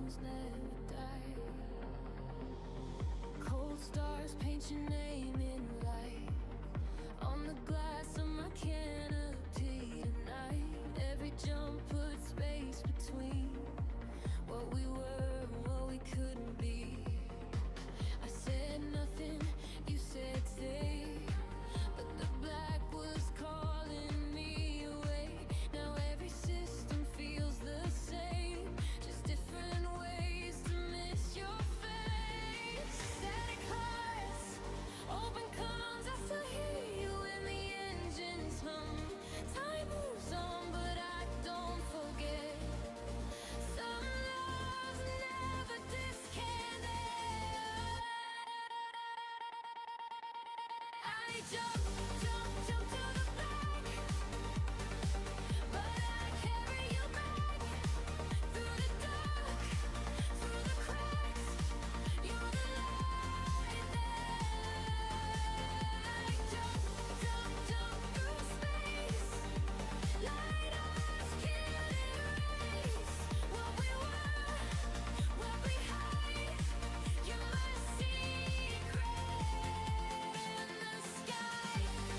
songs never die. Cold stars paint your name in light on the glass of my canopy tonight. Every jump puts space between what we were and what we couldn't be. I said nothing, you said stay, but the black was calling me away. Now every system feels the same, just different ways to miss your face. Static hearts, open comms, I still hear you when the engines hum. Time moves on, but I don't forget. Some loves never disconnect. I jump, jump, jump to the back, but I carry you back through the dark, through the cracks. You're the light there. I jump, jump, jump through space. Light us can't erase what we were, what we hide. You're my secret in the sky.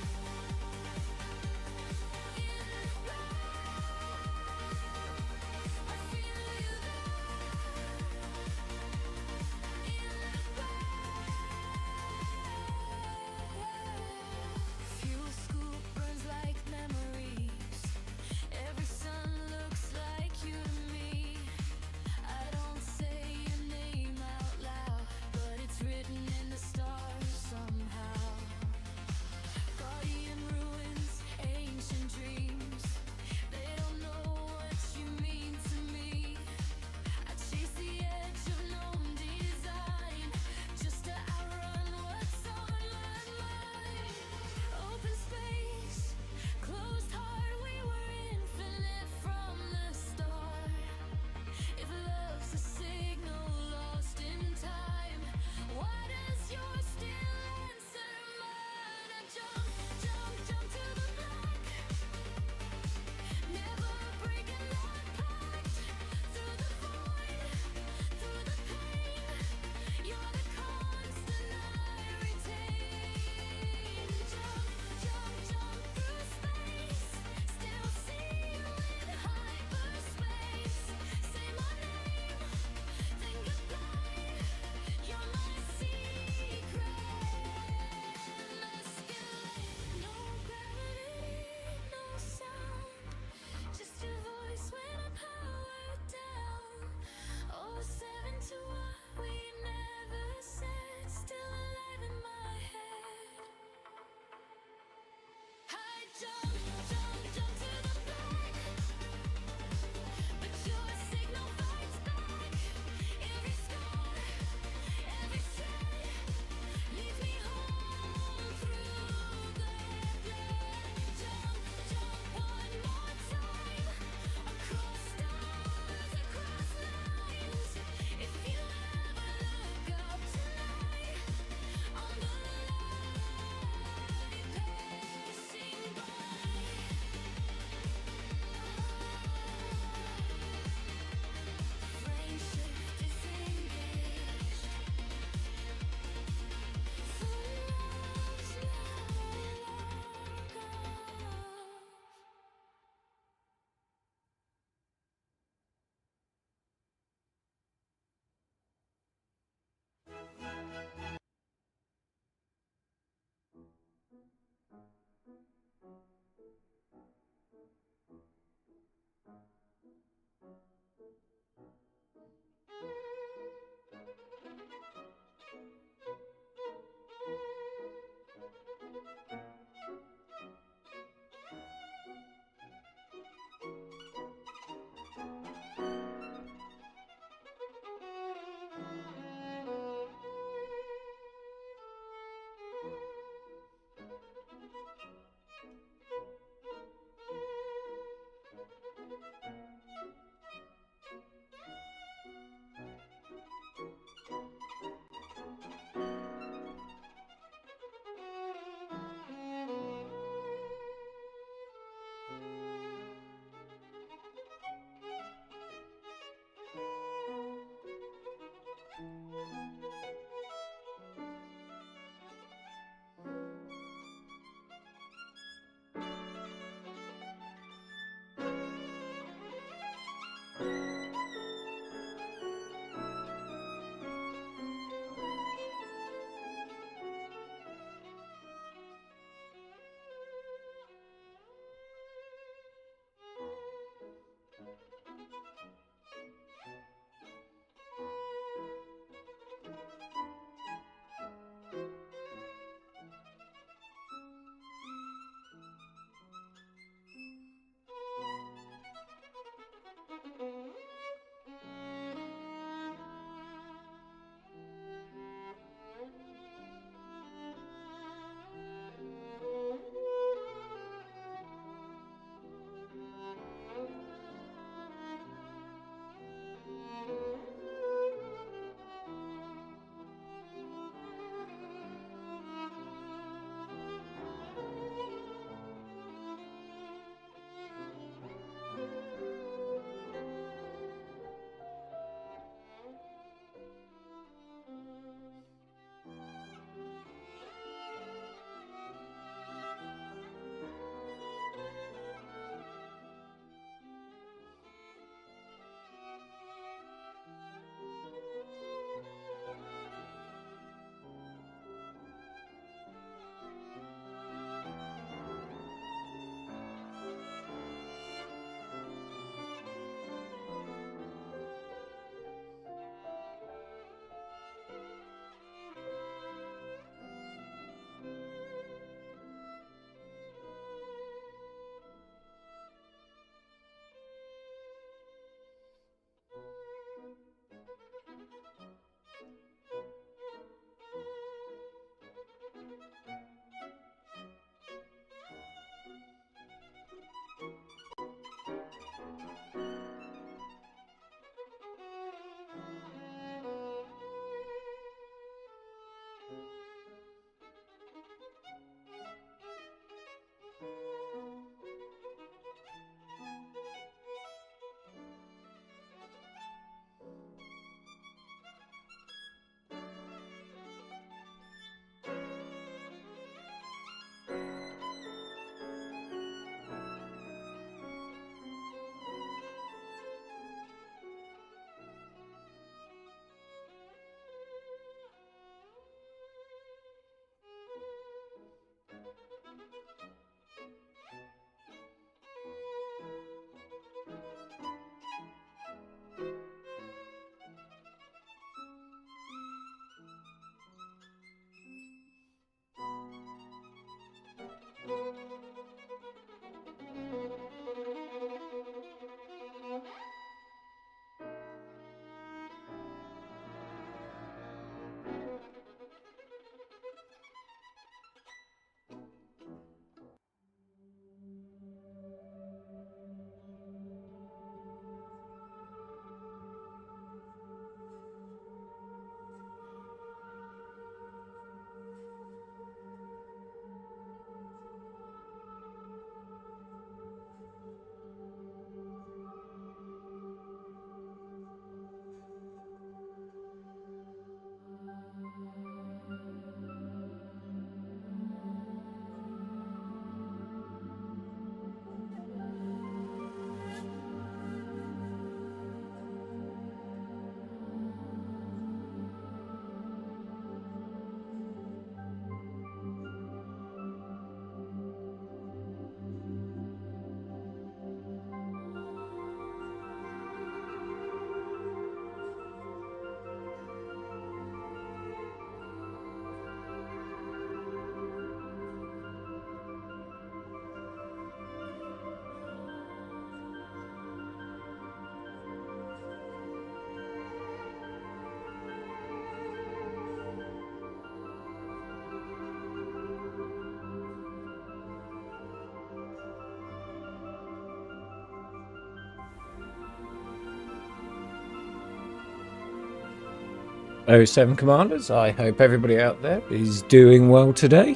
07 Commanders. I hope everybody out there is doing well today.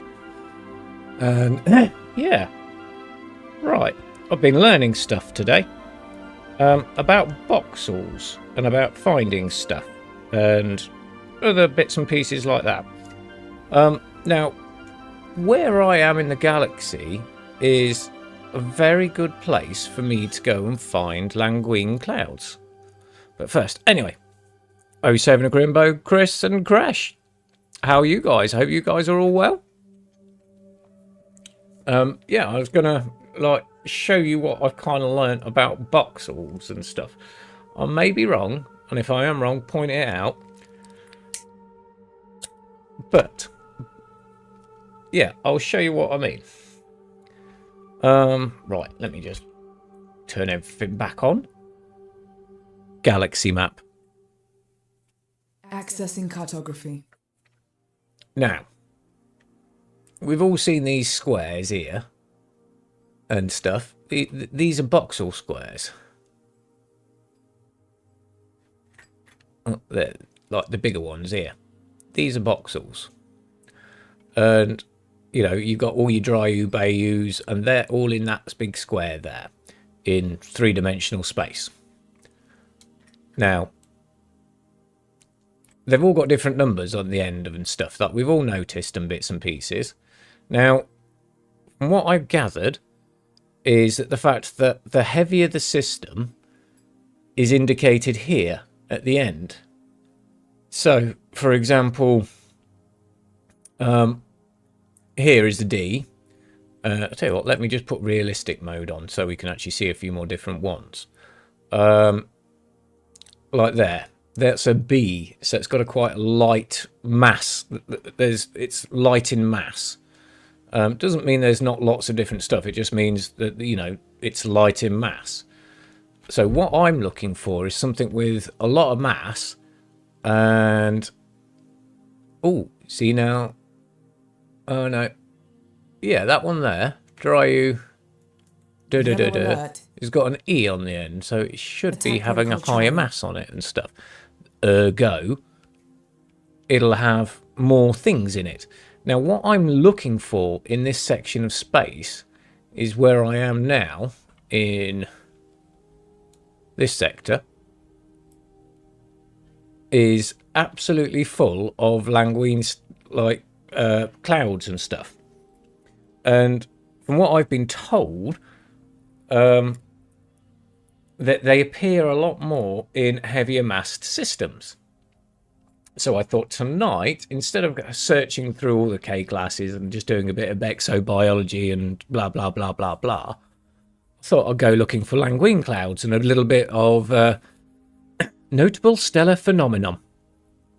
And yeah, right. I've been learning stuff today about voxels and about finding stuff and other bits and pieces like that. Now, where I am in the galaxy is a very good place for me to go and find languine clouds. But first, anyway, 07 Grimbo, Chris and Crash. How are you guys? I hope you guys are all well. Yeah, I was gonna show you what I've kind of learnt about voxels and stuff. I may be wrong, and if I am wrong, point it out. But yeah, I'll show you what I mean. Right, let me just turn everything back on. Galaxy map. Accessing cartography. Now, we've all seen these squares here and stuff. These are voxel squares. They're like the bigger ones here. These are voxels. And, you know, you've got all your Dryu, Bayous, and they're all in that big square there in three-dimensional space. Now, they've all got different numbers on the end of and stuff that we've all noticed and bits and pieces. Now, from what I've gathered is that the fact that the heavier the system is indicated here at the end. So, for example, here is the D. I'll tell you what, let me just put realistic mode on so we can actually see a few more different ones. Like there. That's a B, so it's got a quite light mass. It's light in mass. Doesn't mean there's not lots of different stuff. It just means that, you know, it's light in mass. So what I'm looking for is something with a lot of mass and... Oh, see now... Oh, no. Yeah, that one there. Dryu... It's got an E on the end, so it should be having a higher mass on it and stuff. Ergo, it'll have more things in it. Now, what I'm looking for in this section of space is where I am now in this sector is absolutely full of languine like clouds and stuff. And from what I've been told, that they appear a lot more in heavier massed systems. So I thought tonight, instead of searching through all the K classes and just doing a bit of exobiology and blah, blah, blah, blah, blah, I thought I'd go looking for languine clouds and a little bit of notable stellar phenomenon.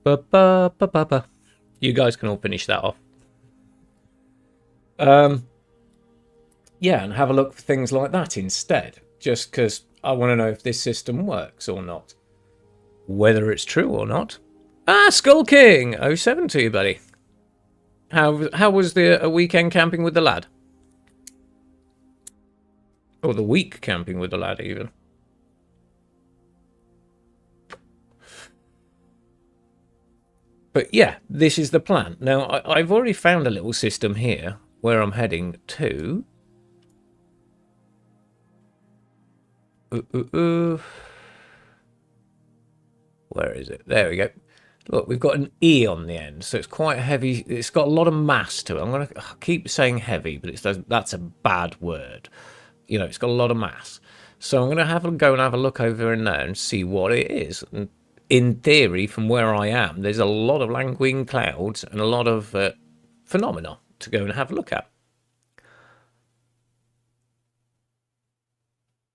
Ba-ba-ba-ba-ba. You guys can all finish that off. Yeah, and have a look for things like that instead. Just because I want to know if this system works or not. Whether it's true or not. Ah, Skull King! 07 to you, buddy. How was the weekend camping with the lad? Or the week camping with the lad, even. But yeah, this is the plan. Now, I've already found a little system here where I'm heading to. Where is it? There we go. Look, we've got an E on the end, so it's quite heavy. It's got a lot of mass to it. I'm going to keep saying heavy, but that's a bad word. You know, it's got a lot of mass. So I'm going to go and have a look over in there and see what it is. And in theory, from where I am, there's a lot of languine clouds and a lot of phenomena to go and have a look at.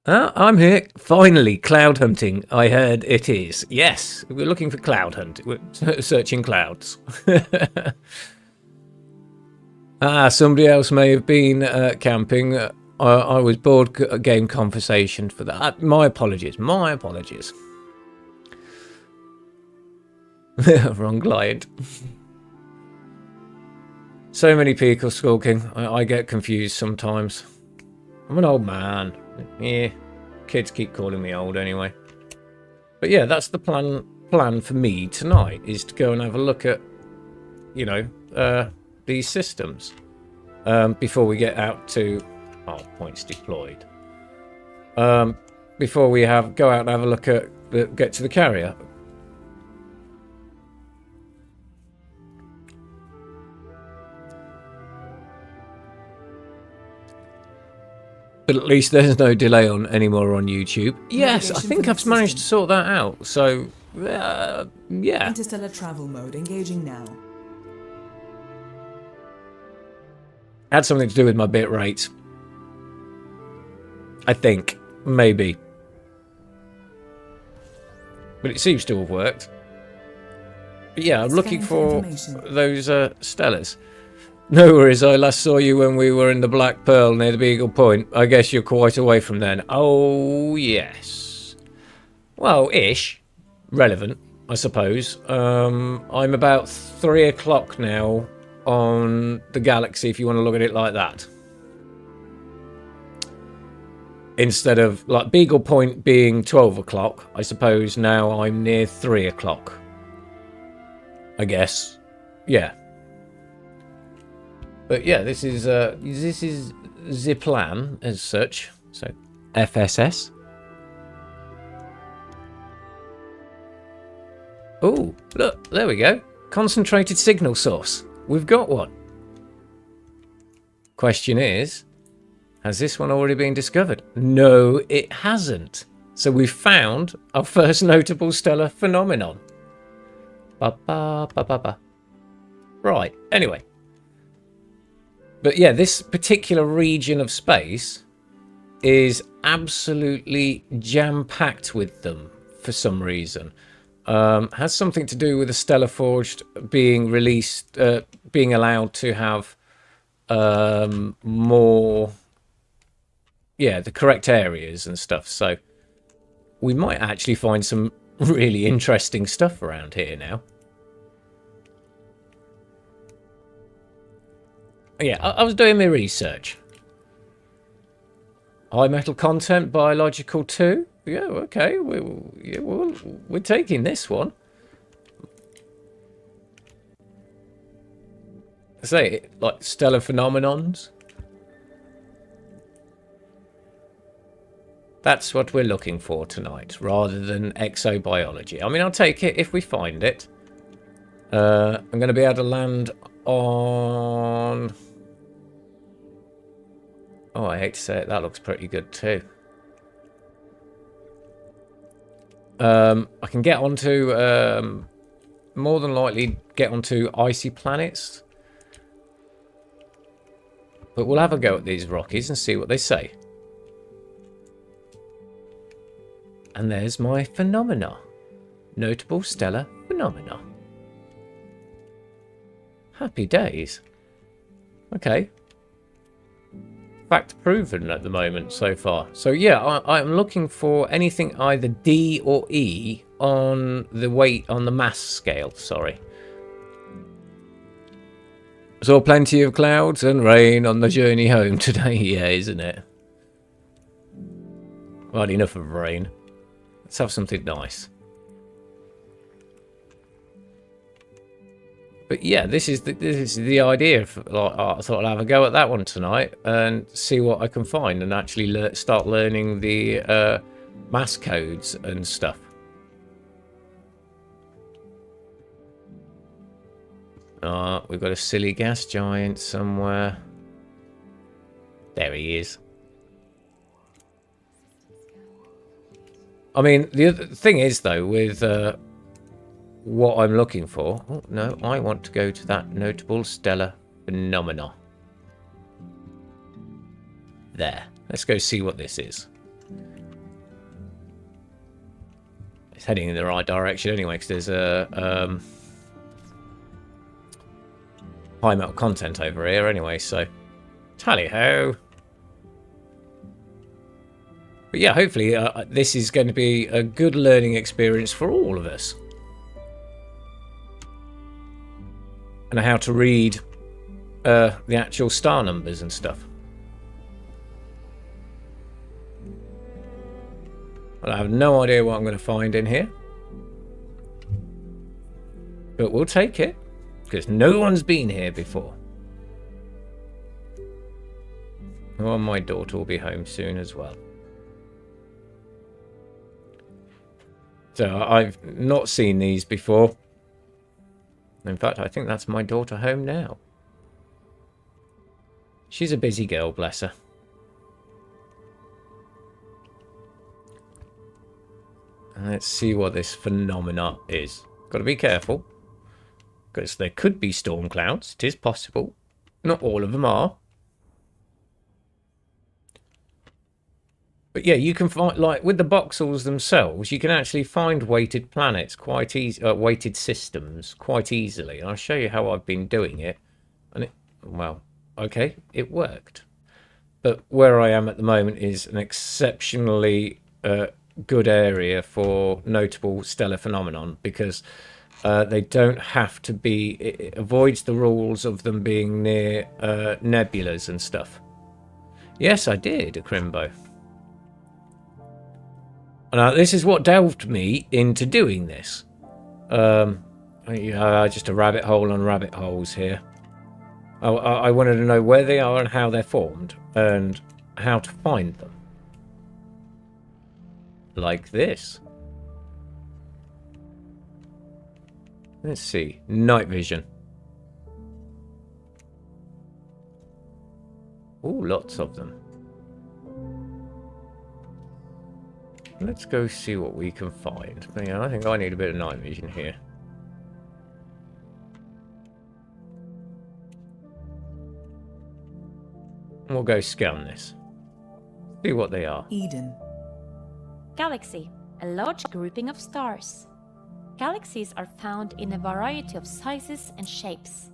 Ah, I'm here. Finally, cloud hunting. I heard it is. Yes, we're looking for cloud hunt. We're searching clouds. Somebody else may have been camping. I was bored game conversation for that. My apologies. My apologies. Wrong client. So many people skulking. I get confused sometimes. I'm an old man. Yeah, kids keep calling me old anyway. But yeah, that's the plan plan for me tonight is to go and have a look at, you know, these systems before we get out to points deployed. Before we go out and have a look at get to the carrier. But at least there's no delay on anymore on YouTube. Yes, I think I've managed to sort that out. So, yeah. Interstellar travel mode engaging now. Had something to do with my bit rate. I think. Maybe. But it seems to have worked. But yeah, I'm looking for those stellars. No worries, I last saw you when we were in the Black Pearl near the Beagle Point. I guess you're quite away from then. Oh, yes. Well, ish. Relevant, I suppose. I'm about 3 o'clock now on the galaxy, if you want to look at it like that. Instead of, like, Beagle Point being 12 o'clock, I suppose now I'm near 3 o'clock. I guess. Yeah. But yeah, this is the plan as such. So FSS. Oh, look, there we go. Concentrated signal source. We've got one. Question is, has this one already been discovered? No, it hasn't. So we've found our first notable stellar phenomenon. Right, anyway. But yeah, this particular region of space is absolutely jam-packed with them for some reason. Has something to do with the Stellar Forged being released, being allowed to have more, yeah, the correct areas and stuff. So we might actually find some really interesting stuff around here now. Yeah, I was doing my research. High metal content, biological too. Yeah, okay. We're taking this one. Say, like stellar phenomenons. That's what we're looking for tonight, rather than exobiology. I mean, I'll take it if we find it. I'm going to be able to land on... Oh, I hate to say it, that looks pretty good too. I can get onto, more than likely get onto icy planets. But we'll have a go at these Rockies and see what they say. And there's my phenomena. Notable stellar phenomena. Happy days. Okay. Fact proven at the moment so far. So yeah, I'm looking for anything either D or E on the weight, on the mass scale, sorry. Saw plenty of clouds and rain on the journey home today, yeah, isn't it? Right, enough of rain. Let's have something nice. But yeah, this is the idea. Like, I thought I'd have a go at that one tonight and see what I can find and actually start learning the mass codes and stuff. We've got a silly gas giant somewhere. There he is. I mean, the other thing is, though, with what I'm looking for... Oh, no, I want to go to that notable stellar phenomena. There. Let's go see what this is. It's heading in the right direction anyway, because there's a... high metal content over here anyway, so tally-ho. But yeah, hopefully this is going to be a good learning experience for all of us. And how to read the actual star numbers and stuff. Well, I have no idea what I'm going to find in here. But we'll take it, because no one's been here before. Well, my daughter will be home soon as well. So I've not seen these before. In fact, I think that's my daughter home now. She's a busy girl, bless her. Let's see what this phenomena is. Got to be careful, because there could be storm clouds. It is possible. Not all of them are. But yeah, you can find, like with the voxels themselves, you can actually find weighted planets quite easy, weighted systems quite easily. And I'll show you how I've been doing it. And it, well, okay, it worked. But where I am at the moment is an exceptionally good area for notable stellar phenomenon, because they don't have to be, it avoids the rules of them being near nebulas and stuff. Yes, I did, Akrimbo. Now, this is what delved me into doing this. Just a rabbit hole on rabbit holes here. I wanted to know where they are and how they're formed, and how to find them. Like this. Let's see. Night vision. Ooh, lots of them. Let's go see what we can find. But yeah, I think I need a bit of night vision here. And we'll go scan this. See what they are. Eden. Galaxy, a large grouping of stars. Galaxies are found in a variety of sizes and shapes.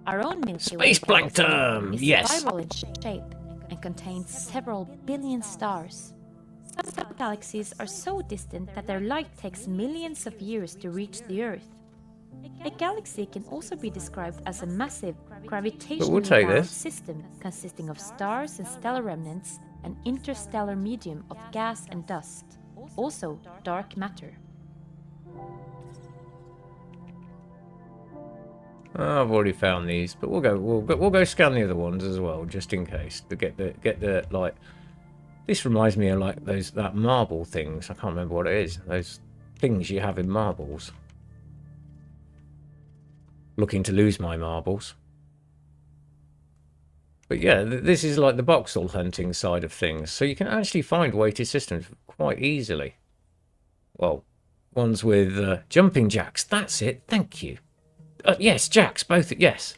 Our own Milky Way Space plankton! is Yes! spiral in shape and contains several billion stars. Some galaxies are so distant that their light takes millions of years to reach the Earth. A galaxy can also be described as a massive gravitationally bound system consisting of stars and stellar remnants, an interstellar medium of gas and dust, also dark matter. Oh, I've already found these, but we'll go scan the other ones as well, just in case to get the like. This reminds me of like that marble things. I can't remember what it is. Those things you have in marbles. Looking to lose my marbles. But yeah, this is like the voxel hunting side of things. So you can actually find weighted systems quite easily. Well, ones with jumping jacks. That's it. Thank you. Yes, jacks. Both. Yes.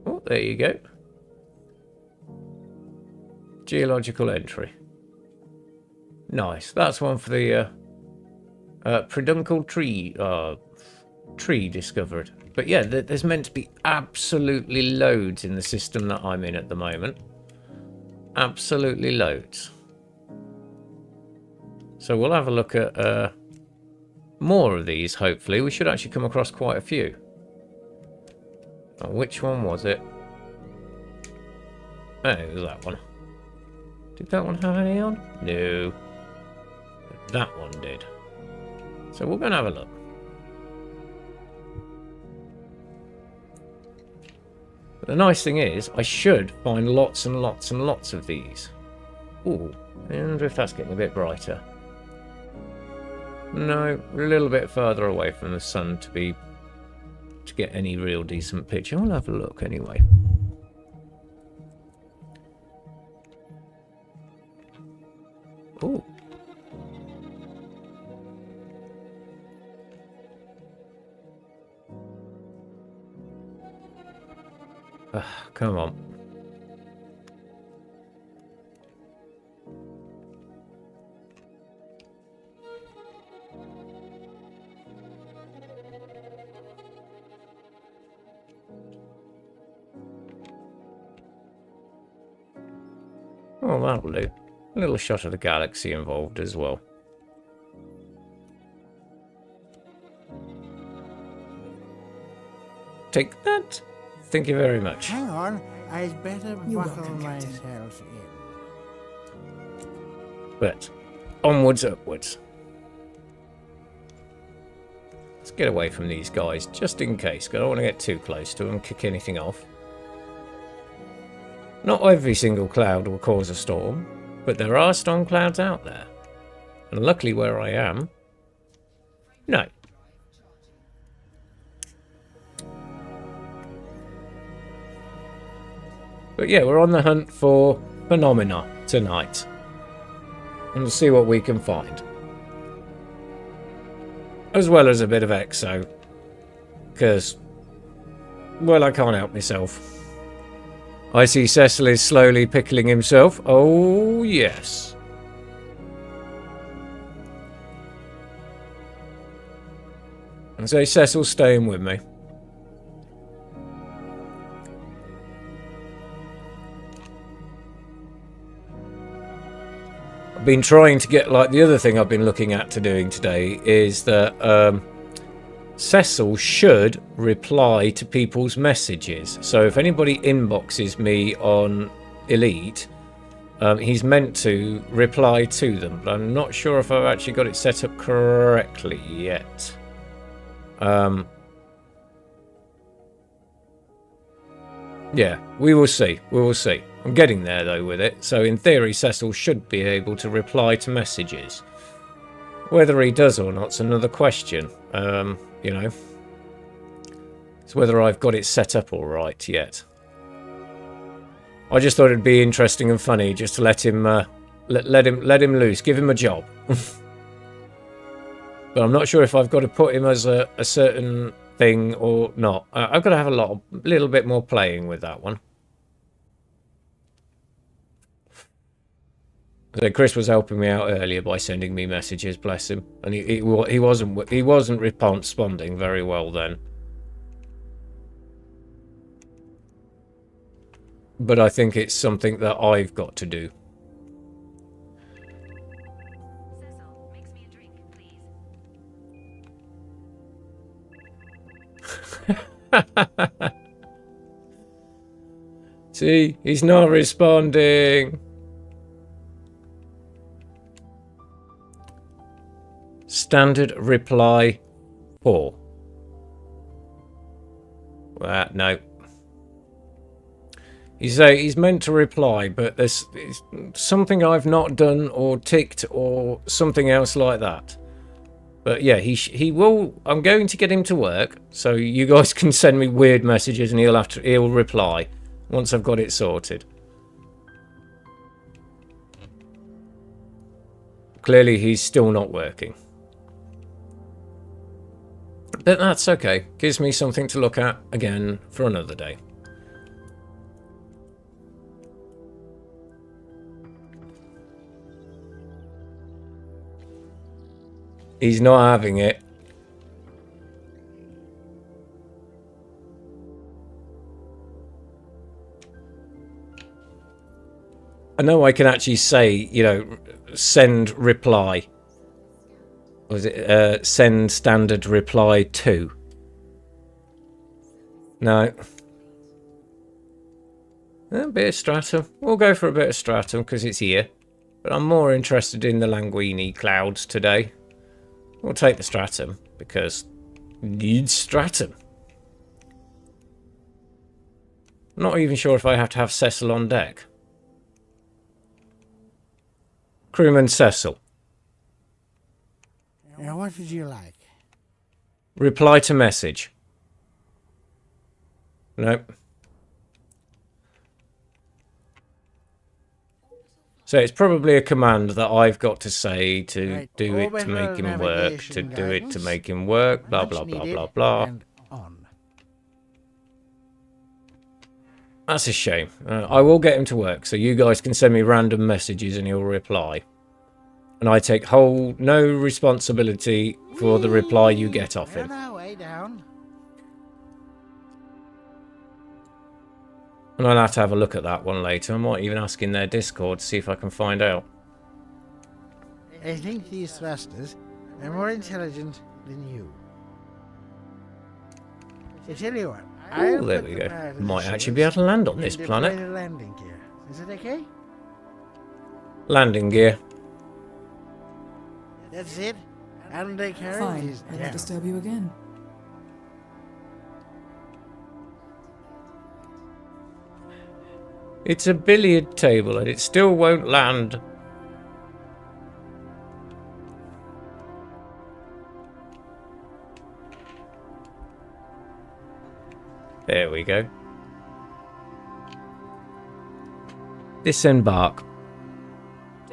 Oh, there you go. Geological entry. Nice. That's one for the peduncle tree discovered. But yeah, there's meant to be absolutely loads in the system that I'm in at the moment. Absolutely loads. So we'll have a look at more of these, hopefully. We should actually come across quite a few. Oh, which one was it? Oh, it was that one. Did that one have any on? No. That one did. So we're going to have a look. But the nice thing is, I should find lots and lots and lots of these. Ooh, I wonder if that's getting a bit brighter. No, a little bit further away from the sun to get any real decent picture. We'll have a look anyway. Ooh. Come on. Oh, that'll do. A little shot of the galaxy involved as well. Take that. Thank you very much. Hang on. I'd better You're buckle welcome, Captain. myself in. But onwards, upwards. Let's get away from these guys, just in case, 'cause I don't want to get too close to them and kick anything off. Not every single cloud will cause a storm, but there are storm clouds out there. And luckily where I am, no. But yeah, we're on the hunt for phenomena tonight. And we'll see what we can find. As well as a bit of exo. Because, well, I can't help myself. I see Cecil is slowly pickling himself. Oh, yes. And so Cecil's staying with me. I've been trying to get, like, the other thing I've been looking at to doing today is that Cecil should reply to people's messages. So if anybody inboxes me on Elite, he's meant to reply to them, but I'm not sure if I've actually got it set up correctly yet. Yeah, we will see. We will see. I'm getting there though with it. So in theory, Cecil should be able to reply to messages. Whether he does or not's another question. You know, it's whether I've got it set up all right yet. I just thought it'd be interesting and funny just to let him let him loose, give him a job. But I'm not sure if I've got to put him as a certain thing or not. I've got to have a little bit more playing with that one. So Chris was helping me out earlier by sending me messages, bless him, and he wasn't responding very well then. But I think it's something that I've got to do. Cecil, mix me a drink, please. See, he's not responding. Standard reply 4. No. He's meant to reply, but there's something I've not done or ticked or something else like that. But yeah, he will. I'm going to get him to work, so you guys can send me weird messages and he'll reply once I've got it sorted. Clearly, he's still not working. But that's okay. Gives me something to look at again for another day. He's not having it. I know I can actually say, you know, send reply. Was it send standard reply to? No. A bit of stratum. We'll go for a bit of stratum because it's here. But I'm more interested in the Linguini clouds today. We'll take the stratum because need stratum. Not even sure if I have to have Cecil on deck. Crewman Cecil. Now, what would you like? Reply to message. Nope. So it's probably a command that I've got to say to Right, do it to make him work, to do it to make him work, blah, blah, blah, blah, blah. And on. That's a shame. I will get him to work, so you guys can send me random messages and he'll reply. And I take no responsibility for the reply you get off him. Now, way down. And I'll have to have a look at that one later. I might even ask in their Discord to see if I can find out. I think these thrusters are more intelligent than you. I tell you what, Oh, there we go. Might actually be able to land on this planet. The landing gear. Is it okay? Landing gear. That's it. Undercarriage Fine, is I won't down. disturb you again. It's a billiard table and it still won't land. There we go. Disembark.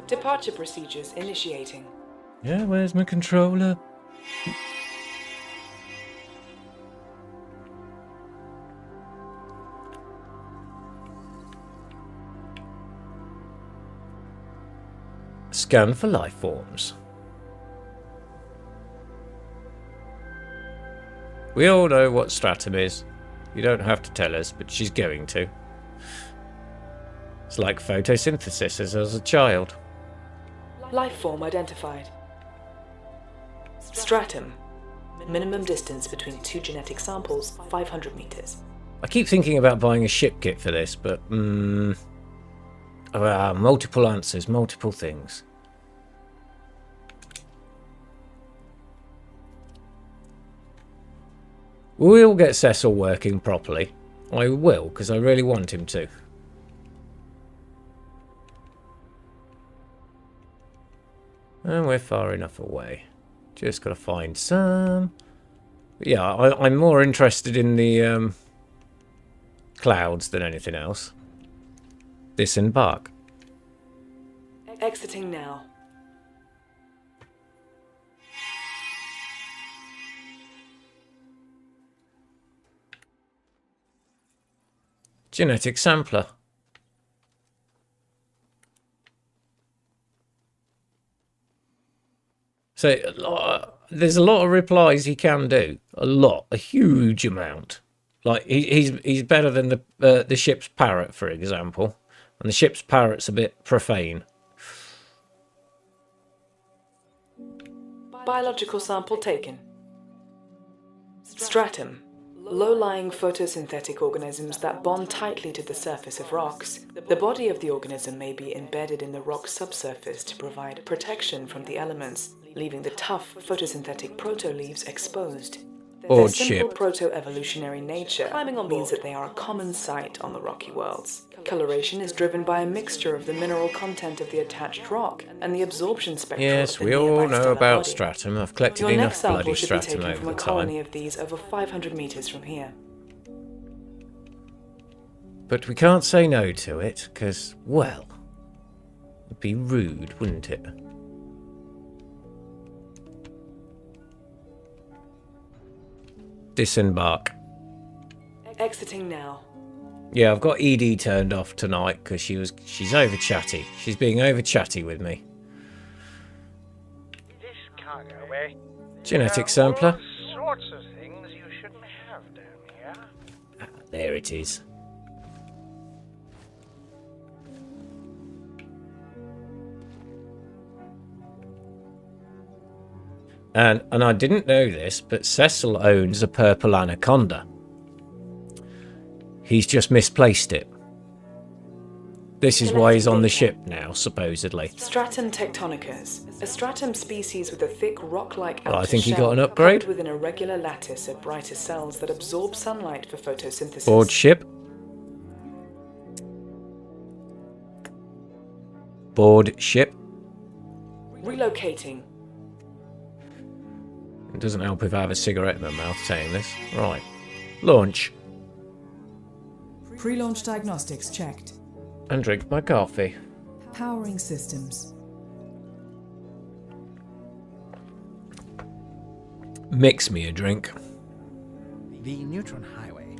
Departure procedures initiating. Yeah, where's my controller? Scan for life forms. We all know what stratum is. You don't have to tell us, but she's going to. It's like photosynthesis as a child. Life form identified. Stratum. Minimum distance between two genetic samples, 500 meters. I keep thinking about buying a ship kit for this, but multiple answers, multiple things. We'll get Cecil working properly. I will, because I really want him to. And we're far enough away. Just got to find some... Yeah, I'm more interested in the clouds than anything else. Disembark. Exiting now. Genetic sampler. So there's a lot of replies he can do. A huge amount. Like he's better than the ship's parrot, for example, and the ship's parrot's a bit profane. Biological sample taken. Stratum. Low-lying photosynthetic organisms that bond tightly to the surface of rocks. The body of the organism may be embedded in the rock's subsurface to provide protection from the elements, leaving the tough photosynthetic proto-leaves exposed. Their simple proto-evolutionary nature means that they are a common sight on the rocky worlds. Coloration is driven by a mixture of the mineral content of the attached rock and the absorption spectrum. Yes, of the we all nearby know stellar about body. stratum. I've collected Your enough next sample bloody should be stratum taken from over a the colony time. of these over 500 meters from here. But we can't say no to it, because, well, it'd be rude, wouldn't it? Disembark. Exiting now. Yeah, I've got ED turned off tonight because she's over chatty. She's being over chatty with me. This cargo way. Genetic sampler. All sorts of things you shouldn't have down here. Ah, there it is. And I didn't know this, but Cecil owns a purple anaconda. He's just misplaced it. This is why he's on the ship now, supposedly. Stratum tectonicus, a stratum species with a thick rock-like outer Well, I think he shell got an upgrade. covered with an irregular lattice of brighter cells that absorb sunlight for photosynthesis. Board ship. Board ship. Relocating. It doesn't help if I have a cigarette in my mouth saying this. Right. Launch. Pre-launch diagnostics checked. And drink my coffee. Powering systems. Mix me a drink. The neutron highway.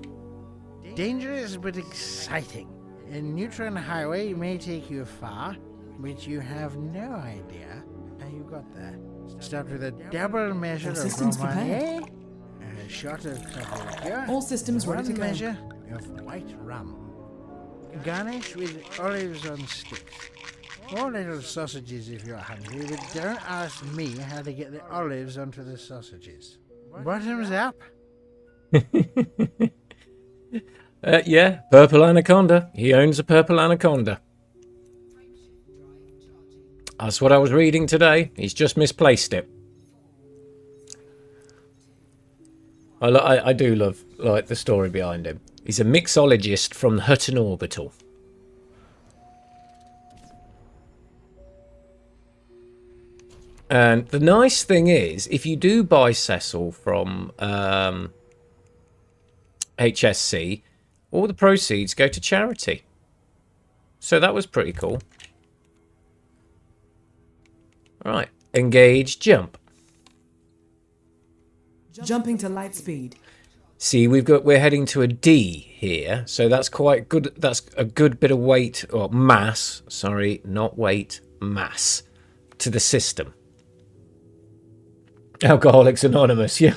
Dangerous but exciting. A neutron highway may take you far, but you have no idea how you got there. Start with a double measure All of systems Romagné, a shot of Capricorn, All systems ready to one go. measure of white rum. Garnish with olives on sticks. Or little sausages if you're hungry, but don't ask me how to get the olives onto the sausages. Bottoms up. Yeah, purple anaconda. He owns a purple anaconda. That's what I was reading today. He's just misplaced it. I do love like the story behind him. He's a mixologist from Hutton Orbital. And the nice thing is, if you do buy Cecil from HSC, all the proceeds go to charity. So that was pretty cool. Right, engage, jump. Jumping to light speed. See, we're heading to a D here, so that's quite good. That's a good bit of weight or mass. Sorry, not weight, mass to the system. Alcoholics Anonymous, yeah.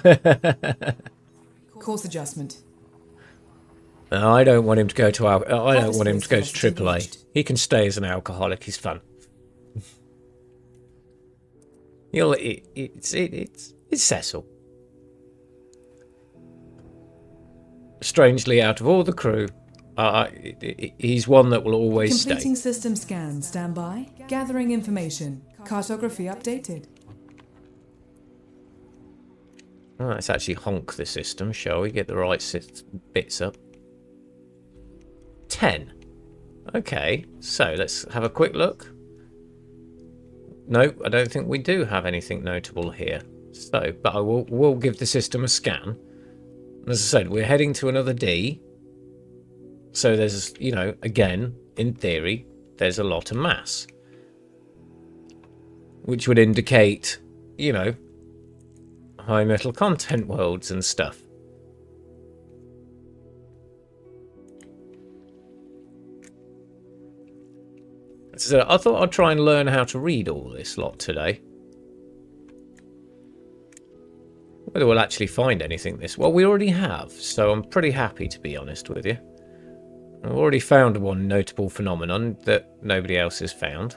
Course adjustment. No, I don't want him to go to I don't want him to go to Harvest AAA. reached. He can stay as an alcoholic. He's fun. It's Cecil. Strangely, out of all the crew, he's one that will always Completing stay. system scan. Stand by. Gathering information. Cartography updated. Oh, let's actually honk the system, shall we? Get the right bits up. 10. Okay, so let's have a quick look. No, I don't think we do have anything notable here. So, but I will give the system a scan. As I said, we're heading to another D. So there's, you know, again, in theory, there's a lot of mass. Which would indicate, you know, high metal content worlds and stuff. So I thought I'd try and learn how to read all this lot today. Whether we'll actually find anything this... Well, we already have, so I'm pretty happy, to be honest with you. I've already found one notable phenomenon that nobody else has found.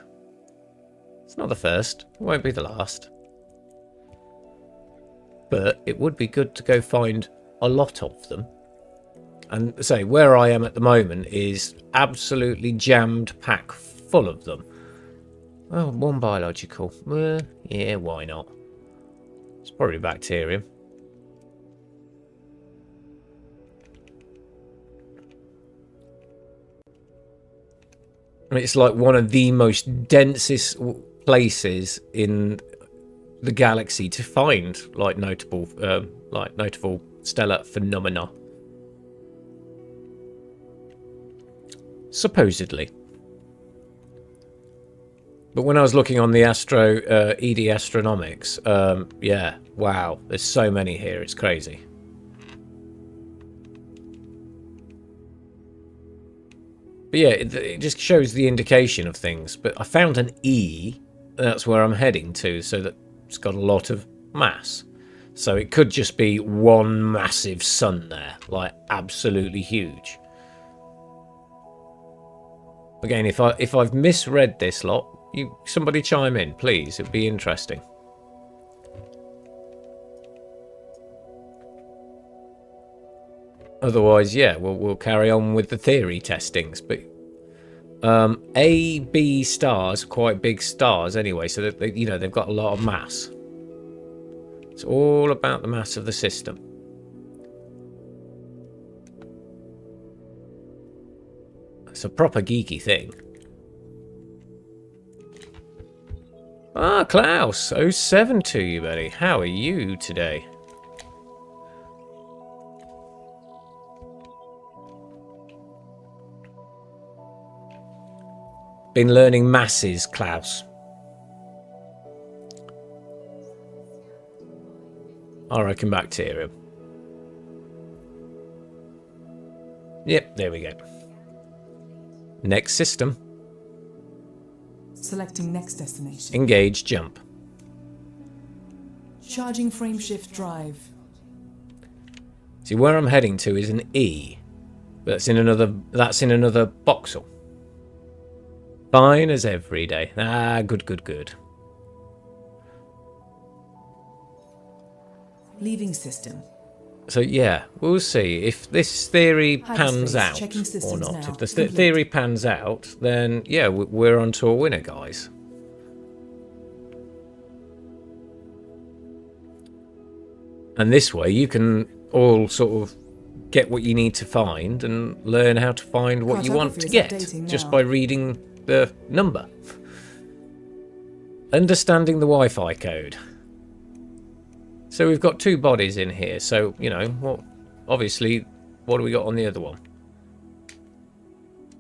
It's not the first. It won't be the last. But it would be good to go find a lot of them. And say, where I am at the moment is absolutely jammed packed full of them. Oh, one biological. Yeah, why not? It's probably bacterium. I mean, it's like one of the most densest places in the galaxy to find like notable stellar phenomena. Supposedly. But when I was looking on the ED Astronomics, yeah, wow, there's so many here, it's crazy. But yeah, it just shows the indication of things. But I found an E, that's where I'm heading to, so that it's got a lot of mass. So it could just be one massive sun there, like absolutely huge. Again, if I've misread this lot, somebody chime in, please. It'd be interesting. Otherwise, yeah, we'll carry on with the theory testings. But A, B stars are quite big stars anyway, so that they've got a lot of mass. It's all about the mass of the system. It's a proper geeky thing. Ah, Klaus, 07 to you, buddy. How are you today? Been learning masses, Klaus. I reckon bacterium. Yep, there we go. Next system. Selecting next destination. Engage, jump. Charging frameshift drive. See, where I'm heading to is an E. But that's in another voxel. Fine as every day. Ah, good, good, good. Leaving system. So yeah, we'll see if this theory pans Hyperspace, out checking or systems not. now. If the Complete. theory pans out, then yeah, we're on to a winner, guys. And this way you can all sort of get what you need to find and learn how to find what you want to get Cartography is just updating by now. reading the number. Understanding the Wi-Fi code. So we've got 2 bodies in here. So, you know, what? Obviously, what do we got on the other one?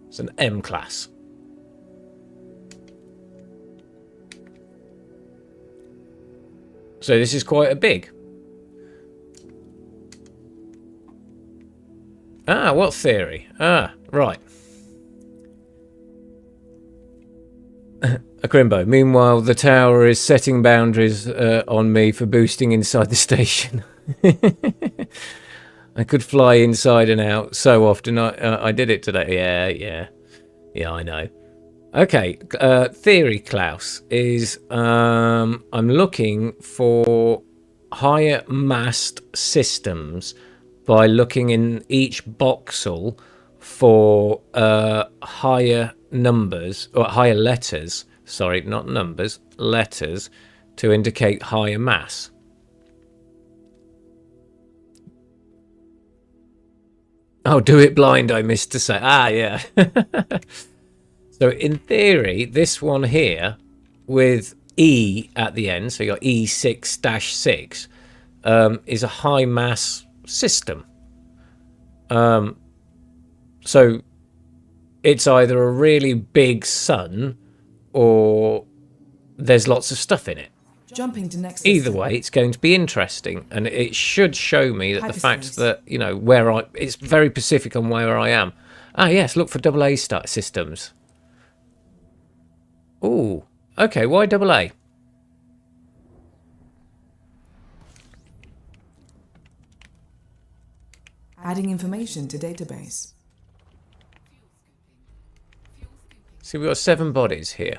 It's an M class. So this is quite a big. Ah, what theory? Ah, right. Akrimbo. Meanwhile, the tower is setting boundaries on me for boosting inside the station. I could fly inside and out so often. I did it today. Yeah, I know. Okay, theory, Klaus, is I'm looking for higher massed systems by looking in each voxel for higher numbers, or higher letters, sorry, not numbers, letters, to indicate higher mass. Oh, do it blind, I missed to say. Ah, yeah. So in theory, this one here with E at the end, so you got E6-6, is a high mass system. So it's either a really big sun or there's lots of stuff in it. Jumping to next Either system. way, it's going to be interesting, and it should show me that the fact Hyperspace. that, you know, it's very specific on where I am. Ah, yes, look for AA systems. Ooh, okay, why AA? Adding information to database. See, we've got 7 bodies here.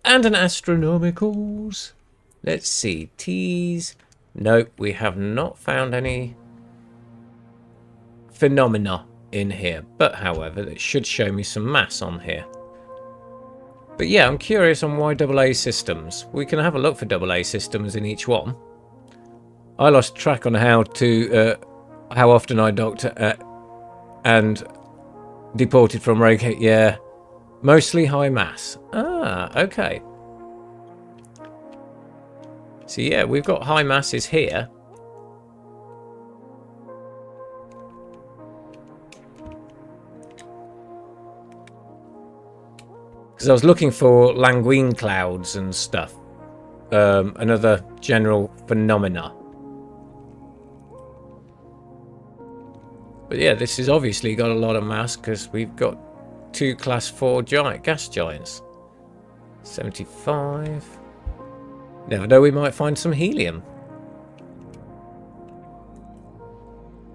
And an astronomicals. Let's see, T's. Nope, we have not found any phenomena in here. But, however, it should show me some mass on here. But yeah, I'm curious on why AA systems. We can have a look for AA systems in each one. I lost track on how often I docked and deported from Rogate. Yeah, mostly high mass. Ah, okay. So yeah, we've got high masses here. Because I was looking for languine clouds and stuff. Another general phenomena. But yeah, this has obviously got a lot of mass because we've got 2 class 4 gas giants. 75. Never know, we might find some helium.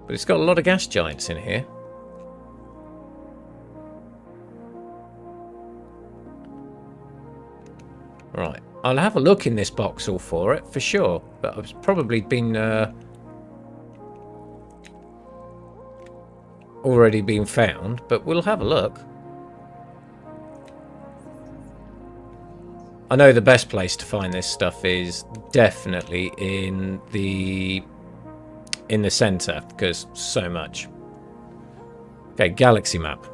But it's got a lot of gas giants in here. Right, I'll have a look in this voxel for it, for sure. But I've probably been... already been found, but we'll have a look. I know the best place to find this stuff is definitely in the center, because so much. Okay, galaxy map.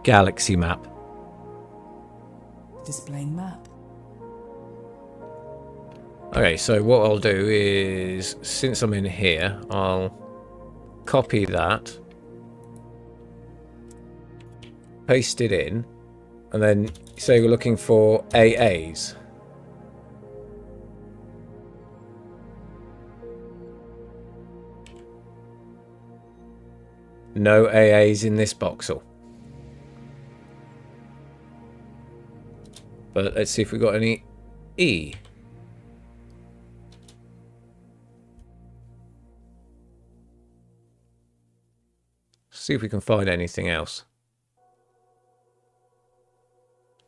Galaxy map. Displaying map. Okay, so what I'll do is, since I'm in here, I'll copy that, paste it in, and then say we're looking for AAs. No AAs in this voxel. But let's see if we've got any E. See if we can find anything else.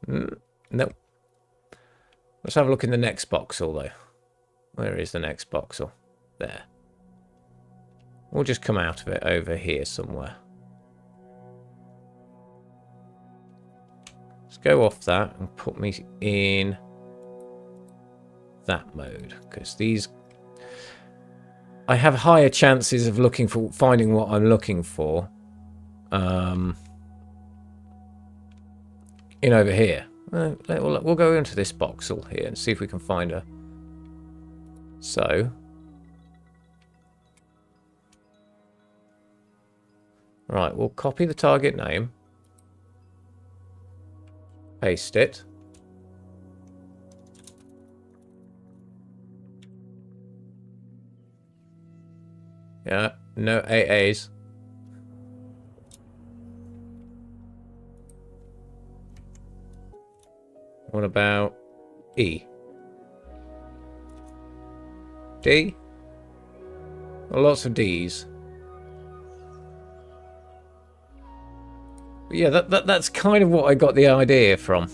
Nope. Let's have a look in the next voxel though. Where is the next voxel? There. We'll just come out of it over here somewhere. Let's go off that and put me in that mode, because these, I have higher chances of finding what I'm looking for in over here. We'll go into this voxel here and see if we can find her. So, right, we'll copy the target name, paste it, yeah, no AAs. What about E? D? Well, lots of Ds. But yeah, that's kind of what I got the idea from.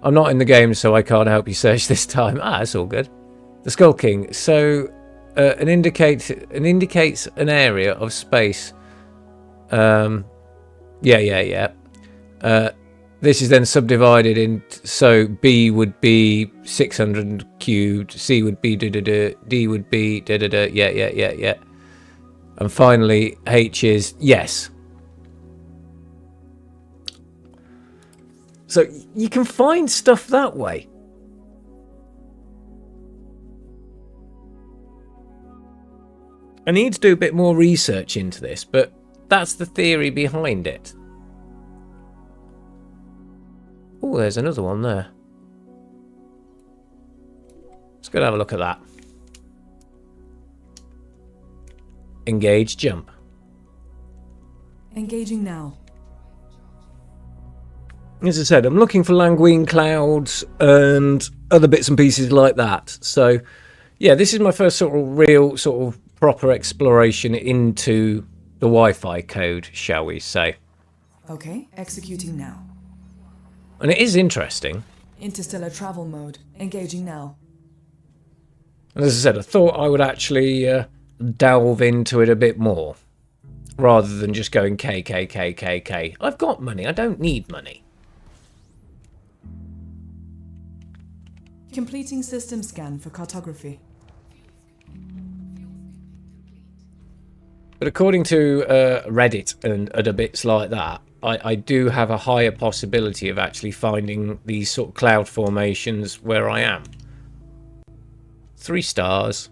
I'm not in the game, so I can't help you search this time. Ah, it's all good. The Skull King. So, it indicates an area of space. Yeah. This is then subdivided in, so B would be 600 cubed, C would be da-da-da, D would be da-da-da, yeah. And finally, H is yes. So you can find stuff that way. I need to do a bit more research into this, but that's the theory behind it. Oh, there's another one there. Let's go and have a look at that. Engage jump. Engaging now. As I said, I'm looking for languine clouds and other bits and pieces like that. So, yeah, this is my first sort of real, sort of proper exploration into the Wi-Fi code, shall we say. Okay, executing now. And it is interesting. Interstellar travel mode. Engaging now. And as I said, I thought I would actually delve into it a bit more, rather than just going K. I've got money. I don't need money. Completing system scan for cartography. But according to Reddit and other bits like that, I do have a higher possibility of actually finding these sort of cloud formations where I am. 3 stars.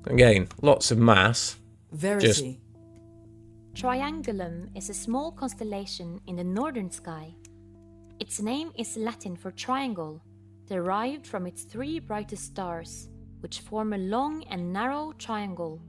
Again, lots of mass. Verity. Triangulum is a small constellation in the northern sky. Its name is Latin for triangle, derived from its 3 brightest stars, which form a long and narrow triangle.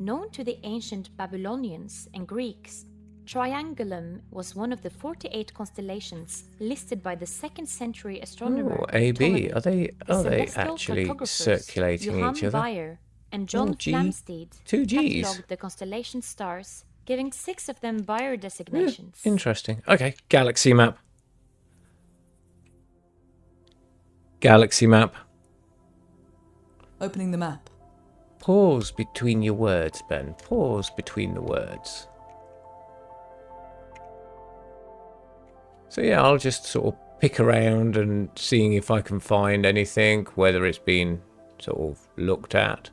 Known to the ancient Babylonians and Greeks, Triangulum was one of the 48 constellations listed by the 2nd century astronomer Ooh, AB. Ptolemy. Are they Celestial actually cartographers circulating Johann each other? Bayer and John G. Flamsteed 2 Gs. catalogued the constellation stars, giving 6 of them Bayer designations. Interesting. Okay, galaxy map. Galaxy map. Opening the map. Pause between your words, Ben. Pause between the words. So yeah, I'll just sort of pick around and seeing if I can find anything, whether it's been sort of looked at.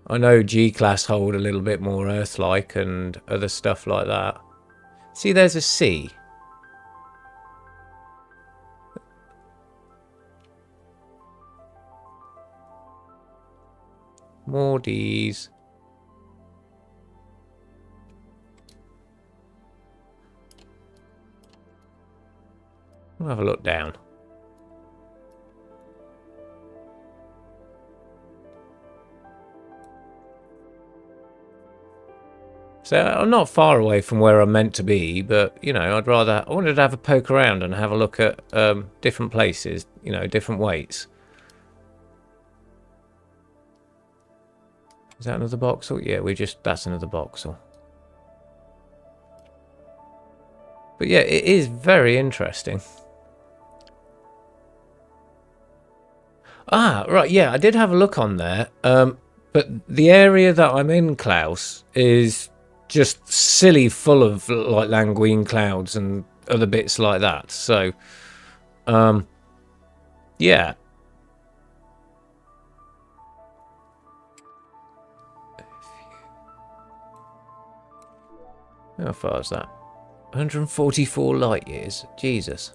I know G-class hold a little bit more Earth-like and other stuff like that. See, there's a C. More Ds. We'll have a look down. So I'm not far away from where I'm meant to be, but, you know, I wanted to have a poke around and have a look at different places, you know, different weights. Is that another voxel? Yeah, that's another voxel. But But yeah, it is very interesting. Ah, right, yeah, I did have a look on there. But the area that I'm in, Klaus, is just silly full of like languine clouds and other bits like that. So, yeah. How far is that? 144 light years. Jesus.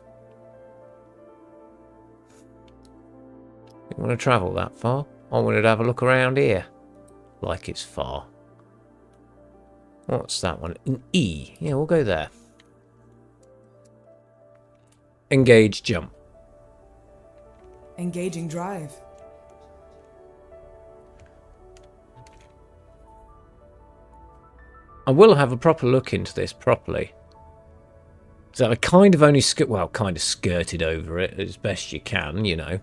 You want to travel that far? I wanted to have a look around here. Like it's far. What's that one? An E. Yeah, we'll go there. Engage jump. Engaging drive. I will have a proper look into this properly. So I kind of only skirted over it as best you can, you know.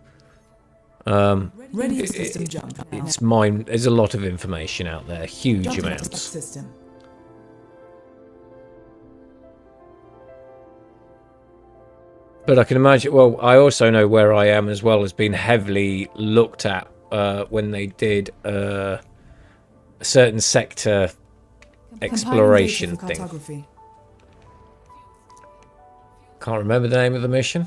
Ready for system jump. It's mine. There's a lot of information out there, huge Jump amounts. System. But I can imagine. Well, I also know where I am as well has been heavily looked at when they did a certain sector exploration thing. Can't remember the name of the mission.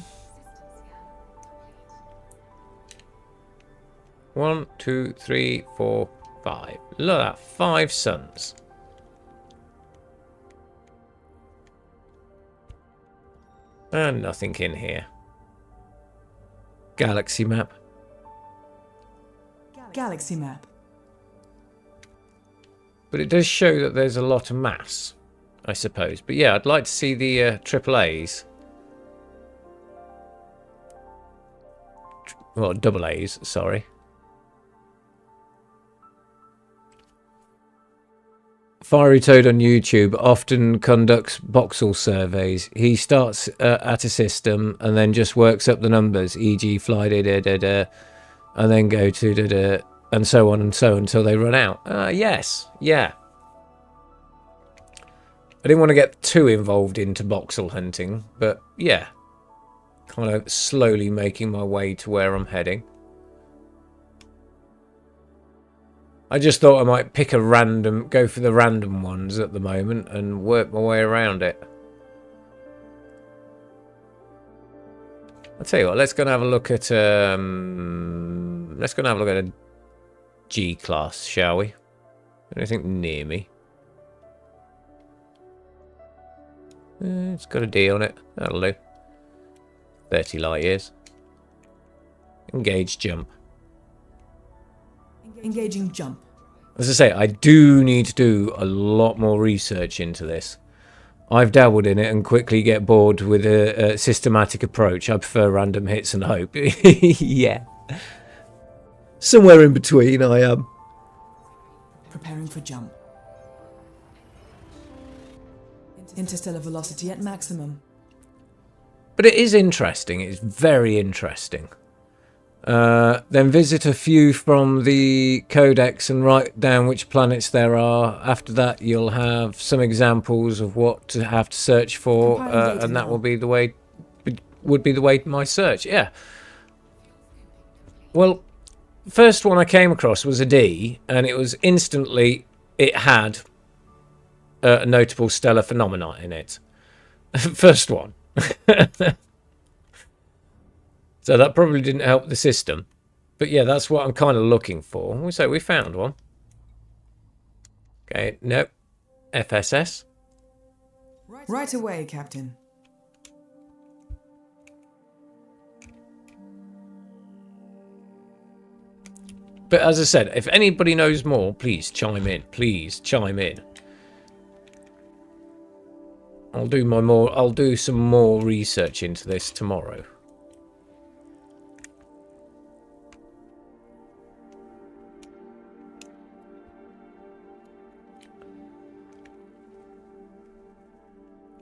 1, 2, 3, 4, 5. Look at that, 5 suns. And nothing in here. Galaxy map. Galaxy map. But it does show that there's a lot of mass, I suppose. But yeah, I'd like to see the AAAs. Well, double A's, sorry. Fiery Toad on YouTube often conducts voxel surveys. He starts at a system and then just works up the numbers, e.g. fly da-da-da-da, and then go to da-da, and so on and so until they run out. Yes, yeah. I didn't want to get too involved into voxel hunting, but yeah. Kind of slowly making my way to where I'm heading. I just thought I might pick a random, go for the random ones at the moment and work my way around it. I'll tell you what, let's go and have a look at a G class, shall we? Anything near me? It's got a D on it. That'll do. 30 light years. Engage jump. Engaging jump. As I say, I do need to do a lot more research into this. I've dabbled in it and quickly get bored with a systematic approach. I prefer random hits and hope. Yeah. Somewhere in between I am. Preparing for jump. Interstellar velocity at maximum. But it is interesting. It's very interesting. Then visit a few from the codex and write down which planets there are. After that, you'll have some examples of what to have to search for, and that will be the way. Would be the way my search. Yeah. Well, first one I came across was a D, and it was instantly it had a notable stellar phenomena in it. First one. So that probably didn't help the system. But yeah, that's what I'm kind of looking for. So we found one. Okay, nope. FSS. Right away, Captain. But as I said, if anybody knows more, please chime in. Please chime in. I'll do some more research into this tomorrow.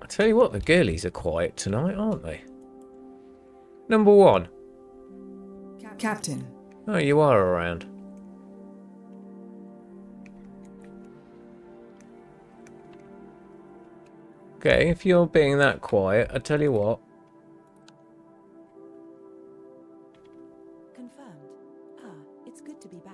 I tell you what, the girlies are quiet tonight, aren't they? Number 1. Captain. Oh, you are around. Okay, if you're being that quiet, I tell you what. Confirmed. It's good to be back.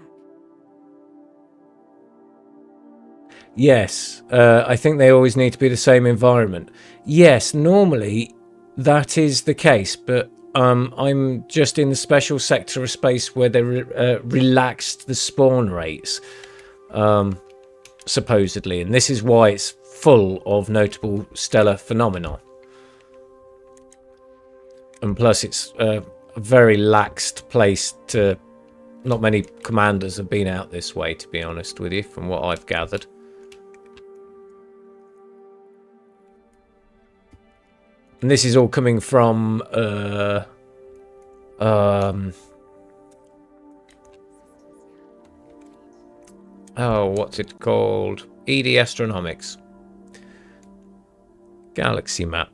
Yes, I think they always need to be the same environment. Yes, normally that is the case, but I'm just in the special sector of space where they relaxed the spawn rates, supposedly, and this is why it's full of notable stellar phenomena. And plus, it's a very laxed place to. Not many commanders have been out this way, to be honest with you, from what I've gathered. And this is all coming from oh, what's it called? ED Astronomics. Galaxy map.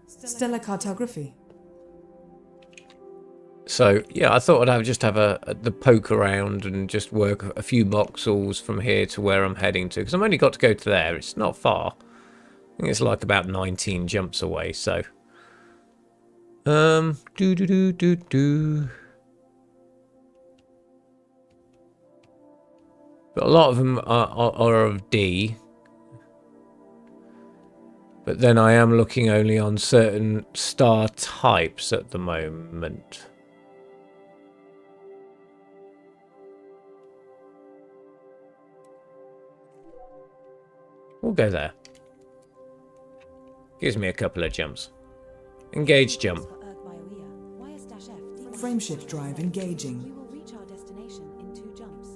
Stellar cartography. So, yeah, I thought I'd just have the poke around and just work a few voxels from here to where I'm heading to. Because I've only got to go to there. It's not far. I think it's like about 19 jumps away, so... But a lot of them are of D. But then I am looking only on certain star types at the moment. We'll go there. Gives me a couple of jumps. Engage jump. Frameshift drive engaging. We will reach our destination in 2 jumps.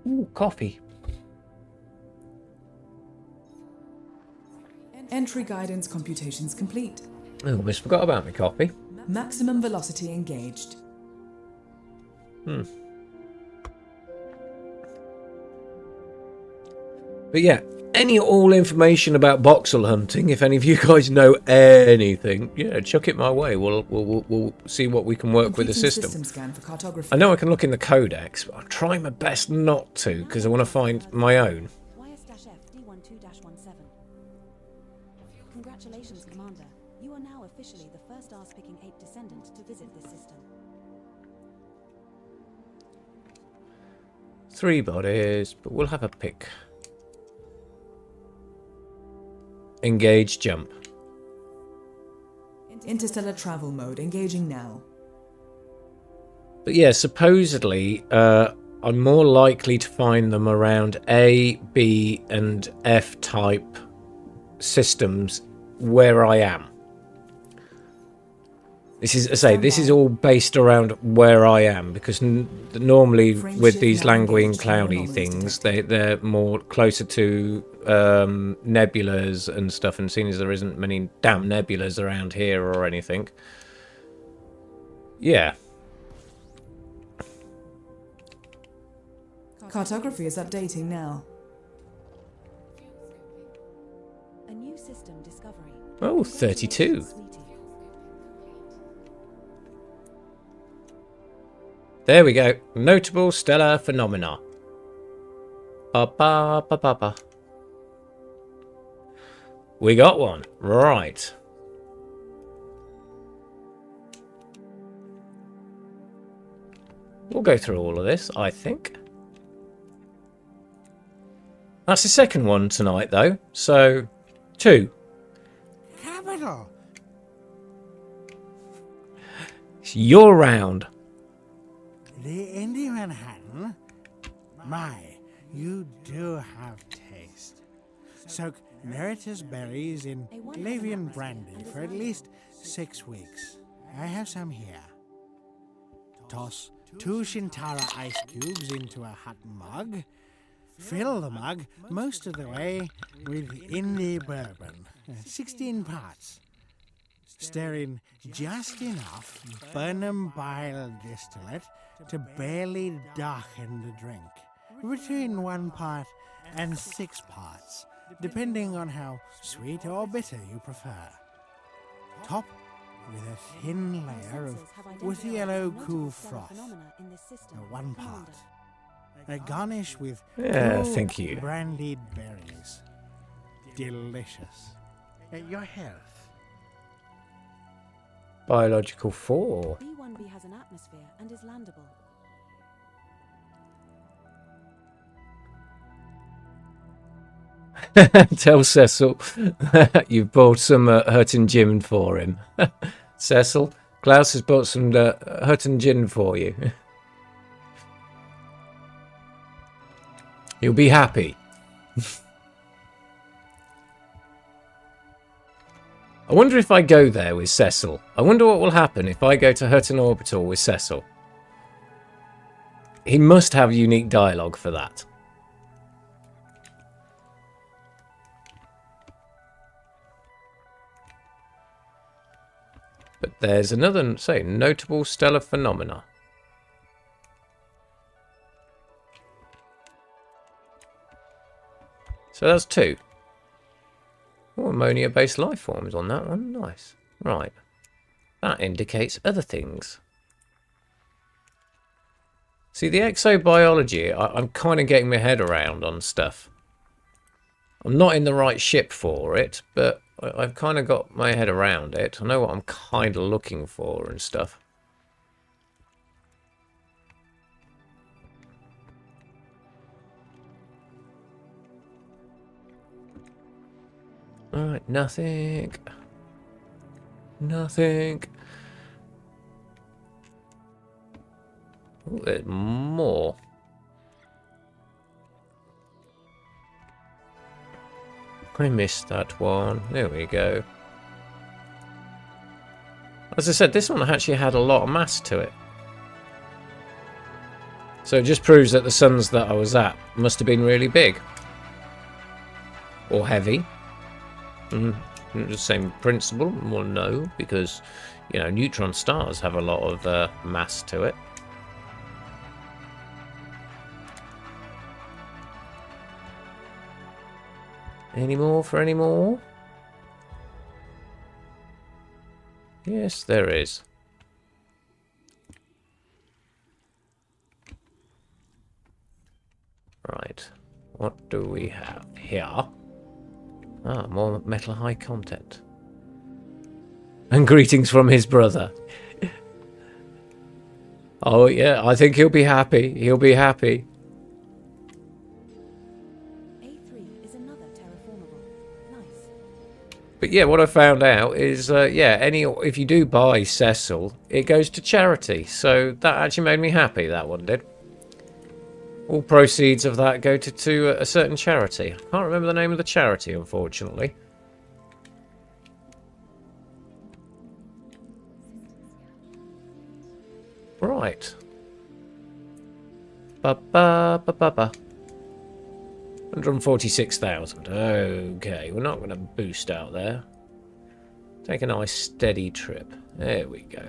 Ooh, coffee. Entry guidance computations complete. Oh, almost forgot about my coffee. Maximum velocity engaged. But yeah, all information about voxel hunting, if any of you guys know anything, yeah, chuck it my way. We'll see what we can work with the Completing system. scan for cartography. I know I can look in the codex, but I'm trying my best not to, because I want to find my own. YS-F D12-17. Congratulations, Commander. You are now officially the first Arse-picking ape descendant to visit this system. 3 bodies, but we'll have a pick. Engage jump. Interstellar travel mode engaging now. But yeah, supposedly, I'm more likely to find them around A, B, and F type systems where I am. This is, as I say, this is all based around where I am, because normally with these languishing cloudy things, they're more closer to nebulas and stuff, and seeing as there isn't many damn nebulas around here or anything. Yeah. Cartography is updating now. A new system discovery. Oh, 32. There we go. Notable stellar phenomena. Ba-ba-ba-ba-ba. We got one. Right. We'll go through all of this, I think. That's the second one tonight, though. So, 2. Capital. It's your round. The Indie Manhattan? My, you do have taste. Soak Meritus berries in Lavian brandy for at least 6 weeks. I have some here. Toss 2 Shintara ice cubes into a hot mug. Fill the mug most of the way with Indie bourbon, 16 parts. Stir in just enough Burnham bile distillate to barely darken the drink, between 1 part and 6 parts, depending on how sweet or bitter you prefer. Top with a thin layer of woody yellow cool froth. One part. Garnish with Yeah, cool thank you. brandied berries. Delicious. Your health. Biological 4. B1b has an atmosphere and is landable. Tell Cecil you've bought some Hurtin gin for him. Cecil, Klaus has bought some Hurtin gin for you. You'll be happy. I wonder if I go there with Cecil. I wonder what will happen if I go to Hurtin Orbital with Cecil. He must have unique dialogue for that. But there's another, say, notable stellar phenomena. So that's 2. Oh, ammonia-based life forms on that one. Nice. Right. That indicates other things. See, the exobiology, I'm kind of getting my head around on stuff. I'm not in the right ship for it, but I've kind of got my head around it. I know what I'm kind of looking for and stuff. Alright, nothing. Nothing. Oh, there's more. I missed that one. There we go. As I said, this one actually had a lot of mass to it. So it just proves that the suns that I was at must have been really big. Or heavy. The same principle? Well, no, because, you know, neutron stars have a lot of mass to it. Any more for any more? Yes, there is. Right. What do we have here? Ah, more metal high content. And greetings from his brother. Oh, yeah, I think he'll be happy. He'll be happy. A3 is another terraformable. Nice. But yeah, what I found out is, yeah, if you do buy Cecil, it goes to charity. So that actually made me happy, that one did. All proceeds of that go to a certain charity. I can't remember the name of the charity, unfortunately. Right. Ba-ba-ba-ba-ba. 146,000. Okay, we're not going to boost out there. Take a nice steady trip. There we go.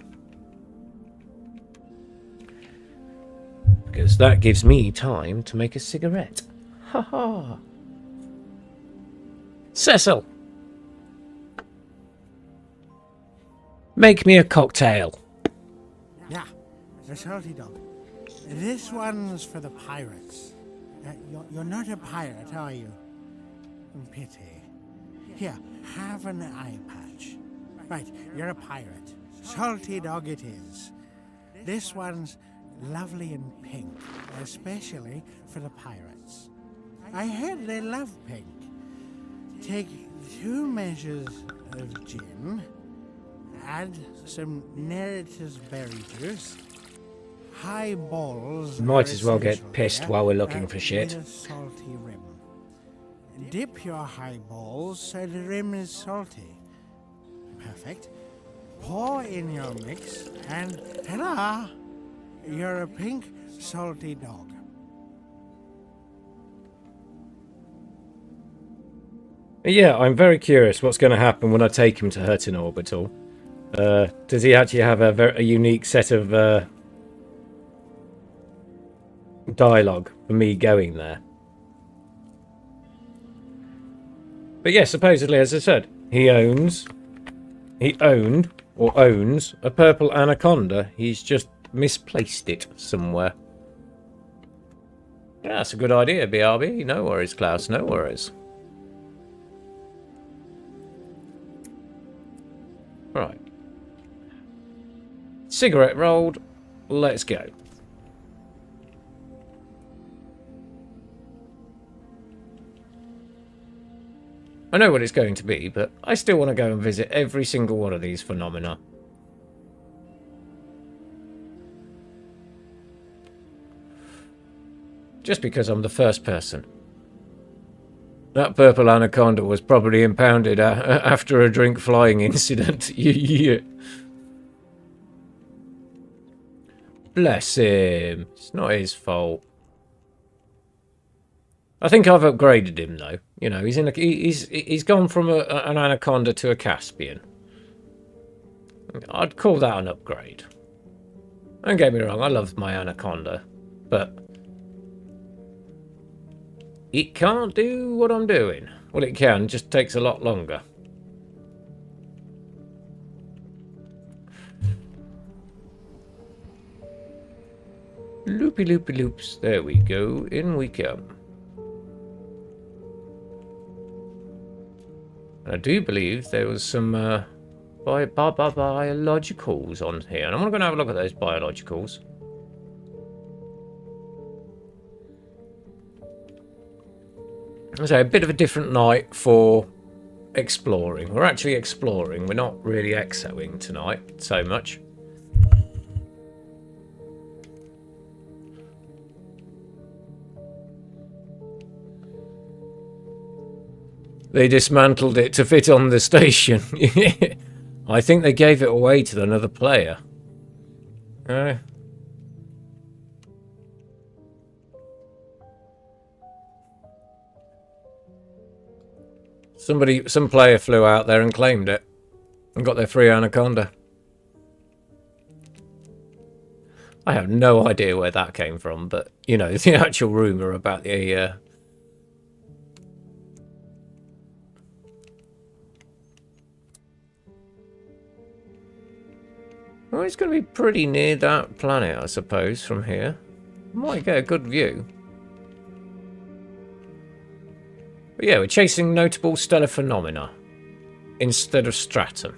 Because that gives me time to make a cigarette. Ha ha. Cecil! Make me a cocktail. Yeah, a salty dog. This one's for the pirates. You're not a pirate, are you? Pity. Here, have an eye patch. Right, you're a pirate. Salty dog it is. This one's lovely and pink, especially for the pirates. I heard they love pink. Take 2 measures of gin, add some Nerita's berry juice, highballs. Might as well get pissed while we're looking for shit. With a salty rim. Dip your highballs so the rim is salty. Perfect. Pour in your mix and ta-da! You're a pink, salty dog. Yeah, I'm very curious what's going to happen when I take him to Hurtin Orbital. Does he actually have a unique set of dialogue for me going there? But yeah, supposedly, as I said, he owned or owns a purple anaconda. He's just misplaced it somewhere. Yeah, that's a good idea, BRB. No worries, Klaus, no worries. Right. Cigarette rolled. Let's go. I know what it's going to be, but I still want to go and visit every single one of these phenomena. Just because I'm the first person. That purple anaconda was probably impounded after a drink flying incident. Yeah. Bless him. It's not his fault. I think I've upgraded him though. You know, he's gone from an anaconda to a Caspian. I'd call that an upgrade. Don't get me wrong, I love my anaconda, but it can't do what I'm doing. Well, it can, just takes a lot longer. Loopy loopy loops. There we go. In we come. I do believe there was some biologicals on here, and I'm going to have a look at those biologicals. So a bit of a different night for exploring. We're actually exploring. We're not really exoing tonight so much. They dismantled it to fit on the station. I think they gave it away to another player. Some player flew out there and claimed it and got their free anaconda. I have no idea where that came from, but you know, the actual rumor about the well, it's going to be pretty near that planet, I suppose, from here. Might get a good view. But yeah, we're chasing notable stellar phenomena instead of stratum.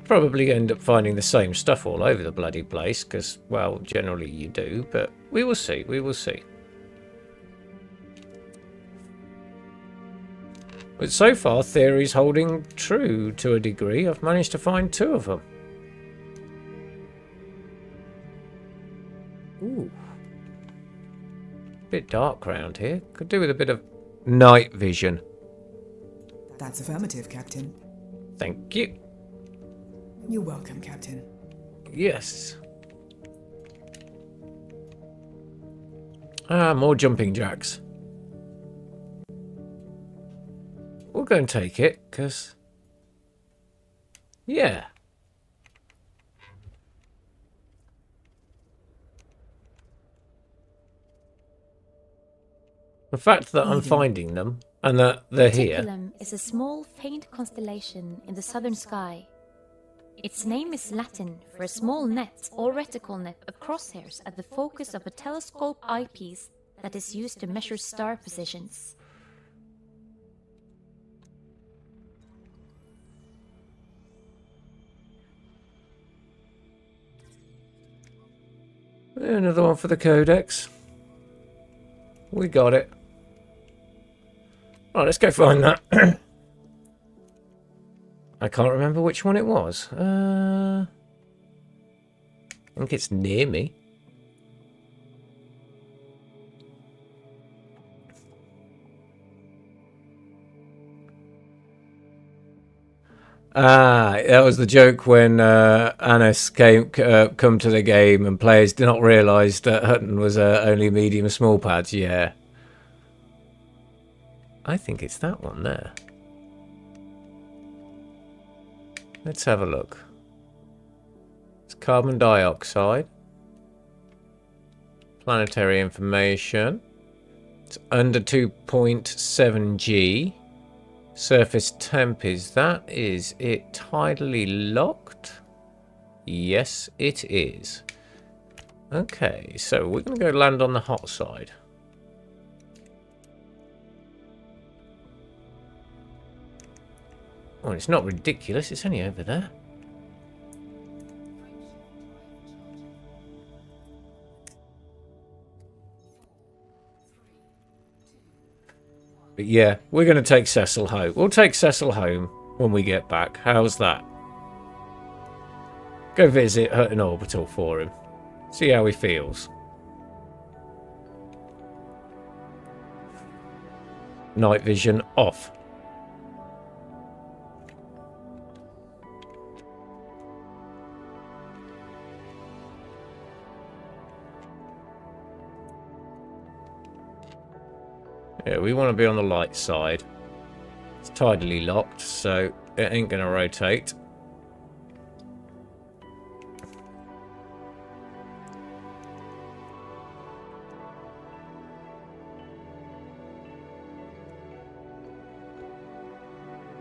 Probably end up finding the same stuff all over the bloody place, because, well, generally you do, but we will see, we will see. But so far, theory's holding true to a degree. I've managed to find 2 of them. Ooh. Bit dark around here. Could do with a bit of night vision. That's affirmative, Captain. Thank you. You're welcome, Captain. Yes. Ah, more jumping jacks. We'll go and take it, because... yeah. The fact that I'm finding them and that they're here. Reticulum is a small, faint constellation in the southern sky. Its name is Latin for a small net or reticle net of crosshairs at the focus of a telescope eyepiece that is used to measure star positions. Another one for the codex. We got it. Right, let's go find that. I can't remember which one it was. I think it's near me. Ah, that was the joke when Annis come to the game and players did not realise that Hutton was only medium small pads. Yeah. I think it's that one there. Let's have a look. It's carbon dioxide. Planetary information. It's under 2.7 G. Surface temp is that. Is it tidally locked? Yes, it is. Okay, so we're going to go land on the hot side. Well, it's not ridiculous. It's only over there. But yeah, we're going to take Cecil home. We'll take Cecil home when we get back. How's that? Go visit Hutton Orbital for him. See how he feels. Night vision off. Yeah, we want to be on the light side. It's tidally locked, so it ain't going to rotate.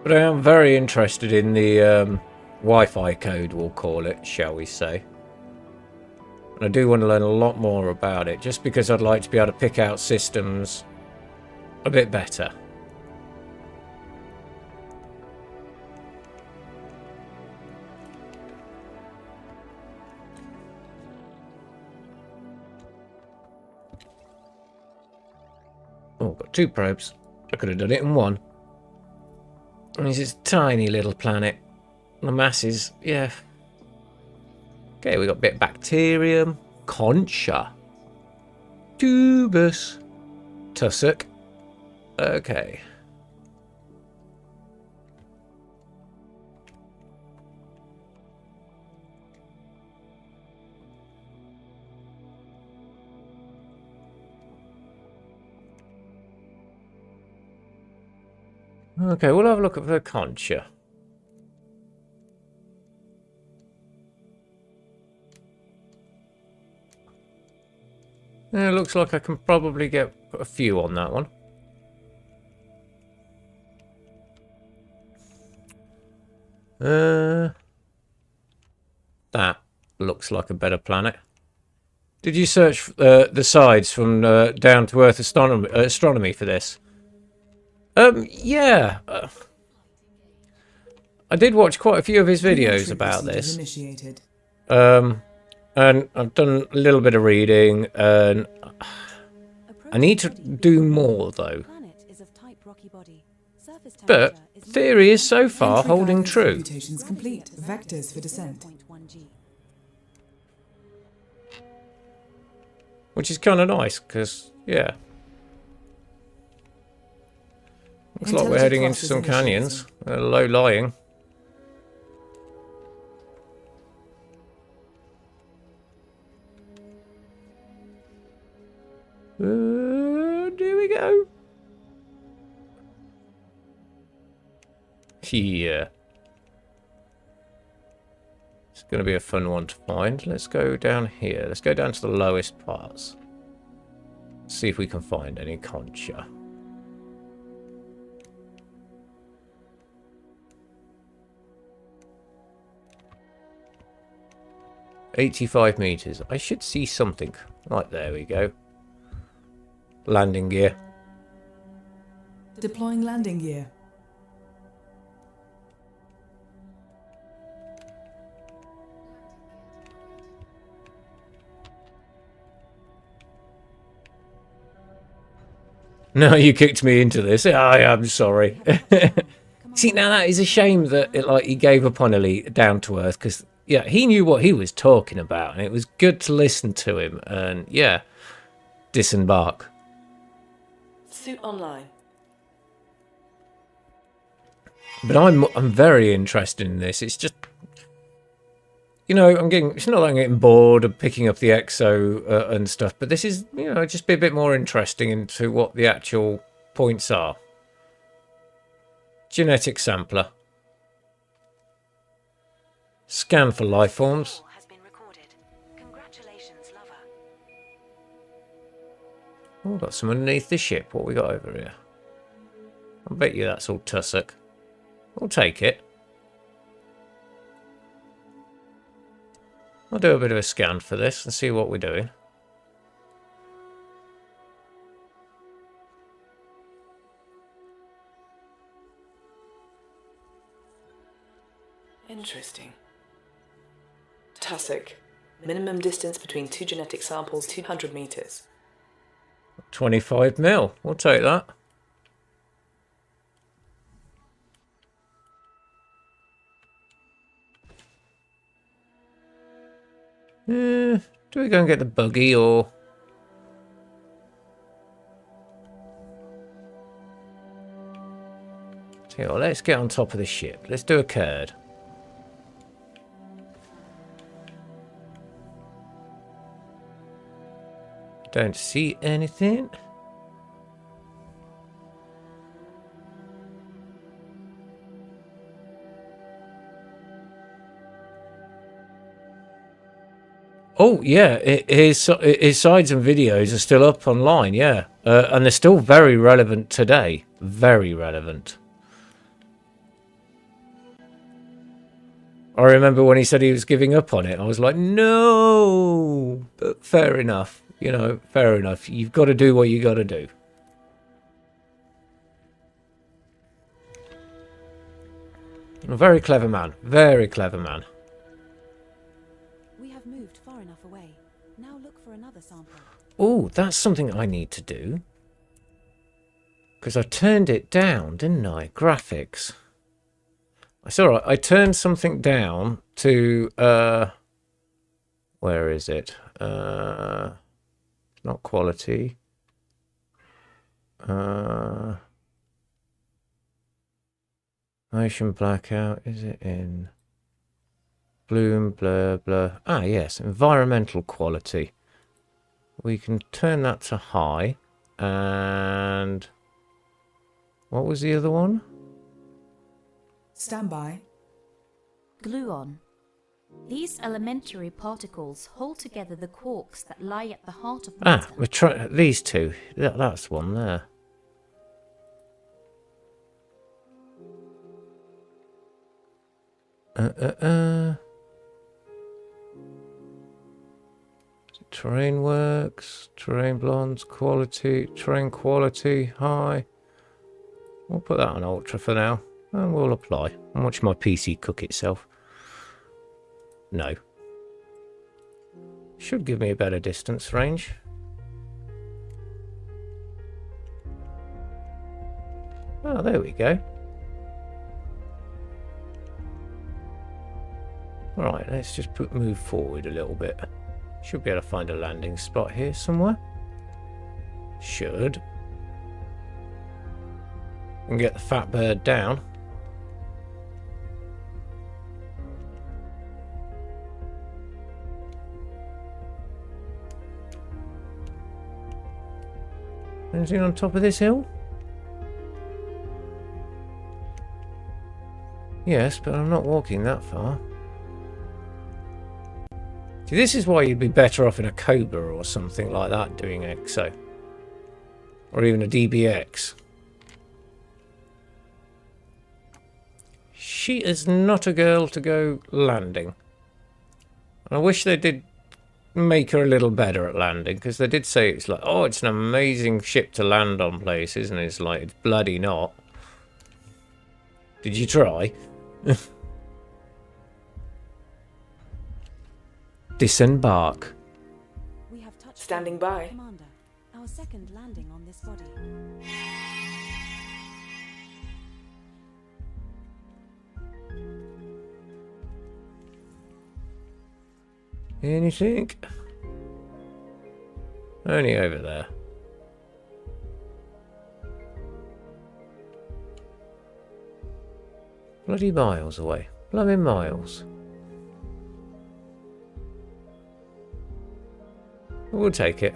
But I am very interested in the Wi-Fi code, we'll call it, shall we say. And I do want to learn a lot more about it, just because I'd like to be able to pick out systems a bit better. Oh, got 2 probes. I could have done it in 1. And this is a tiny little planet. The mass is, yeah. Okay, we got a bit of bacterium, concha, tubus, tussock. Okay. Okay, we'll have a look at the concha. Yeah, looks like I can probably get a few on that one. That looks like a better planet. Did you search the sides from down to Earth astronomy for this? Yeah. I did watch quite a few of his videos about this. And I've done a little bit of reading, and I need to do more though. But theory is so far holding true. Complete. Vectors for descent. Which is kind of nice, because, yeah. Looks like we're heading into some canyons. Low lying. There we go. Yeah. It's going to be a fun one to find. Let's go down here. Let's go down to the lowest parts. See if we can find any concha. $85 meters. I should see something. Right, there we go. Landing gear. Deploying landing gear. No, you kicked me into this. I'm sorry. See, now that is a shame that he gave up on Elite down to Earth, because yeah, he knew what he was talking about, and it was good to listen to him. And yeah, disembark. Suit online. But I'm very interested in this. It's just, you know, it's not like I'm getting bored of picking up the Exo and stuff, but this is, you know, just be a bit more interesting into what the actual points are. Genetic sampler. Scan for life forms. Oh, got some underneath the ship. What we got over here? I bet you that's all tussock. We'll take it. I'll do a bit of a scan for this and see what we're doing. Interesting. Tussock. Minimum distance between two genetic samples, 200 meters. 25 mil. We'll take that. Do we go and get the buggy or... Tell you what, let's get on top of the ship. Let's do a curd. Don't see anything. Oh, yeah, his sides and videos are still up online, yeah. And they're still very relevant today. Very relevant. I remember when he said he was giving up on it, I was like, no! But fair enough. You know, fair enough. You've got to do what you got to do. A very clever man. Very clever man. We have moved far enough away. Now look for another sample. Oh, that's something I need to do. Because I turned it down, didn't I? Graphics. It's alright. I turned something down to... where is it? Not quality. Motion blackout. Is it in bloom, blur, blur? Ah, yes. Environmental quality. We can turn that to high. And what was the other one? Standby. Gluon. These elementary particles hold together the quarks that lie at the heart of matter. Ah, we're trying these two. That's one there. Terrain works, terrain blondes, quality, terrain quality, high. We'll put that on ultra for now, and we'll apply and watch my PC cook itself. No. Should give me a better distance range. Oh, there we go. Right, let's just move forward a little bit. Should be able to find a landing spot here somewhere. Should. And get the fat bird down. Anything on top of this hill? Yes, but I'm not walking that far. See, this is why you'd be better off in a Cobra or something like that doing EXO. Or even a DBX. She is not a girl to go landing. I wish they did make her a little better at landing, because they did say it's like, oh, it's an amazing ship to land on places, and it's like, it's bloody not. Did you try? Disembark. We have touched Standing by. Commander, our second landing on this body. Anything? Only over there. Bloody miles away. Blooming miles. We'll take it.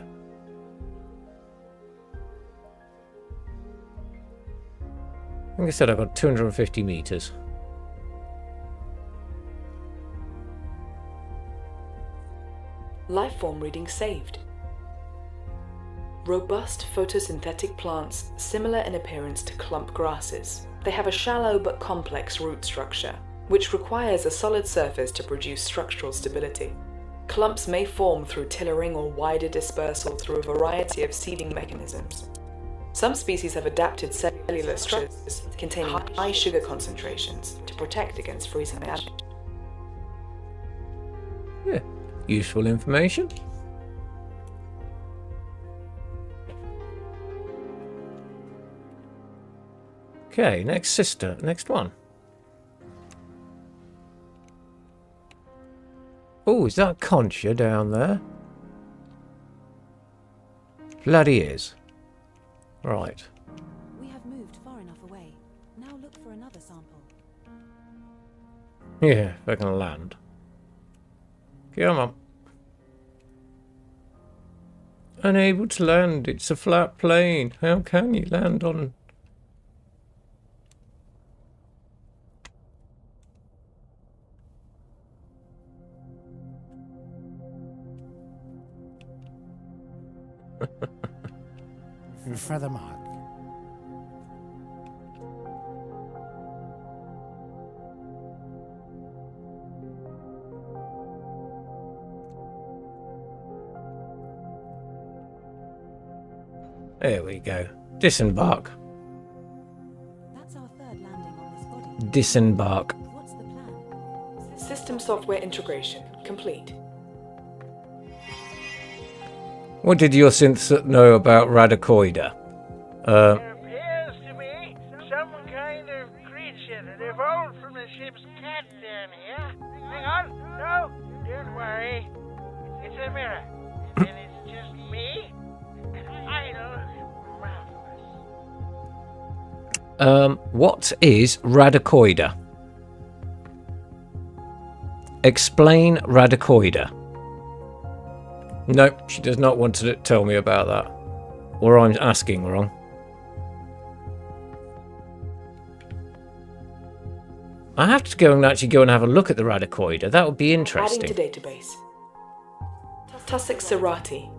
Like I said, I've got 250 meters. Lifeform reading saved. Robust photosynthetic plants similar in appearance to clump grasses. They have a shallow but complex root structure, which requires a solid surface to produce structural stability. Clumps may form through tillering or wider dispersal through a variety of seeding mechanisms. Some species have adapted cellular structures containing high sugar concentrations to protect against freezing damage. Yeah, useful information. Okay, next one. Oh, is that concha down there? Bloody is. Right. We have moved far enough away. Now look for another sample. Yeah, if I can land. Come on. Unable to land. It's a flat plane. How can you land on... For the mark. There we go. Disembark. That's our third landing on this body. Disembark. What's the plan? System software integration complete. What did your synth know about Radicoida? There appears to be some kind of creature that evolved from the ship's cat down here. Hang on. No, don't worry. It's a mirror. And it's just me. I look marvelous. What is Radicoida? Explain Radicoida. Nope, she does not want to tell me about that. Or I'm asking wrong. I have to go and have a look at the Radicoida. That would be interesting. Adding to database. Tussock serrati.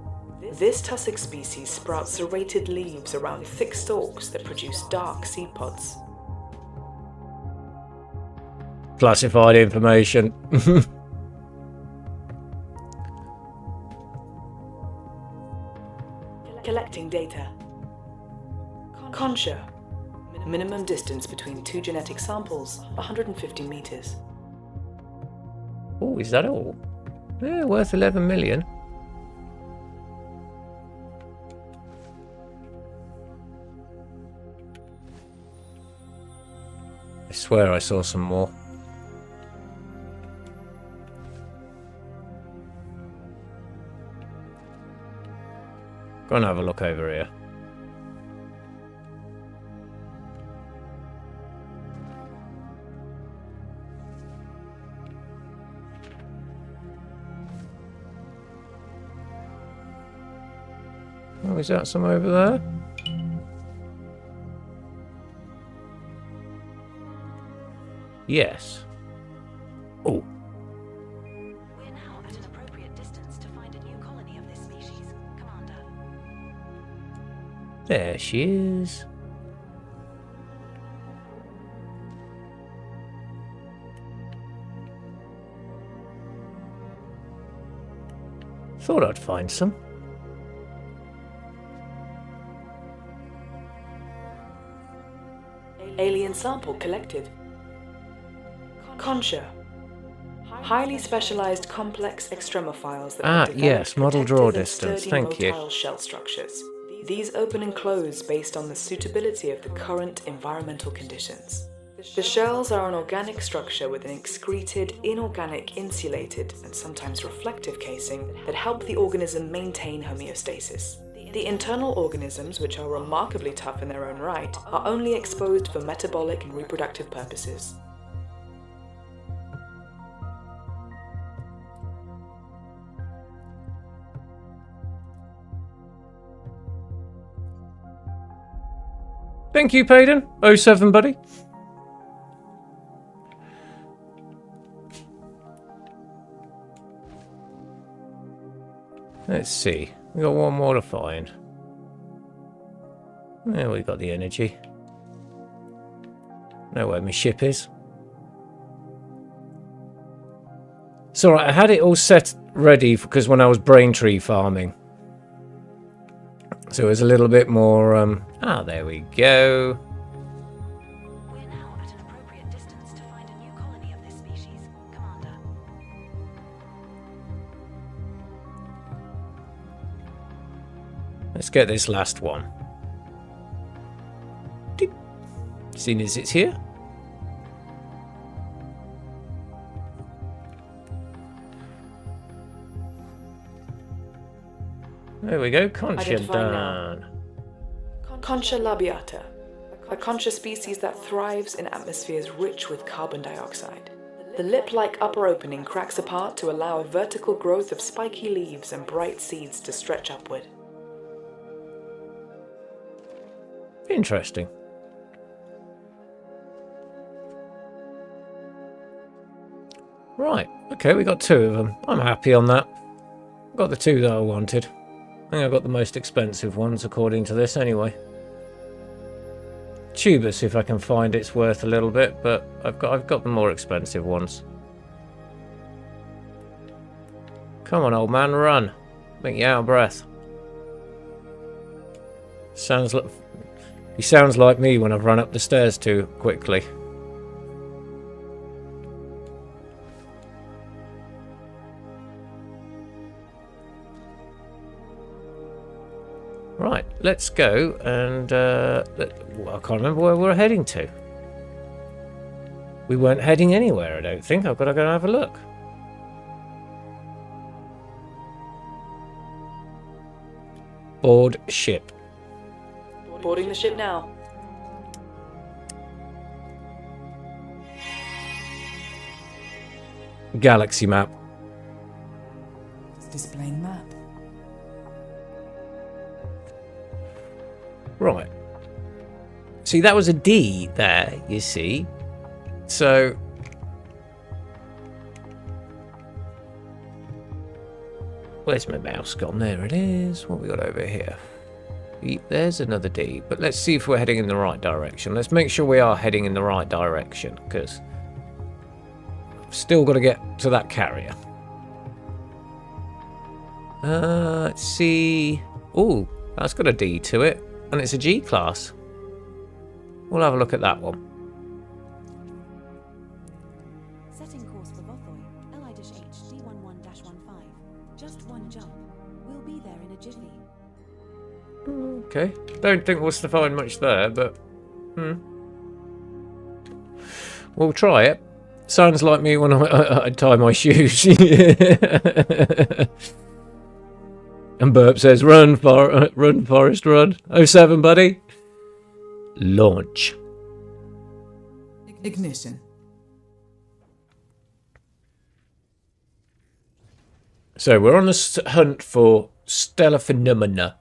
This tussock species sprouts serrated leaves around thick stalks that produce dark seed pods. Classified information. Collecting data. Concha. Minimum distance between two genetic samples, 150 meters. Oh, is that all? Yeah, worth 11 million. I swear I saw some more. Go and have a look over here. Oh, is that some over there? Yes. Oh. We're now at an appropriate distance to find a new colony of this species, Commander. There she is. Thought I'd find some. Alien sample collected. Concha. Highly specialized complex extremophiles that have developed yes, model draw protected and distance, sturdy thank you. motile shell structures. These open and close based on the suitability of the current environmental conditions. The shells are an organic structure with an excreted, inorganic, insulated, and sometimes reflective casing that help the organism maintain homeostasis. The internal organisms, which are remarkably tough in their own right, are only exposed for metabolic and reproductive purposes. Thank you, Payden. 07, buddy. Let's see. We got one more to find. There we got the energy. Know where my ship is. It's alright, I had it all set ready because when I was Braintree farming. So it was a little bit more, there we go. We're now at an appropriate distance to find a new colony of this species, Commander. Let's get this last one. Deep. Seeing as it's here. There we go, concha Identifying done. Concha labiata, a concha species that thrives in atmospheres rich with carbon dioxide. The lip-like upper opening cracks apart to allow a vertical growth of spiky leaves and bright seeds to stretch upward. Interesting. Right, okay, we got 2 of them. I'm happy on that. Got the 2 that I wanted. I think I got the most expensive ones according to this anyway. Tubus, if I can find it's worth a little bit, but I've got the more expensive ones. Come on, old man, run. Make you out of breath. He sounds like me when I've run up the stairs too quickly. Right, let's go and I can't remember where we're heading to. We weren't heading anywhere, I don't think. I've got to go and have a look. Board ship. Boarding the ship now. Galaxy map. Displaying map. Right. See, that was a D there, you see. So... where's my mouse gone? There it is. What we got over here? There's another D. But let's see if we're heading in the right direction. Let's make sure we are heading in the right direction, because I've still got to get to that carrier. Let's see. Oh, that's got a D to it. And it's a G class. We'll have a look at that one. Setting course for Vothoy, LI-H D11-15. Just one jump. We'll be there in a jiffy. Okay. Don't think we'll find much there, but... we'll try it. Sounds like me when I tie my shoes. And Burp says, run, Forest, run. 07, buddy. Launch. Ignition. So we're on the hunt for stellar phenomena.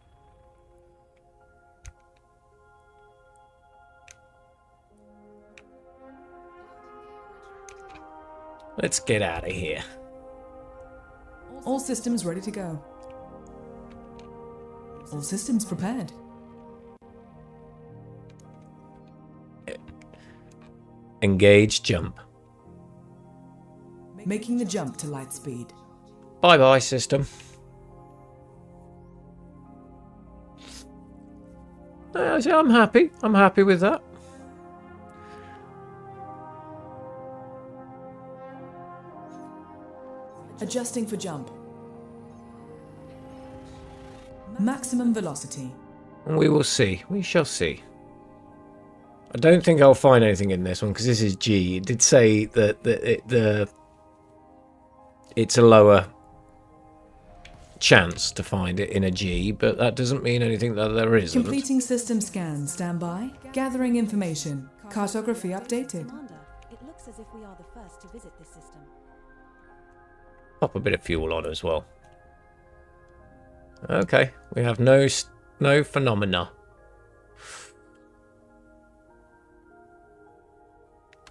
Let's get out of here. All systems ready to go. All systems prepared. Engage jump. Making the jump to light speed. Bye-bye, system. I'm happy. I'm happy with that. Adjusting for jump. Maximum velocity. We will see. We shall see. I don't think I'll find anything in this one because this is G. It did say that it's a lower chance to find it in a G, but that doesn't mean anything that there isn't. Completing system scan. Stand by. Gathering information. Cartography updated. Commander, it looks as if we are the first to visit this system. Pop a bit of fuel on as well. Okay, we have no phenomena.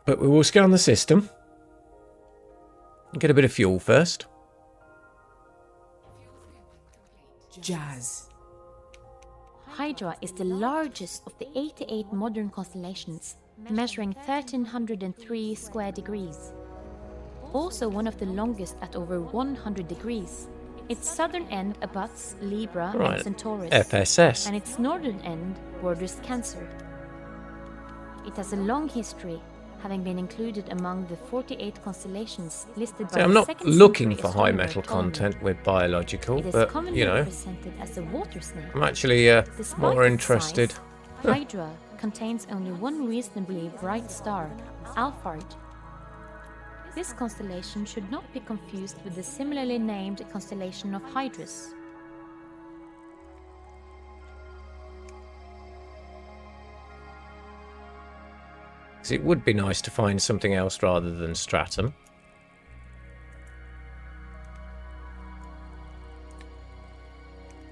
But we will scan the system. Get a bit of fuel first. Hydra is the largest of the 88 modern constellations, measuring 1303 square degrees. Also one of the longest at over 100 degrees. Its southern end abuts Libra and Centaurus, FSS. and its northern end borders Cancer. It has a long history, having been included among the 48 constellations listed by I'm the not second looking century for high astronomer metal Ptolemy. content with biological, It is but commonly you know, represented as a water snake. I'm actually Despite more its interested. size, Hydra contains only one reasonably bright star, Alphard. This constellation should not be confused with the similarly named constellation of Hydrus. It would be nice to find something else rather than stratum.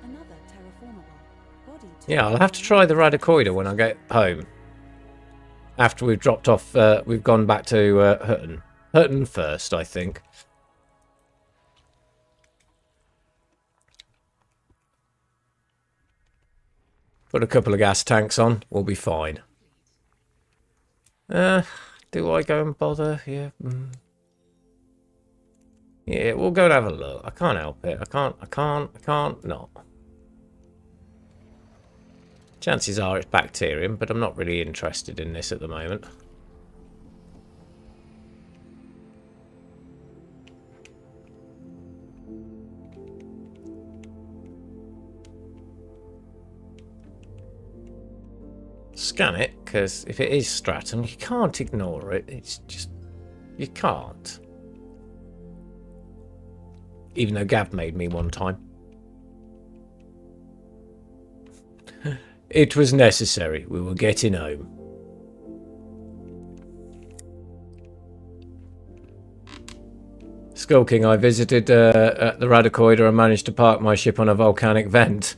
Another terraformable body. Yeah, I'll have to try the radicoider when I get home. After we've dropped off, we've gone back to Hutton. Hutton first, I think. Put a couple of gas tanks on, we'll be fine. Do I go and bother? Yeah. Yeah, we'll go and have a look. I can't help it. I can't not. Chances are it's bacterium, but I'm not really interested in this at the moment. Scan it, because if it is stratum, you can't ignore it. It's just... you can't. Even though Gav made me one time. It was necessary. We were getting home. Skulking, I visited at the radicoider and managed to park my ship on a volcanic vent.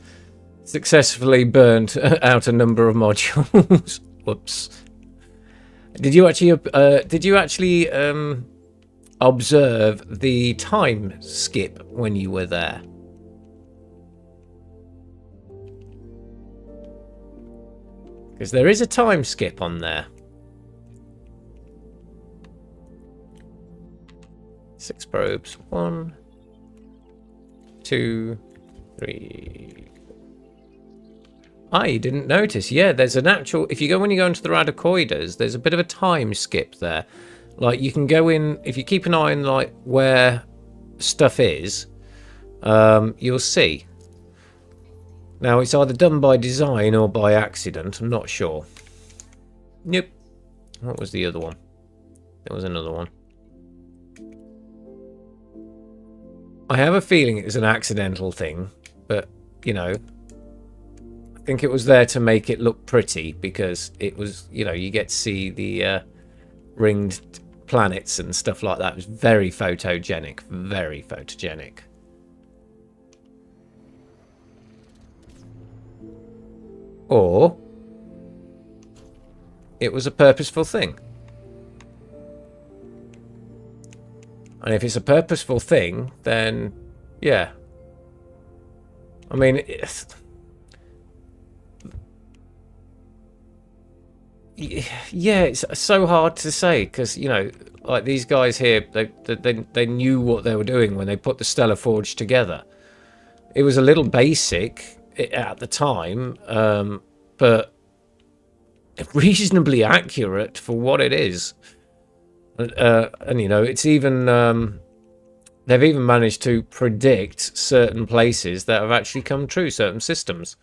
Successfully burnt out a number of modules. Whoops. Did you actually observe the time skip when you were there? Because there is a time skip on there. 6 probes. 1, 2, 3. I didn't notice. Yeah, there's an actual... If you go when you go into the radicoiders, there's a bit of a time skip there. Like, you can go in... If you keep an eye on, like, where stuff is, you'll see. Now, it's either done by design or by accident. I'm not sure. Nope. What was the other one? There was another one. I have a feeling it was an accidental thing, but, you know... I think it was there to make it look pretty because it was, you know, you get to see the ringed planets and stuff like that. It was very photogenic, very photogenic. Or it was a purposeful thing. And if it's a purposeful thing, then yeah. I mean, yeah, it's so hard to say because, you know, like these guys here, they knew what they were doing when they put the Stellar Forge together. It was a little basic at the time, but reasonably accurate for what it is. And you know, it's even they've even managed to predict certain places that have actually come true, certain systems.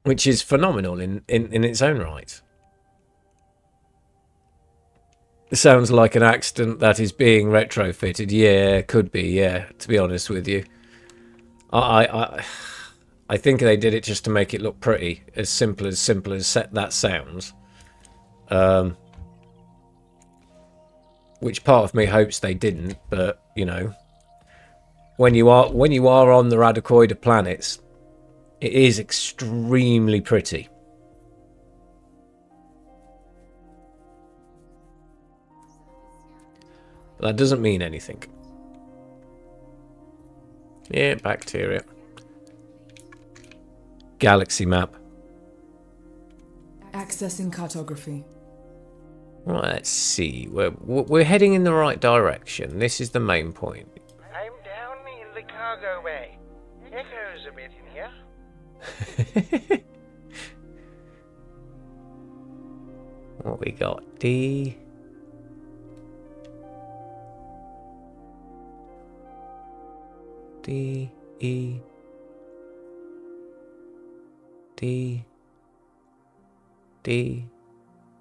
Which is phenomenal in its own right. It sounds like an accident that is being retrofitted. Yeah, could be, yeah, to be honest with you. I think they did it just to make it look pretty, as simple as that sounds. Which part of me hopes they didn't, but, you know, when you are on the radicoider planets, it is extremely pretty. But that doesn't mean anything. Yeah, bacteria. galaxy map. Accessing cartography. Right, let's see. We're heading in the right direction. This is the main point. I'm down in the cargo bay. Echoes a bit in here. What we got? D. D. E. D. D.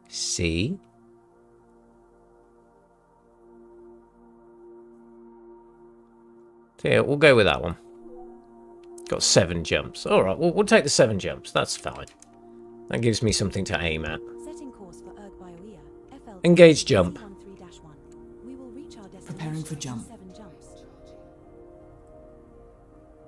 C. So yeah, we'll go with that one. Got 7 jumps. Alright, we'll take the 7 jumps. That's fine. That gives me something to aim at. Setting course for Ergbioea, FL Engage jump. 13-1. We will reach our destination Preparing for jump. in 7 jumps.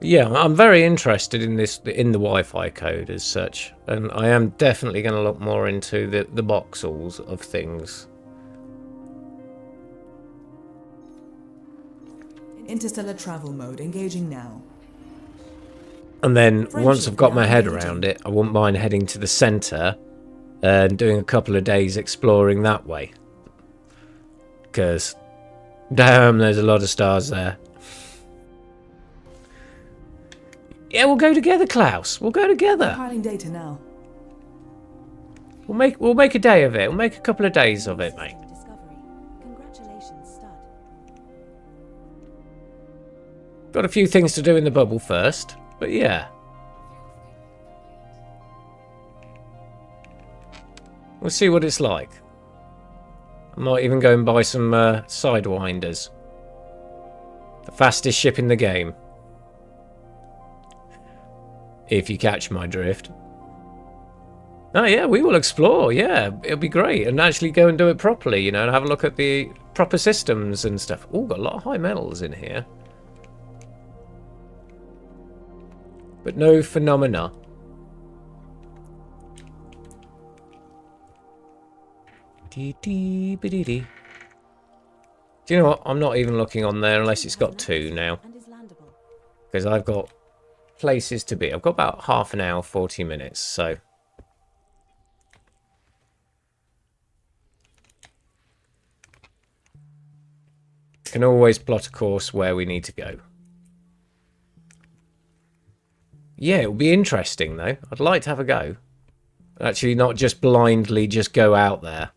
Yeah, I'm very interested in this, in the Wi-Fi code as such, and I am definitely going to look more into the voxels of things. Interstellar travel mode engaging now. And then Friendship once I've got my head engaging. around it, I wouldn't mind heading to the centre and doing a couple of days exploring that way. Because, damn, there's a lot of stars there. Yeah, we'll go together, Klaus. We'll go together. Compiling data now. We'll make a day of it. We'll make a couple of days of it, mate. Discovery. Congratulations, stud. Got a few things to do in the bubble first, but yeah. We'll see what it's like. I might even go and buy some Sidewinders. The fastest ship in the game. If you catch my drift. Oh yeah, we will explore, yeah. It'll be great. And actually go and do it properly, you know, and have a look at the proper systems and stuff. Oh, got a lot of high metals in here. But no phenomena. Dee-dee-ba-dee-dee. Do you know what? I'm not even looking on there unless it's got 2 now. And is landable. Because I've got places to be. I've got about half an hour, 40 minutes, so... Can always plot a course where we need to go. Yeah, it'll be interesting, though. I'd like to have a go. Actually, not just blindly just go out there.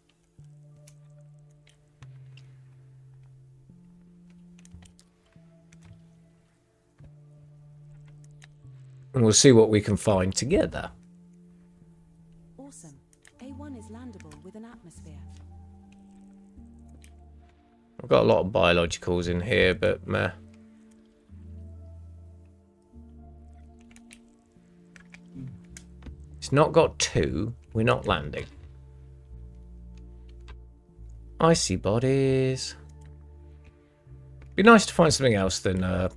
And we'll see what we can find together. Awesome. A1 is landable with an atmosphere. I've got a lot of biologicals in here, but meh. It's not got 2. We're not landing. Icy bodies. Be nice to find something else than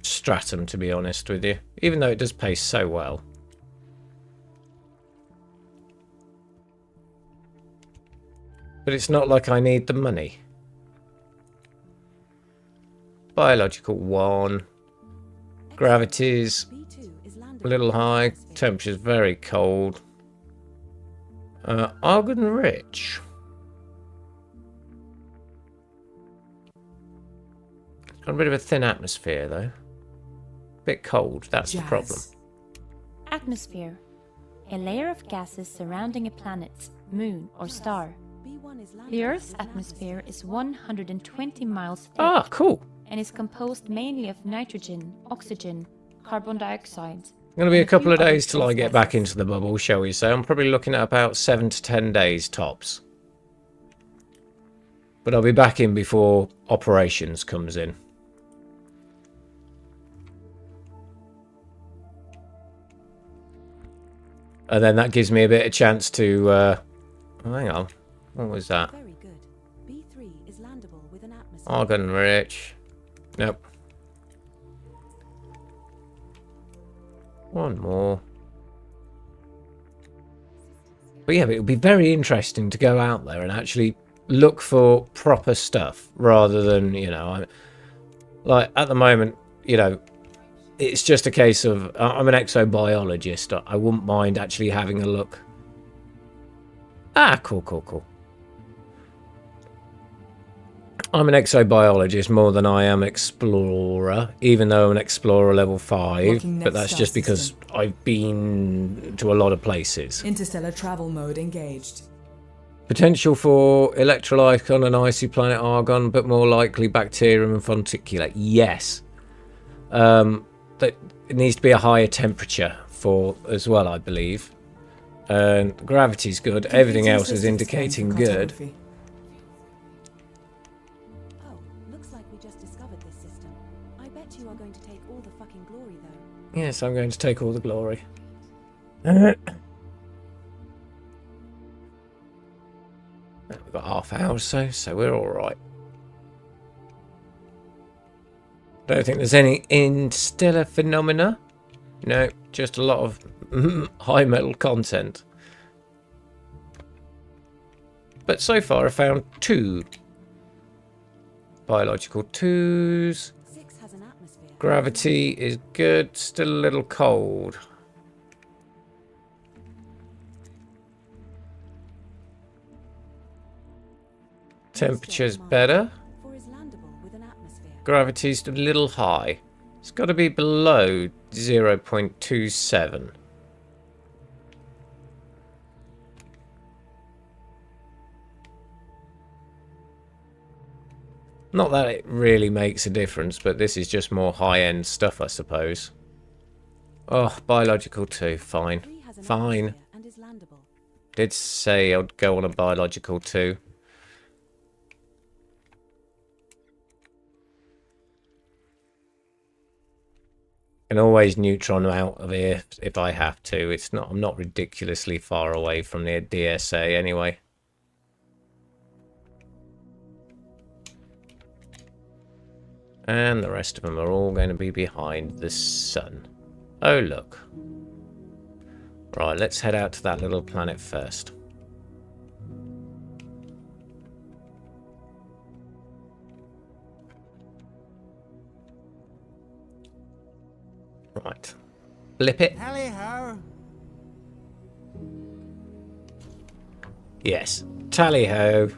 stratum, to be honest with you. Even though it does pay so well. But it's not like I need the money. Biological 1. Gravity's B2 is landable. a little high. Temperature's very cold. Argon rich. Got a bit of a thin atmosphere though. Bit cold, that's the problem. Atmosphere. A layer of gases surrounding a planet, moon, or star. B1 is landable The Earth's with an atmosphere is 120 miles thick Ah, cool. and is composed mainly of nitrogen, oxygen, carbon dioxide. Gonna be a and couple of few other days till I get trace back gases. into the bubble, shall we say. I'm probably looking at about 7 to 10 days tops. But I'll be back in before operations comes in. And then that gives me a bit of chance to... oh, hang on. What was that? Very good. B3 is landable with an atmosphere. Argon rich. Nope. One more. But yeah, but it would be very interesting to go out there and actually look for proper stuff rather than, you know, like at the moment, you know, it's just a case of I'm an exobiologist. I wouldn't mind actually having a look. Ah, cool. I'm an exobiologist more than I am explorer, even though I'm an explorer level 5. But that's just because I've been to a lot of places. Interstellar travel mode engaged. Potential for electrolyte on an icy planet Argon, but more likely bacterium and fonticulate. Yes. That it needs to be a higher temperature for as well, I believe. And gravity's good. Everything else is indicating good. Oh, looks like we just discovered this system. I bet you are going to take all the fucking glory, though. Yes, I'm going to take all the glory. We've got half an hour or so we're alright. Don't think there's any interstellar phenomena. No, just a lot of high metal content. But so far I found 2 biological 2s. 6 has an atmosphere. Gravity is good, still a little cold. Temperature's better. 4 is landable with an atmosphere. Gravity's a little high. It's got to be below 0.27. Not that it really makes a difference, but this is just more high-end stuff, I suppose. Oh, biological 2, fine. 3 has an Fine. atmosphere and is landable. Did say I'd go on a biological 2. Can always neutron out of here if I have to. It's not. I'm not ridiculously far away from the DSA anyway. And the rest of them are all going to be behind the sun. Oh look. Right, let's head out to that little planet first. Right. Blip it. Tally-ho! Yes. Tally-ho.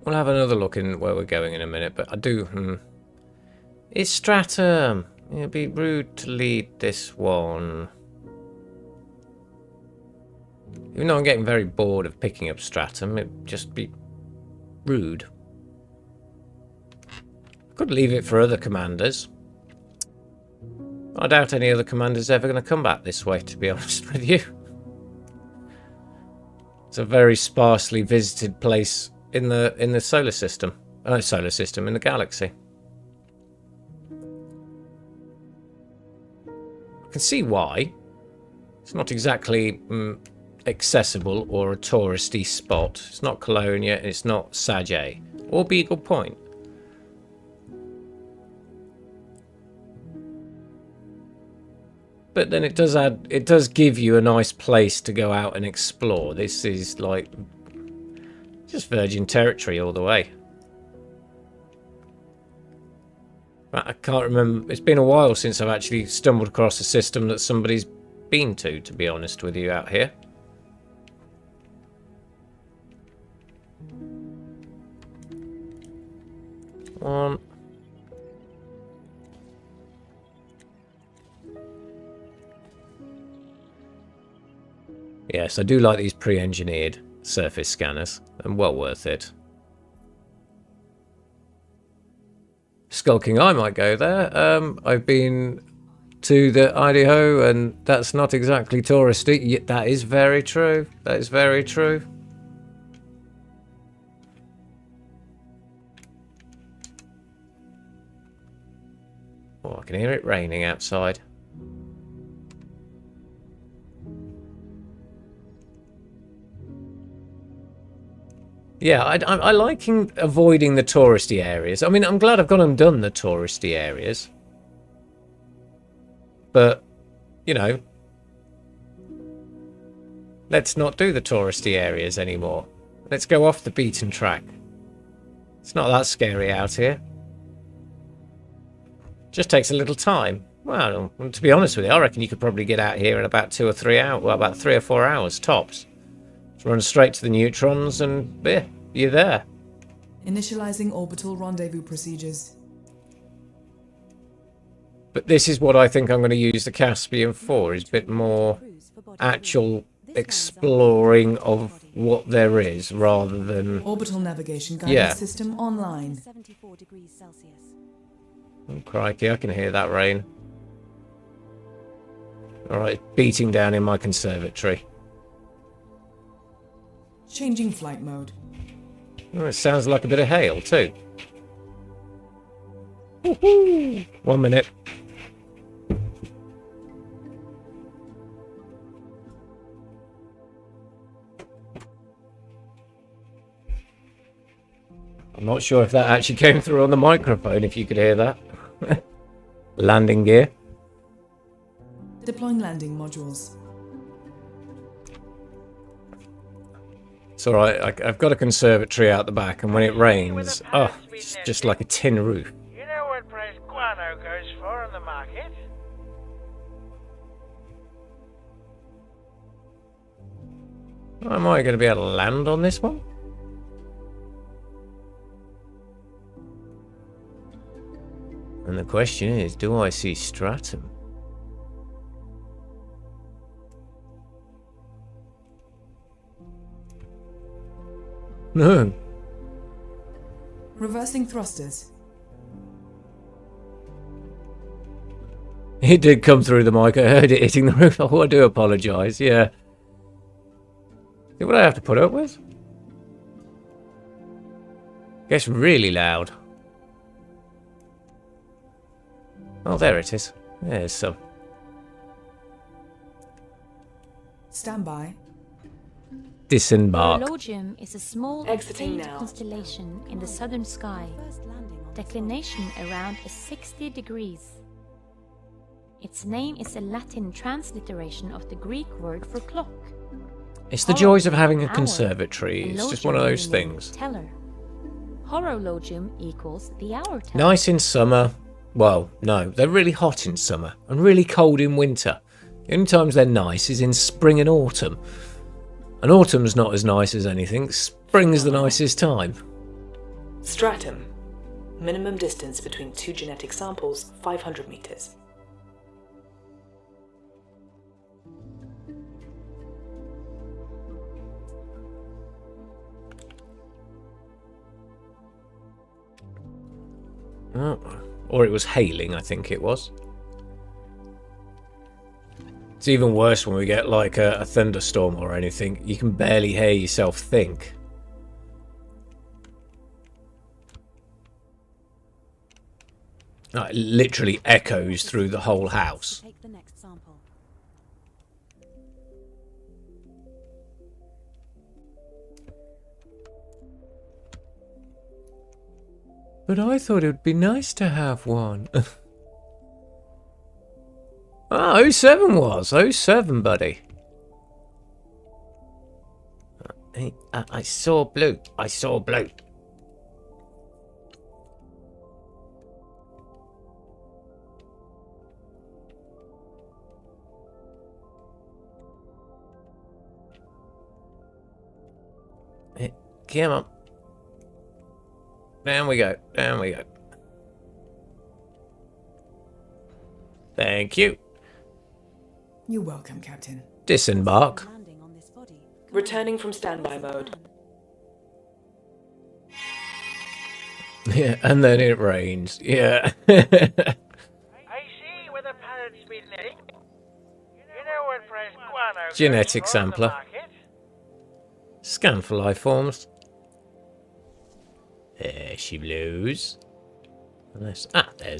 We'll have another look in where we're going in a minute, but I do... It's Stratum. It'd be rude to lead this one. Even though I'm getting very bored of picking up Stratum, it'd just be rude. Could leave it for other commanders. I doubt any other commander's ever going to come back this way, to be honest with you. It's a very sparsely visited place in the solar system. In the galaxy. I can see why. It's not exactly accessible or a touristy spot. It's not Colonia, it's not Sajay or Beagle Point. But then it does give you a nice place to go out and explore. This is like just virgin territory all the way. I can't remember. It's been a while since I've actually stumbled across a system that somebody's been to be honest with you, out here. One. Yes, I do like these pre-engineered surface scanners, and well worth it. Skulking, I might go there. I've been to the Idaho, and that's not exactly touristy. Yet that is very true. That is very true. Oh, I can hear it raining outside. Yeah, I like avoiding the touristy areas. I mean, I'm glad I've gone and done the touristy areas. But, you know, let's not do the touristy areas anymore. Let's go off the beaten track. It's not that scary out here. Just takes a little time. Well, to be honest with you, I reckon you could probably get out here in about 2 or 3 hours. Well, about 3 or 4 hours tops. Just run straight to the neutrons and yeah, you're there. Initializing orbital rendezvous procedures. But this is what I think I'm going to use the Caspian for, is a bit more actual exploring of what there is rather than... Orbital navigation guidance system online. 74 degrees Celsius. Oh, crikey, I can hear that rain. Alright, beating down in my conservatory. Changing flight mode. Oh, it sounds like a bit of hail, too. Woohoo! 1 minute. I'm not sure if that actually came through on the microphone, if you could hear that. Landing gear. Deploying landing modules. It's alright, I've got a conservatory out the back, and when it rains, oh, it's just like a tin roof. You know what price guano goes for on the market? Am I going to be able to land on this one? And the question is, do I see stratum? No. Reversing thrusters. It did come through the mic. I heard it hitting the roof. Oh, I do apologise. Yeah. See what I have to put up with? Gets really loud. Oh, there it is. There's some. Standby. Disembark. Horologium is a small Exiting faint now. constellation in the southern sky. Declination around is 60 degrees. Its name is a Latin transliteration of the Greek word for clock. It's the joys of having a Hour. conservatory. It's just one of those things. Teller. Horologium equals the hour teller. Nice in summer. Well, no, they're really hot in summer and really cold in winter. The only times they're nice is in spring and autumn. And autumn's not as nice as anything. Spring's the nicest time. Stratum. Minimum distance between 2 genetic samples, 500 meters. Oh, or it was hailing, I think it was. It's even worse when we get like a thunderstorm or anything. You can barely hear yourself think. It literally echoes through the whole house. Take the next sample. But I thought it would be nice to have one. Ah, 07 was. 07, buddy. I saw blue. I saw blue. Come on. Down we go. Down we go. Thank you. You're welcome, Captain. Disembark. Landing on this body. Returning from standby mode. Yeah, and then it rains. Yeah. I see where the parrot's been living. You know what price guano goes Genetic for on the sampler. market? Scan for life forms. There she blows. There's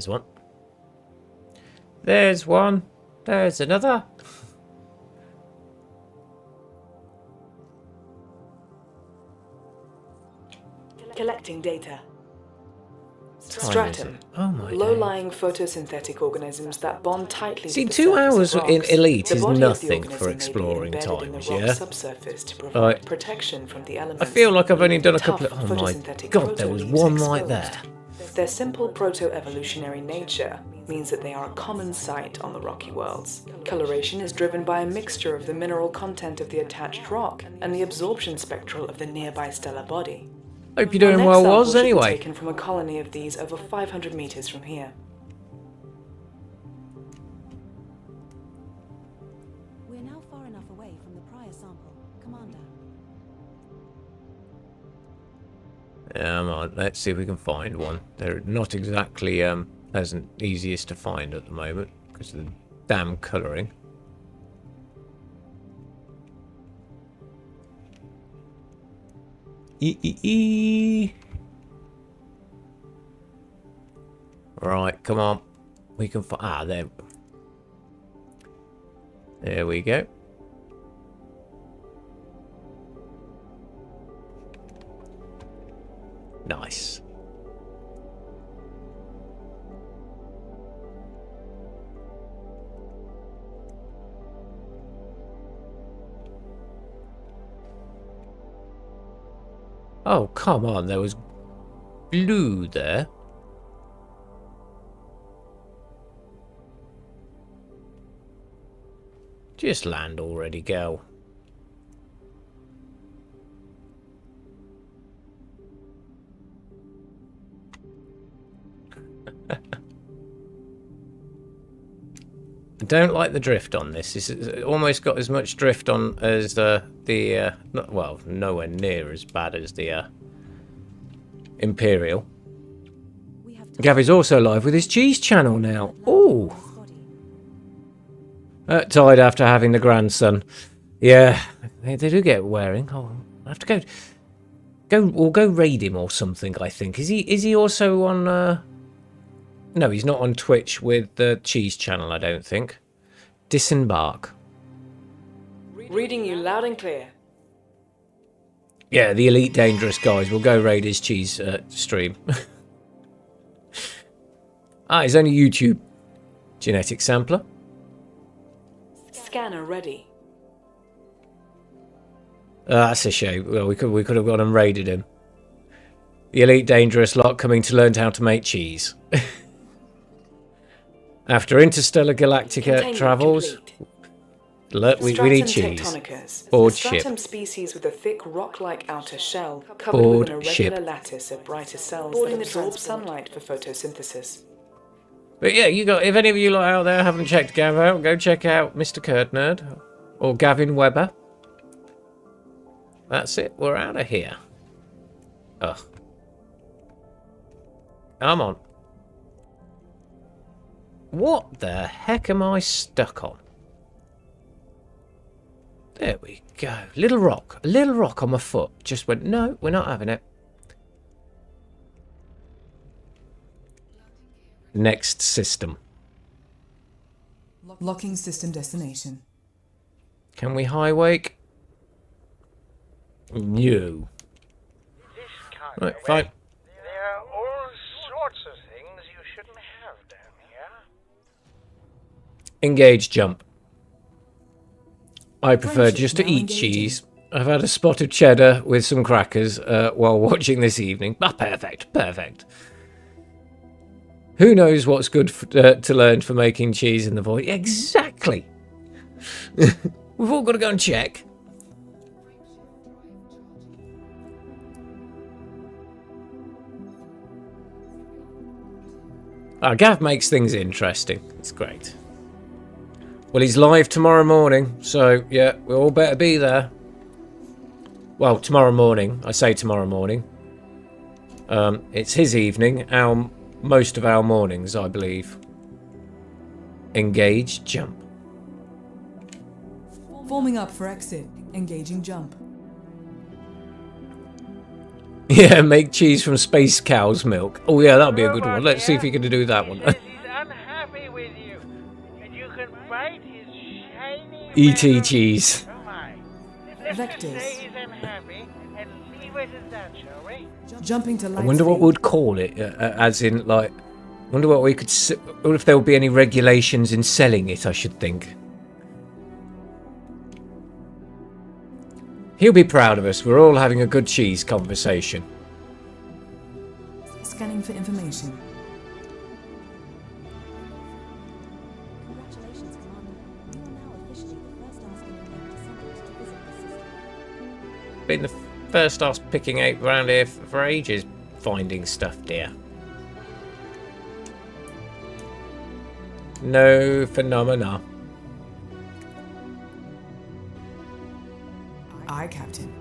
one. There's one. There's another. Collecting data. time Stratum. is it? Oh my Low-lying photosynthetic organisms that bond tightly See, to the 2 surface hours of in rocks. Elite The is body of the nothing for organism may be exploring embedded in the times, rock yeah? subsurface to provide Right. protection from the I elements. feel like I've only done a Tough couple of... Oh my photosynthetic god, there was proto-leaves one right exposed. there. Their simple proto-evolutionary nature means that they are a common sight on the rocky worlds. Coloration is driven by a mixture of the mineral content of the attached rock and the absorption spectral of the nearby stellar body. Hope you're doing Our well, next sample Was, should be anyway. taken from a colony of these over 500 meters from here. We're now far enough away from the prior sample, Commander. Let's see if we can find one. They're not exactly pleasant, easiest to find at the moment because of the damn colouring. Right, come on. We can find... there we go. Nice. Oh, come on. There was blue there. Just land already, girl. I don't like the drift on this. It's almost got as much drift on as well, nowhere near as bad as the Imperial. Gavy's also live with his cheese channel now. Ooh. Died after having the grandson. Yeah, they do get wearing. Oh, I have to go raid him or something. I think is he also on? No, he's not on Twitch with the cheese channel. I don't think. Disembark. Reading you loud and clear. Yeah, the Elite Dangerous guys will go raid his cheese stream. He's only YouTube. Genetic sampler. Scanner ready. That's a shame. Well, we could have gone and raided him. The Elite Dangerous lot coming to learn how to make cheese. After interstellar galactica travels, we need cheese. Board ship. Stratum species with a thick rock-like outer shell covered Board with an irregular ship. lattice of brighter cells that absorb sunlight for photosynthesis. But yeah, if any of you lot out there haven't checked Gav out, go check out Mr. Kurdnerd or Gavin Webber. That's it. We're out of here. Ugh. Come on. What the heck am I stuck on? There we go. Little rock. A little rock on my foot. Just went, no, we're not having it. Next system. Locking system destination. Can we high wake? No. Right, fine. There are all sorts of things you shouldn't have down here. Engage jump. I prefer Friendship just to now eat engaging. cheese. I've had a spot of cheddar with some crackers while watching this evening. Perfect, perfect. Who knows what's good to learn for making cheese in the void? Exactly. We've all got to go and check. Gav makes things interesting. It's great. Well, he's live tomorrow morning, so yeah, we all better be there. Well, tomorrow morning. I say tomorrow morning. It's his evening. Most of our mornings, I believe. Engage, jump. Forming up for exit. Engaging jump. Yeah, make cheese from space cow's milk. Oh yeah, that'll be a good one. Let's see if he can do that one. He says he's unhappy with you, and you can bite his shiny E.T. metal- cheese. Oh my. let's just Vectors. say he's unhappy and leave it at that, shall we? Jumping to I light wonder what speed. we'd call it, as in, like, wonder what we could, or if there would be any regulations in selling it, I should think. He'll be proud of us. We're all having a good cheese conversation. Scanning for information. Congratulations, Commander. You are now officially the first Astra descendant to visit the system. Been the first us picking out around here for ages, finding stuff, dear. No phenomena. Aye, Captain.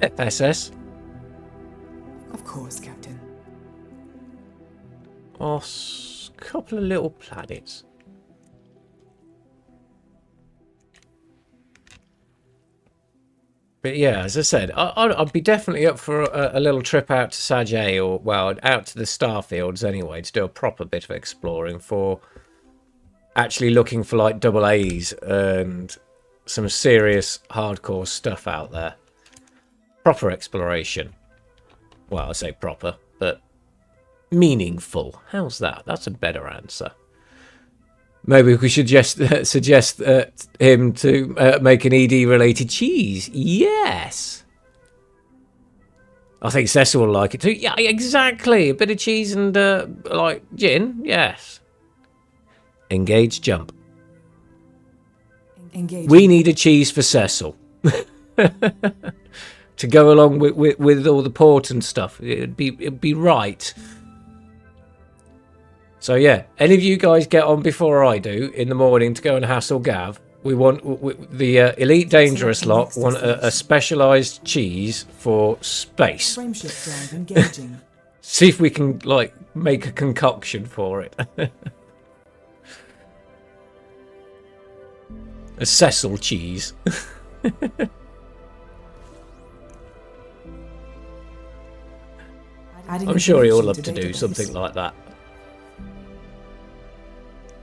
FSS. Of course, Captain. Oh, couple of little planets. But yeah, as I said, I'd be definitely up for a little trip out to Sajay, or, well, out to the Starfields anyway, to do a proper bit of exploring, for actually looking for, like, double A's and some serious hardcore stuff out there. Proper exploration. Well, I say proper, but meaningful. How's that? That's a better answer. Maybe we should just suggest him to make an ED-related cheese. Yes! I think Cecil will like it too. Yeah, exactly. A bit of cheese and, like, gin. Yes. Engage jump. Engage. We need a cheese for Cecil. To go along with all the port and stuff. It'd be right. So yeah, any of you guys get on before I do in the morning to go and hassle Gav. We want the Elite Dangerous lot want a specialised cheese for space. Frameshift drive engaging. See if we can, like, make a concoction for it. A Cecil cheese. Adding I'm sure he'll information love to do database. something like that.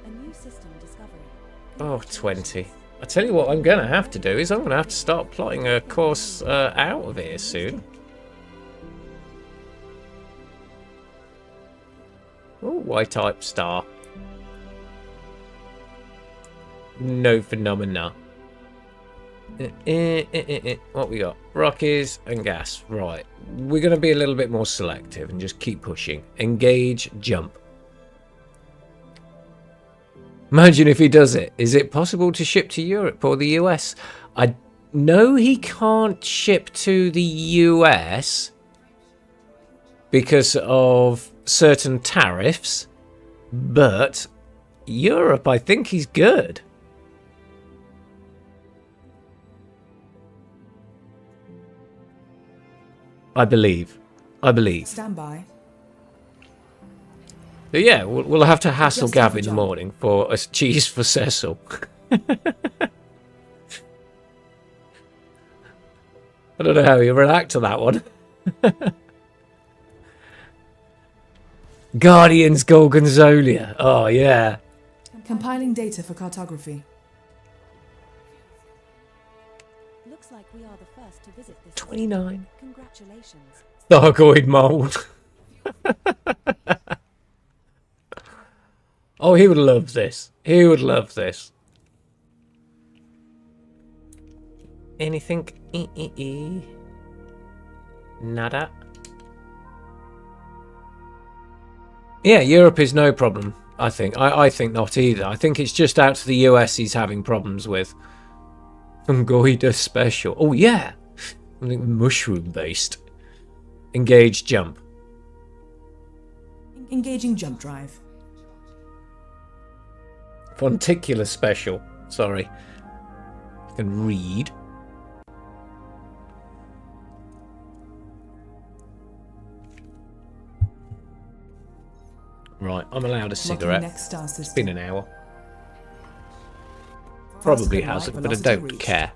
A new system discovery. Oh, 20. I tell you what I'm going to have to do is I'm going to have to start plotting a course out of here soon. Oh, Y-type star. No phenomena. What we got? Rockies and gas. Right. We're going to be a little bit more selective and just keep pushing. Engage, jump. Imagine if he does it. Is it possible to ship to Europe or the US? I know he can't ship to the US because of certain tariffs, but Europe, I think he's good. I believe. Stand by. But yeah, we'll have to hassle Gav in the morning for a cheese for Cecil. I don't know how you react to that one. Guardians Gorgonzola. Oh, yeah. Compiling data for cartography. Looks like we are the first to visit this. 29. Congratulations. Thargoid mold. Oh, he would love this. He would love this. Anything? Nada. Yeah, Europe is no problem, I think. I think not either. I think it's just out to the US he's having problems with. Fungoida special. Oh, yeah. I think mushroom-based. Engage jump. Engaging jump drive. Fonticular special. Sorry. I can read. Right, I'm allowed a cigarette. Next star It's system. been an hour. Faster Probably than light hasn't, but I velocity don't reached. care.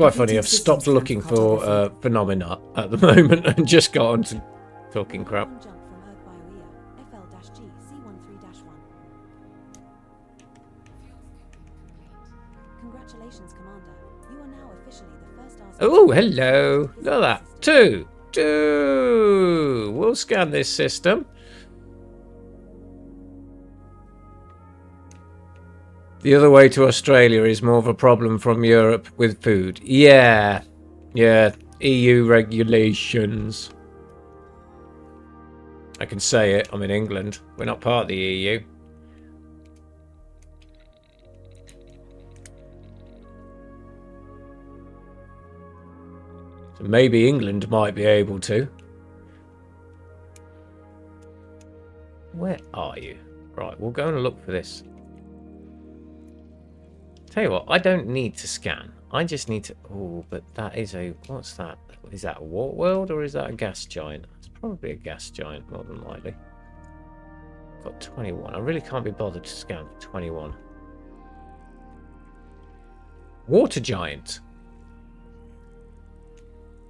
Quite funny, I've stopped looking for phenomena at the moment and just got on to talking crap. One jump from Earth Bioea, FL-G C13-1. Congratulations, Commander. You are now officially the first Astra. Oh, hello. Look at that. Two. We'll scan this system. The other way to Australia is more of a problem from Europe with food. Yeah. EU regulations. I can say it. I'm in England. We're not part of the EU. So maybe England might be able to. Where are you? Right, we'll go and look for this. Tell you what, I don't need to scan. I just need to... Oh, but that is a... What's that? Is that a water world or is that a gas giant? It's probably a gas giant, more than likely. Got 21. I really can't be bothered to scan for 21. Water giant.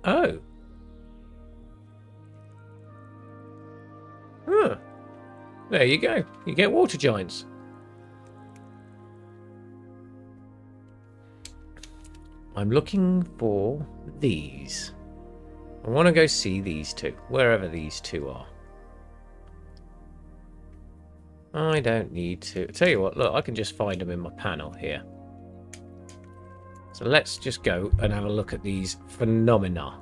Oh. Huh. There you go. You get water giants. I'm looking for these. I want to go see these two, wherever these two are. I don't need to. Tell you what, look, I can just find them in my panel here. So let's just go and have a look at these phenomena.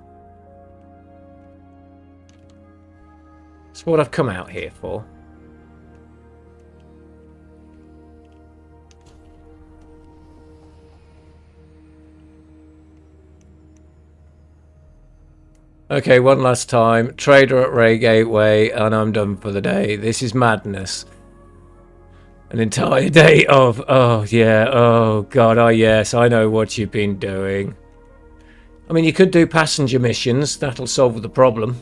That's what I've come out here for. Okay, one last time. Trader at Ray Gateway, and I'm done for the day. This is madness. An entire day of, oh yeah, oh god, oh yes, I know what you've been doing. I mean, you could do passenger missions. That'll solve the problem.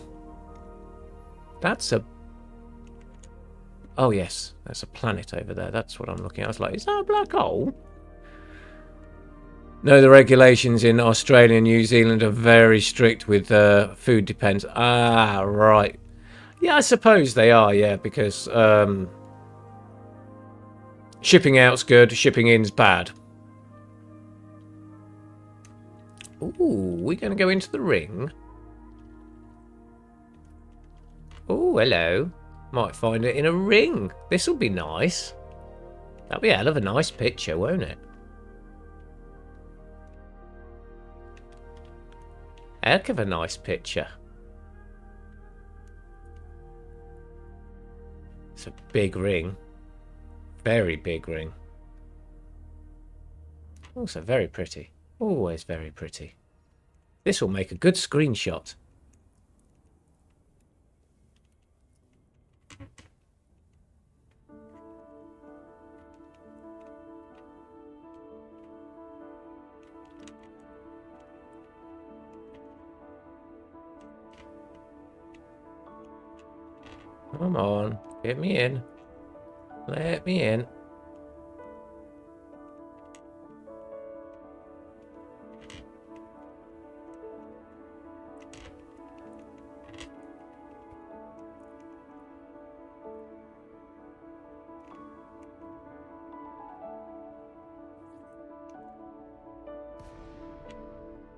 That's a... Oh yes, that's a planet over there. That's what I'm looking at. I was like, is that a black hole? No, the regulations in Australia and New Zealand are very strict with food depends. Ah, right. Yeah, I suppose they are, yeah, because shipping out's good, shipping in's bad. Ooh, we're going to go into the ring. Ooh, hello. Might find it in a ring. This'll be nice. That'll be a hell of a nice picture, won't it? Heck of a nice picture. It's a big ring. Very big ring. Also very pretty. Always very pretty. This will make a good screenshot. Come on, get me in. Let me in.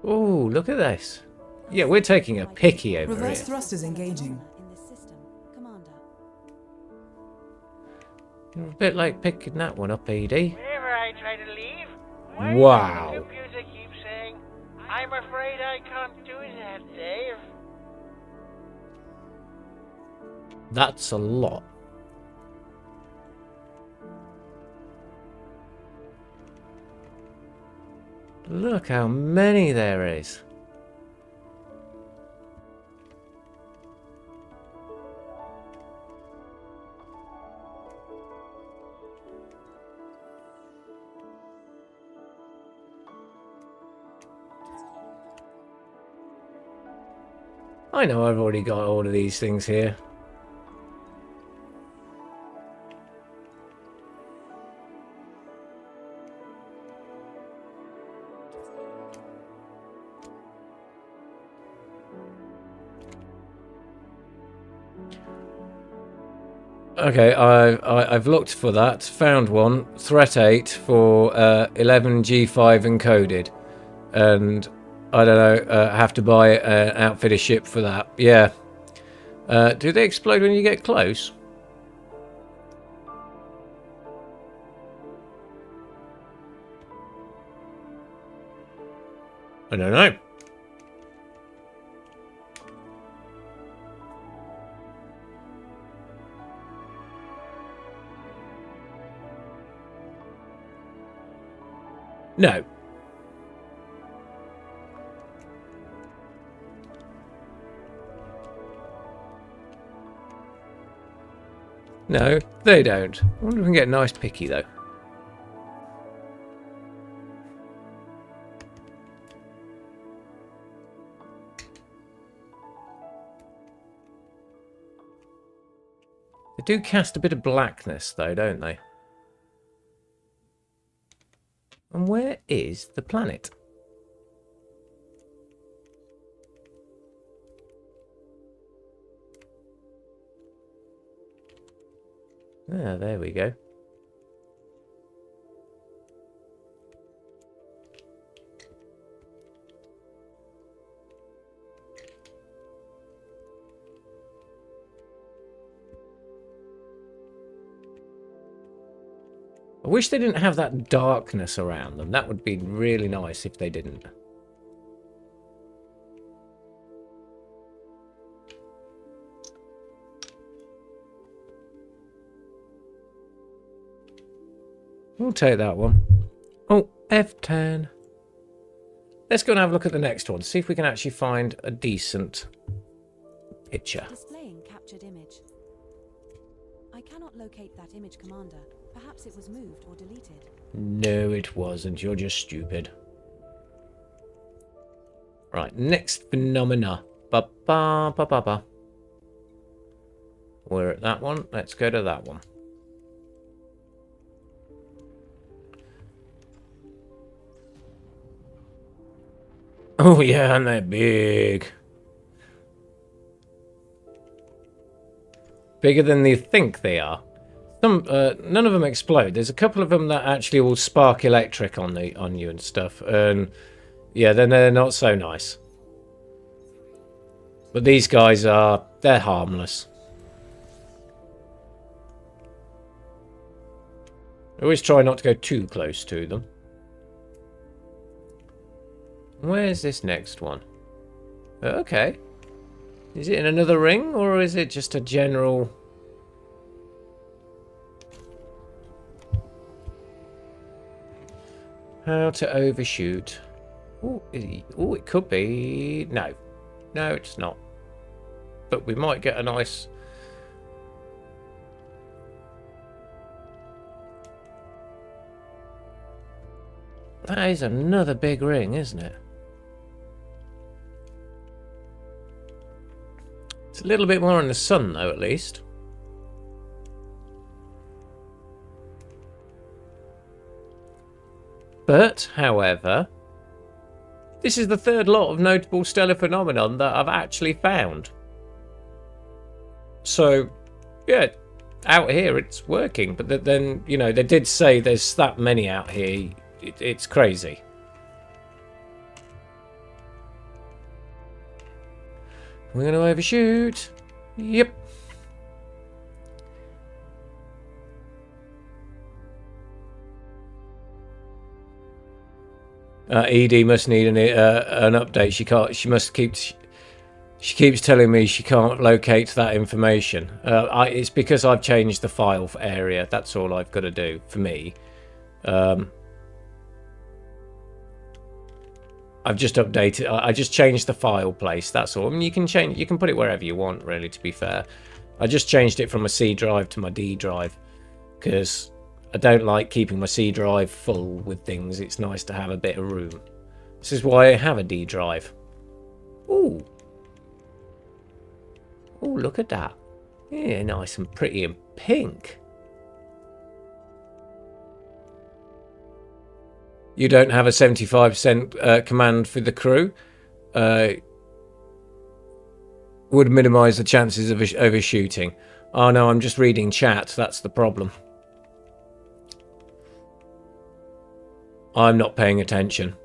Ooh, look at this. Yeah, we're taking a picky over Reverse here. thrusters engaging. In this system, Commander. You're a bit like picking that one up, Edie. Whenever I try to leave, why Wow. does the computer keep saying, I'm afraid I can't do that, Dave? That's a lot. Look how many there is. I know I've already got all of these things here. Okay, I've looked for that. Found one. Threat 8 for 11G5 encoded. And I don't know, have to buy an outfitter ship for that. Yeah. Do they explode when you get close? I don't know. No. No, they don't. I wonder if we can get a nice picky though. They do cast a bit of blackness though, don't they? And where is the planet? Ah, there we go. I wish they didn't have that darkness around them. That would be really nice if they didn't. We'll take that one. Oh, F10. Let's go and have a look at the next one. See if we can actually find a decent picture. Displaying captured image. I cannot locate that image, Commander. Perhaps it was moved or deleted. No, it wasn't. You're just stupid. Right, next phenomena. Ba-ba-ba-ba-ba. We're at that one. Let's go to that one. Oh yeah, and they're big. Bigger than you think they are. Some, none of them explode. There's a couple of them that actually will spark electric on you and stuff. And yeah, then they're not so nice. But these guys they're harmless. I always try not to go too close to them. Where's this next one? Okay. Is it in another ring, or is it just a general... How to overshoot. Oh, it could be... No. No, it's not. But we might get a nice... That is another big ring, isn't it? It's a little bit more in the sun, though, at least. But, however, this is the third lot of notable stellar phenomenon that I've actually found. So, yeah, out here it's working. But then, you know, they did say there's that many out here. It's crazy. We're going to overshoot. Yep. ED must need an update. She keeps telling me she can't locate that information. It's because I've changed the file area. That's all I've got to do for me. I've just updated. I just changed the file place. That's all. I mean, you can put it wherever you want, really. To be fair, I just changed it from a C drive to my D drive because I don't like keeping my C drive full with things. It's nice to have a bit of room. This is why I have a D drive. Ooh. Ooh, look at that. Yeah, nice and pretty and pink. You don't have a 75% command for the crew. Would minimise the chances of overshooting. Oh no, I'm just reading chat. That's the problem. I'm not paying attention.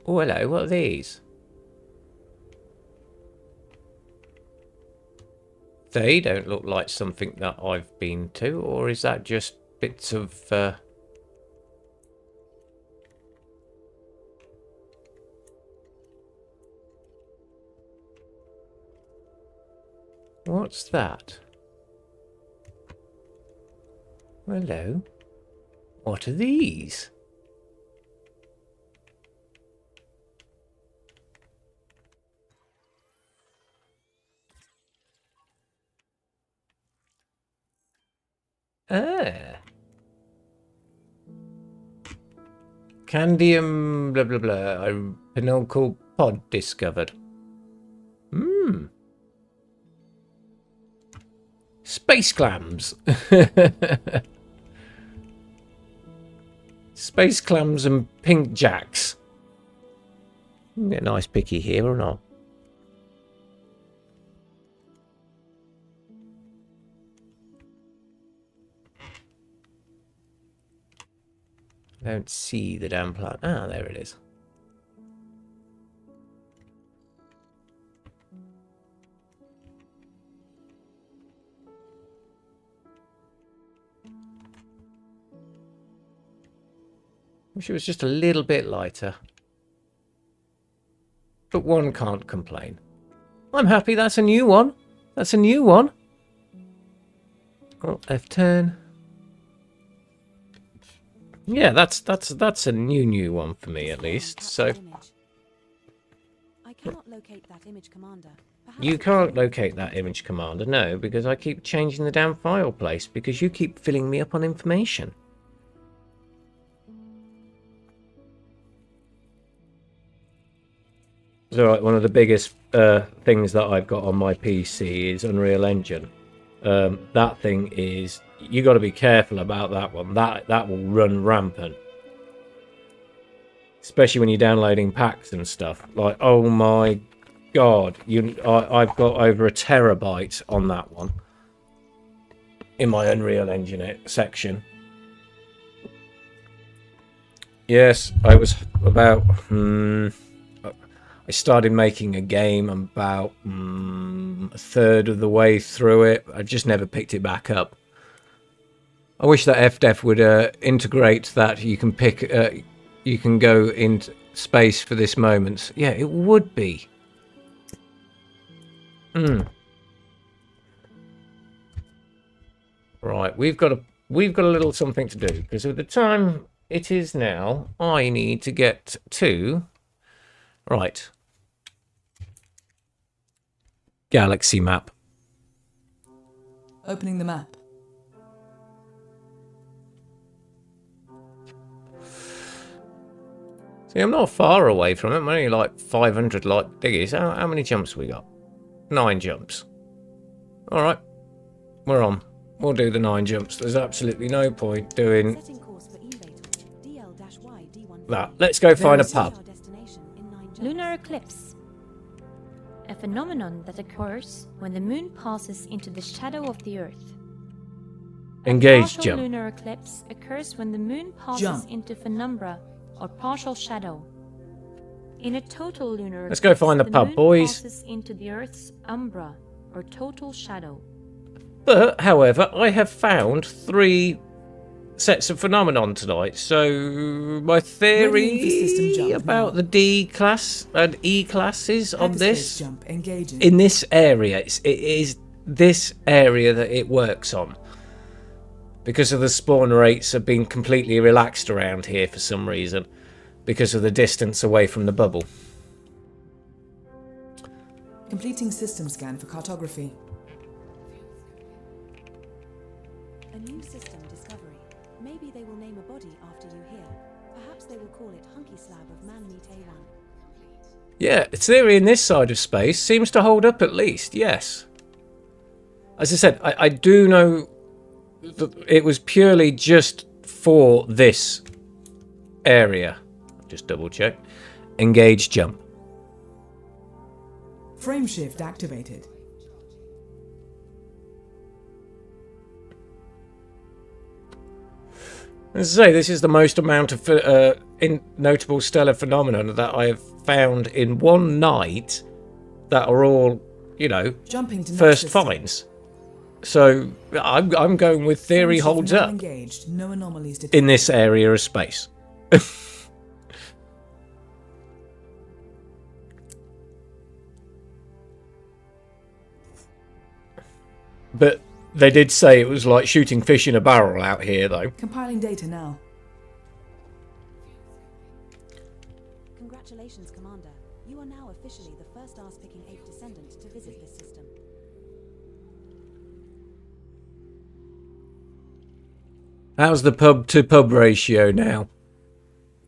Oh, hello. What are these? They don't look like something that I've been to, or is that just bits of... What's that? Hello. What are these? Ah. Candium blah blah blah. A pinnacle pod discovered. Hmm. Space clams. Space clams and pink jacks. Get a nice picky here or not? I don't see the damn plant. Ah, there it is. Wish it was just a little bit lighter. But one can't complain. I'm happy that's a new one. That's a new one. Oh, left turn. Yeah, that's a new one for me at least. So I cannot locate that image, Commander. you can't locate that image, Commander, no, because I keep changing the damn file place because you keep filling me up on information. So one of the biggest things that I've got on my PC is Unreal Engine. That thing is, you got to be careful about that one. That will run rampant, especially when you're downloading packs and stuff. Like, oh my god, I've got over 1 terabyte on that one in my Unreal Engine section. Yes, I was about. I started making a game about a third of the way through it. I just never picked it back up. I wish that FDEF would integrate that you can pick, you can go into space for this moment. Yeah, it would be. Right, we've got a little something to do because of the time it is now. I need to get to right. Galaxy map. Opening the map. See, I'm not far away from it. I'm only like 500 light diggies. How many jumps we got? 9 jumps. All right, we're on. We'll do the 9 jumps. There's absolutely no point doing that. Let's go find a pub. Lunar eclipse. A phenomenon that occurs when the moon passes into the shadow of the Earth. Engage Partial jump. lunar eclipse occurs when the moon passes Jump. into penumbra or partial shadow. In a total lunar Let's go eclipse, find the pub, moon boys. passes into the Earth's umbra or total shadow. But, however, I have found 3 sets of phenomenon tonight. So my theory system jump about now. the D class and E classes on Hyperspace this jump engaging. in this area, it is this area that it works on. Because of the spawn rates have been completely relaxed around here for some reason, because of the distance away from the bubble. Completing system scan for cartography. A new system discovery. Maybe they will name a body after you here. Perhaps they will call it Hunky Slab of Man-Meat A1. Yeah, the theory in this side of space seems to hold up at least, yes. As I said, I do know that it was purely just for this area. Just double check. Engage jump. Frameshift activated. As I say, this is the most amount of notable stellar phenomenon that I have found in one night that are all, you know, Jumping to first next system. finds. So I'm going with theory Frameshift holds now up engaged. No anomalies detected. in this area of space. But they did say it was like shooting fish in a barrel out here, though. Compiling data now. Congratulations, Commander. You are now officially the first arse-picking ape descendant to visit this system. How's the pub-to-pub ratio now?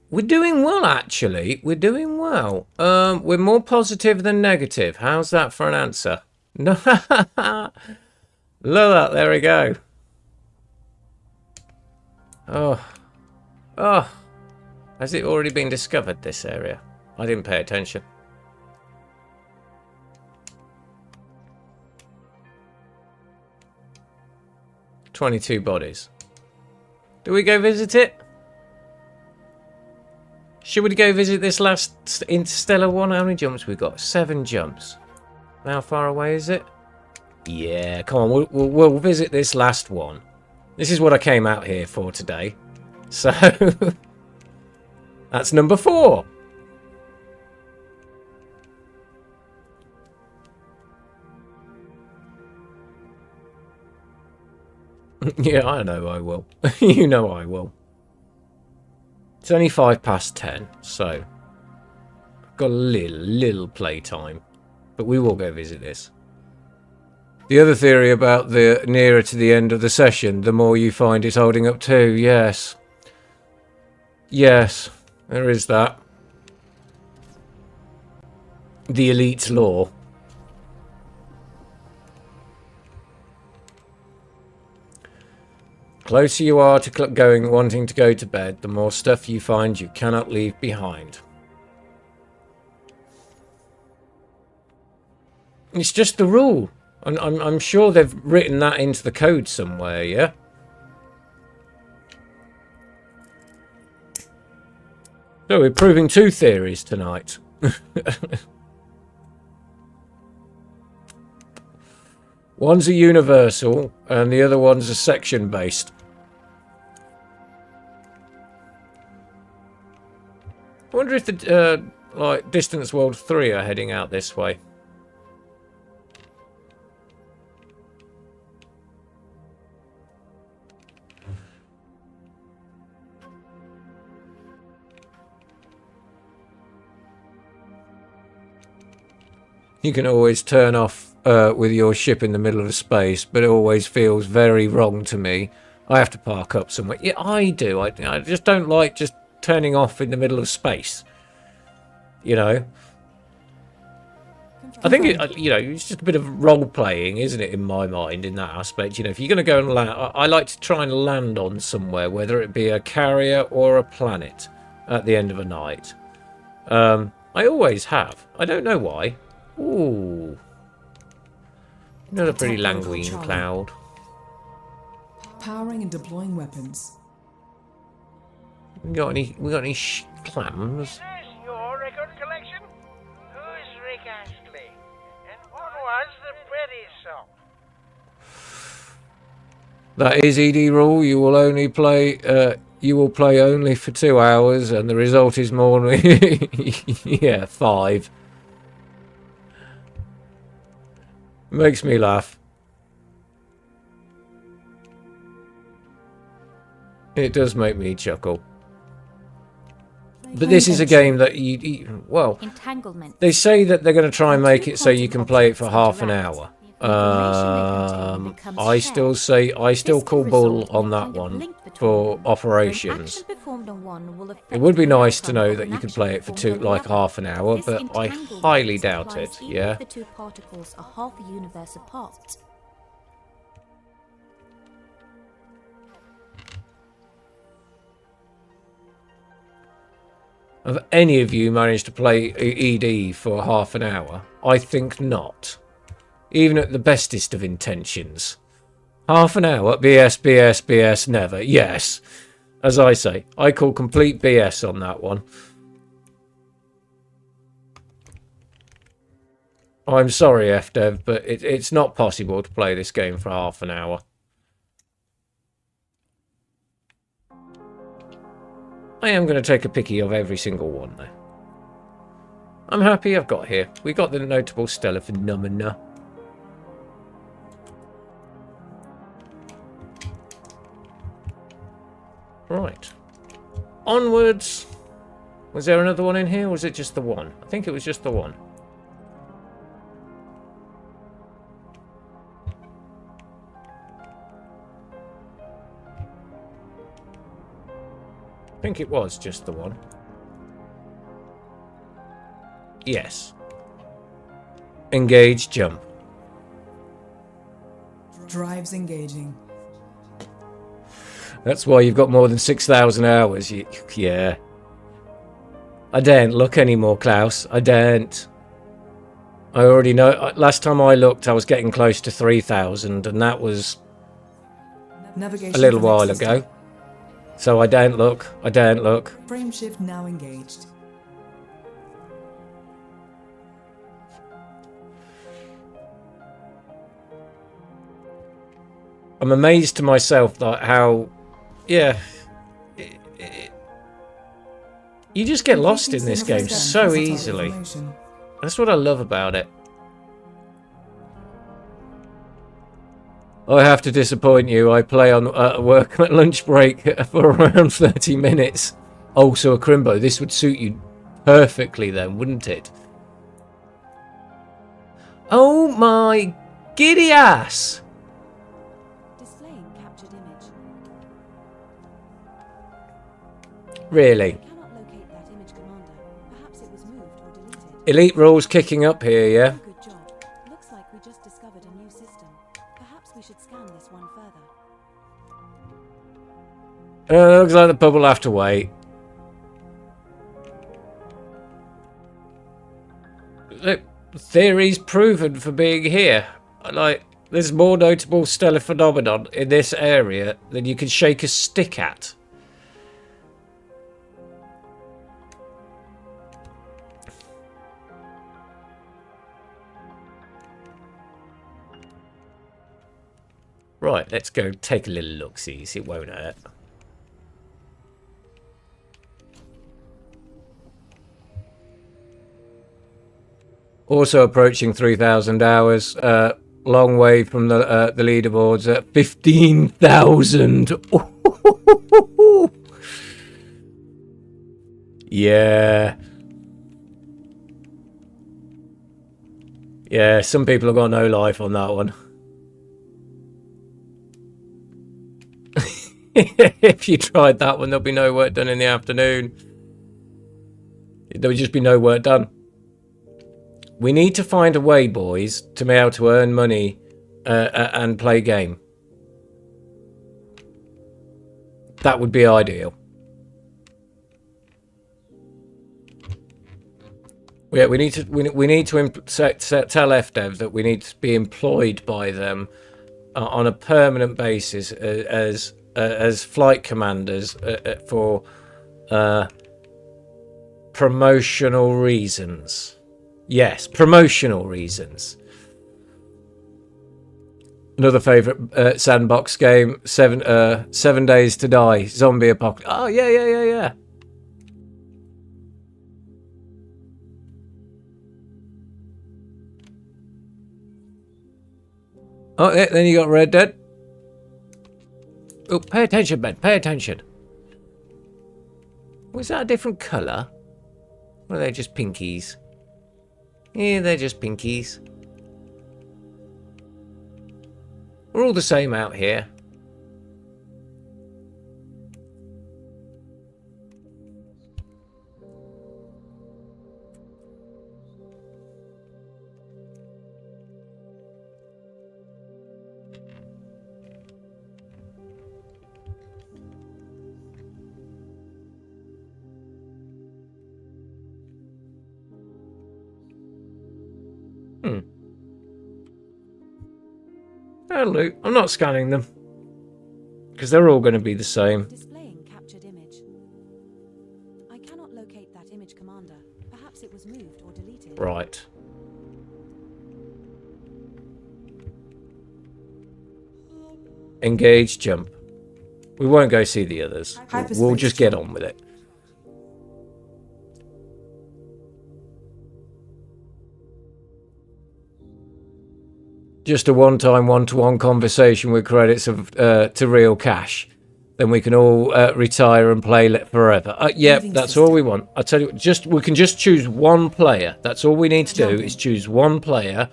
We're doing well, actually. We're doing well. We're more positive than negative. How's that for an answer? No. Look at that. There we go. Oh. Oh. Has it already been discovered, this area? I didn't pay attention. "22 bodies. Do we go visit it? Should we go visit this last interstellar one? How many jumps we got? 7 jumps. How far away is it? Yeah, come on. We'll visit this last one. This is what I came out here for today. So that's number 4. Yeah, I know I will. You know I will. It's only 10:05, so I've got a little playtime. But we will go visit this. The other theory about the nearer to the end of the session, the more you find it's holding up too. Yes. Yes, there is that. The elite's law. Closer you are to wanting to go to bed, the more stuff you find you cannot leave behind. It's just the rule. I'm sure they've written that into the code somewhere, yeah? So we're proving 2 theories tonight. One's a universal, and the other one's a section-based. I wonder if the like Distance World 3 are heading out this way. You can always turn off with your ship in the middle of space, but it always feels very wrong to me. I have to park up somewhere. Yeah, I do. I just don't like just turning off in the middle of space. You know? I think, it's just a bit of role-playing, isn't it, in my mind, in that aspect. You know, if you're going to go and land... I like to try and land on somewhere, whether it be a carrier or a planet, at the end of a night. I always have. I don't know why. Ooh. Another pretty languine cloud. Powering and deploying weapons. We got any clams? Is this your record collection? Who's Rick Astley? And what was the British song? That is ED rule. You will only play. You will play only for 2 hours, and the result is more. Yeah, 5. Makes me laugh. It does make me chuckle. But this is a game that well, Entanglement. they say that they're going to try and make it so you can play it for half an hour. I still call bull on that one for operations. It would be nice to know that you could play it for half an hour, but I highly doubt it. Yeah. The 2 particles are half a universe apart. Have any of you managed to play ED for half an hour? I think not. Even at the bestest of intentions. Half an hour, BS, BS, BS, never. Yes. As I say, I call complete BS on that one. I'm sorry, FDev, but it's not possible to play this game for half an hour. I am going to take a picky of every single one, though. I'm happy I've got here. We got the notable stellar phenomena. Right. Onwards. Was there another one in here, or was it just the one? I think it was just the one. I think it was just the one. Yes. Engage, jump. Drives engaging. That's why you've got more than 6,000 hours. Yeah. I daren't look anymore, Klaus. I daren't. I already know. Last time I looked, I was getting close to 3,000, and that was Navigation a little for while next ago. system. So I daren't look. I daren't look. Frame shift now engaged. I'm amazed to myself that how, yeah, you just get lost in this game so easily. That's what I love about it. I have to disappoint you. I play on work at lunch break for around 30 minutes. Oh, so a Crimbo. This would suit you perfectly then, wouldn't it? Oh my giddy ass! Displaying captured image. Really? Cannot locate that image, Commander. Perhaps it was moved or deleted. Elite rules kicking up here, yeah? Good job. Looks like we just discovered a new system. Perhaps we should scan this one further. Looks like the pub will have to wait. Look, theory's proven for being here. Like, there's more notable stellar phenomenon in this area than you can shake a stick at. Right, let's go take a little look-see. It won't hurt. Also approaching 3,000 hours. Long way from the leaderboards at 15,000. Yeah. Yeah, some people have got no life on that one. If you tried that one, there'll be no work done in the afternoon. There would just be no work done. We need to find a way, boys, to be able to earn money and play game. That would be ideal. Yeah, we need to tell FDev that we need to be employed by them on a permanent basis as flight commanders for promotional reasons. Yes, promotional reasons. Another favourite sandbox game, 7 Days to Die, Zombie Apocalypse. Oh, yeah. Oh, yeah, then you got Red Dead. Oh, pay attention, Ben, pay attention. Was that a different colour? Or are they just pinkies? Yeah, they're just pinkies. We're all the same out here. Hello. I'm not scanning them. Because they're all going to be the same. Displaying captured image. I cannot locate that image, Commander. Perhaps it was moved or deleted. Right. Engage, jump. We won't go see the others. We'll just get on with it. Just a one-time, one-to-one conversation with credits of to real cash. Then we can all retire and play forever. Yep, that's all we want. I tell you, we can just choose one player. That's all we need to do is choose one player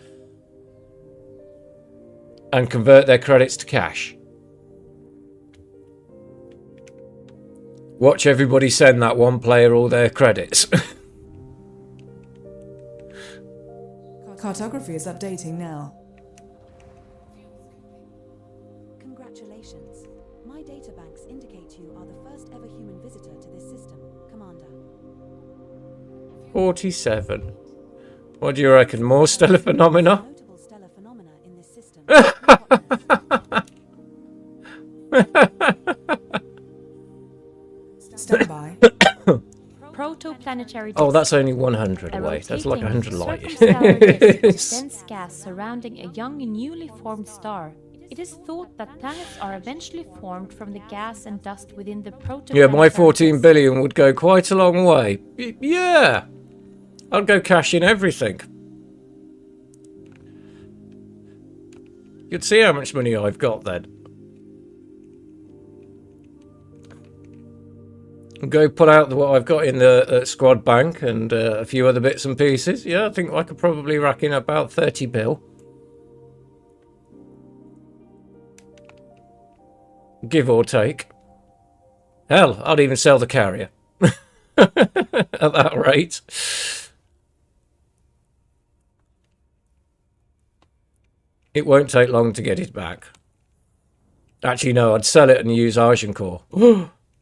and convert their credits to cash. Watch everybody send that one player all their credits. Cartography is updating now. Congratulations. My databanks indicate you are the first ever human visitor to this system, Commander. 47. What do you reckon? More stellar phenomena? Notable stellar phenomena in this system. Stand by. Protoplanetary Oh, disk. that's only 100 A away. That's like 100 light circumstellar disk of years. dense gas surrounding a young and newly formed star. It is thought that planets are eventually formed from the gas and dust within the protoplanetary Yeah, my 14 disk. billion would go quite a long way. Yeah. I'd go cash in everything. You'd see how much money I've got then. Go put out what I've got in the squad bank and a few other bits and pieces. Yeah, I think I could probably rack in about 30 bill. Give or take. Hell, I'd even sell the carrier. At that rate. It won't take long to get it back. Actually, no, I'd sell it and use Agincourt.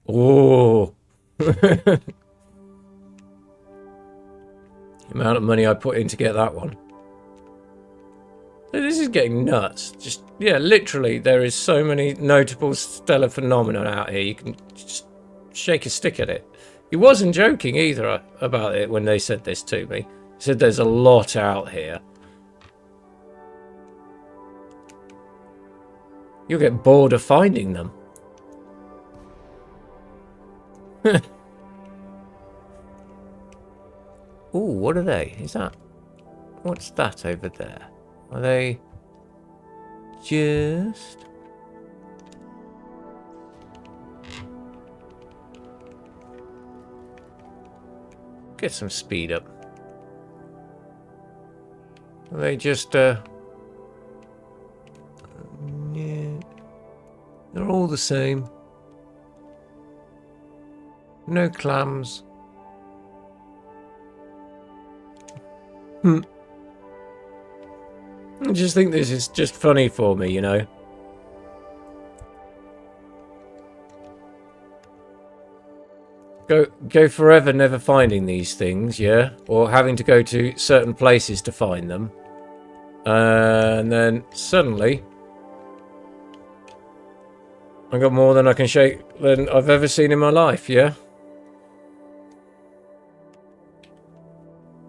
Oh. The amount of money I put in to get that one. This is getting nuts. Just, yeah, literally, there is so many notable stellar phenomena out here. You can just shake a stick at it. He wasn't joking either about it when they said this to me. He said there's a lot out here. You'll get bored of finding them. Ooh, what are they? Is that... What's that over there? Are they... just... Get some speed up. Are they just, yeah... They're all the same. No clams. I just think this is just funny for me, you know. Go forever never finding these things, yeah? Or having to go to certain places to find them. And then suddenly I got more than I can shake than I've ever seen in my life, yeah?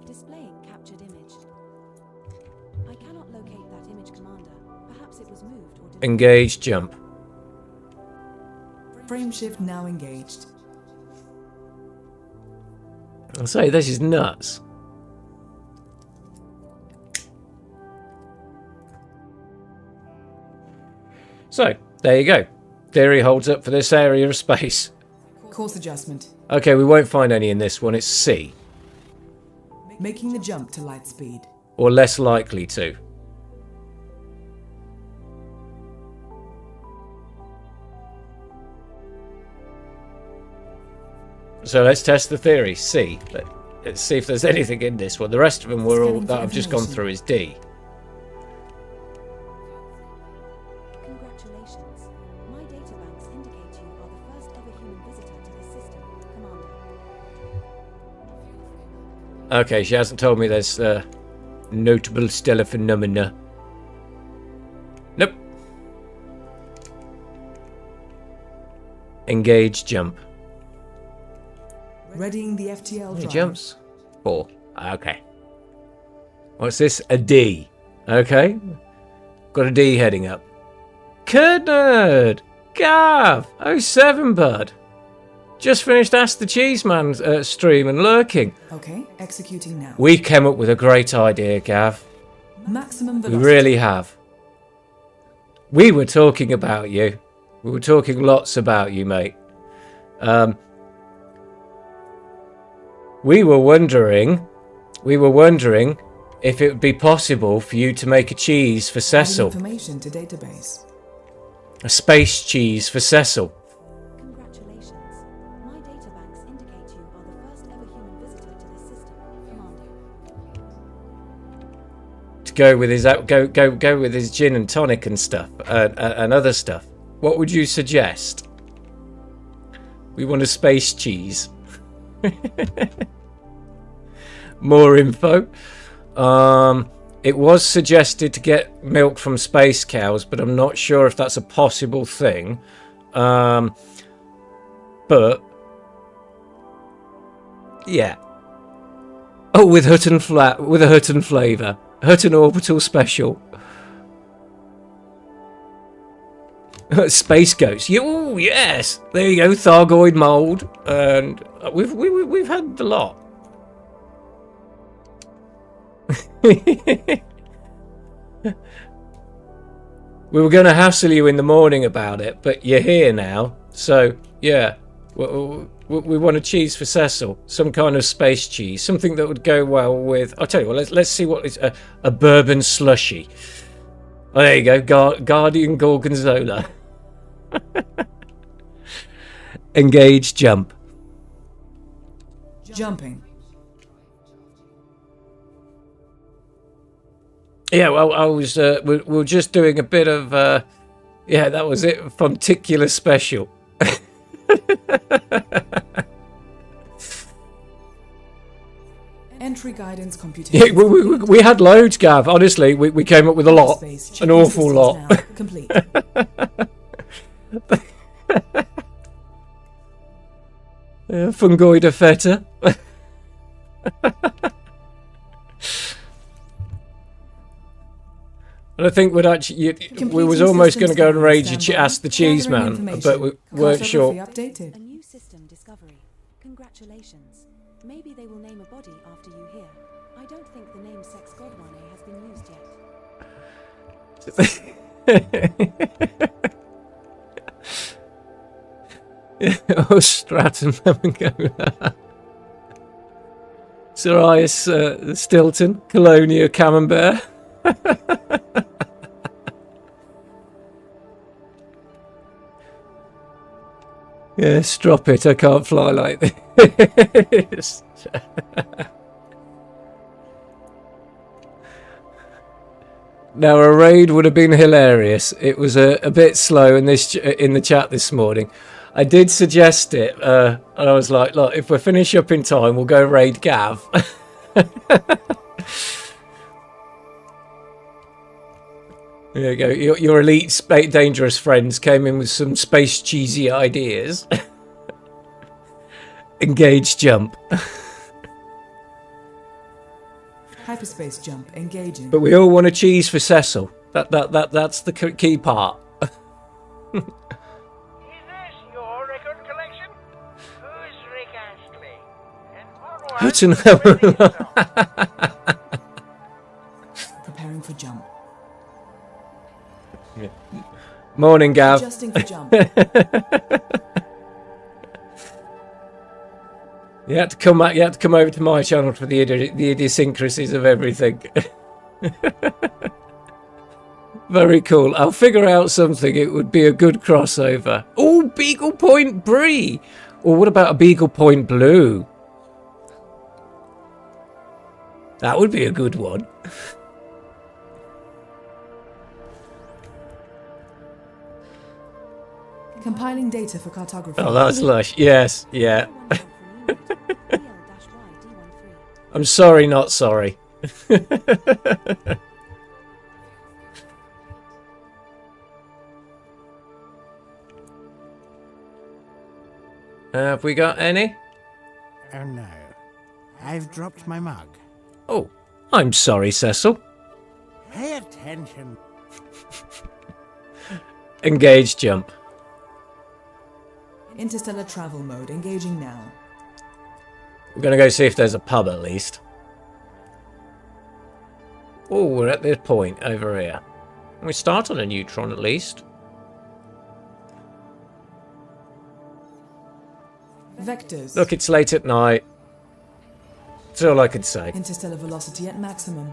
Displaying captured image. I cannot locate that image, Commander. Perhaps it was moved or deleted. Engage, jump. Frame shift now engaged. I'll say this is nuts. So, there you go. Theory holds up for this area of space. Course adjustment. Okay, we won't find any in this one. It's C. Making the jump to light speed. Or less likely to. So let's test the theory. C. Let's see if there's anything in this one. The rest of them were all that I've just gone through is D. Congratulations. My databanks indicate you are the first ever human visitor to this system, Commander. Okay, she hasn't told me there's notable stellar phenomena. Nope. Engage jump. Readying the FTL How many drive. jumps? 4. Okay. What's this? A D. Okay. Got a D heading up. Kernerd! Gav! 07 bud. Just finished Ask the Cheeseman stream and lurking. Okay, executing now. We came up with a great idea, Gav. Maximum We velocity. really have. We were talking about you. We were talking lots about you, mate. We were wondering if it would be possible for you to make a cheese for Adding Cecil. information to database. A space cheese for Cecil. Congratulations. My databanks indicate you are the first ever human visitor to this system, Commander. To go with his gin and tonic and stuff and other stuff. What would you suggest? We want a space cheese. More info. It was suggested to get milk from space cows, but I'm not sure if that's a possible thing. But yeah. Oh, with Hutton with a Hutton flavour. Hutton orbital special. Space ghost. Oh yes. There you go. Thargoid mold, and we've had a lot. We were going to hassle you in the morning about it, but you're here now. So yeah, we want a cheese for Cecil. Some kind of space cheese, something that would go well with. I'll tell you what. Let's see what is a bourbon slushy. Oh, there you go. Guardian Gorgonzola. Engage jump. Jumping. Yeah, well, I was. We were just doing a bit of. Yeah, that was it. Fonticular special. Entry guidance computation. Yeah, we had loads, Gav. Honestly, we came up with a lot, an awful lot. Complete. Fungoida feta. And I think we'd actually, we was almost going to go and ask the cheese man, but we weren't sure. Updated. A new system discovery. Congratulations. Maybe they will name a body after you here. I don't think the name Sex Godwane has been used yet. Oh, Stratton, Sirius, Stilton, Colonia, Camembert. Yes, drop it. I can't fly like this. Now, a raid would have been hilarious. It was a bit slow in the chat this morning. I did suggest it, and I was like, look, if we finish up in time, we'll go raid Gav. There you go. Your elite dangerous friends came in with some space cheesy ideas. Engage jump. Hyperspace jump engaging. But we all want a cheese for Cecil. That's the key part. Is this your record collection? Who's Rick Astley? And what was Preparing for jump. Morning, Gav. Adjusting for jump. You had to come back. You had to come over to my channel for the idiosyncrasies of everything. Very cool. I'll figure out something. It would be a good crossover. Oh, Beagle Point Brie. Or what about a Beagle Point Blue? That would be a good one. Compiling data for cartography. Oh, that's lush. Yes, yeah. I'm sorry, not sorry. Have we got any? Oh no. I've dropped my mug. Oh, I'm sorry, Cecil. Pay attention. Engage jump. Interstellar travel mode engaging now. We're going to go see if there's a pub at least. Oh, we're at this point over here. We start on a neutron at least. Vectors. Look, it's late at night. That's all I could say. Interstellar velocity at maximum.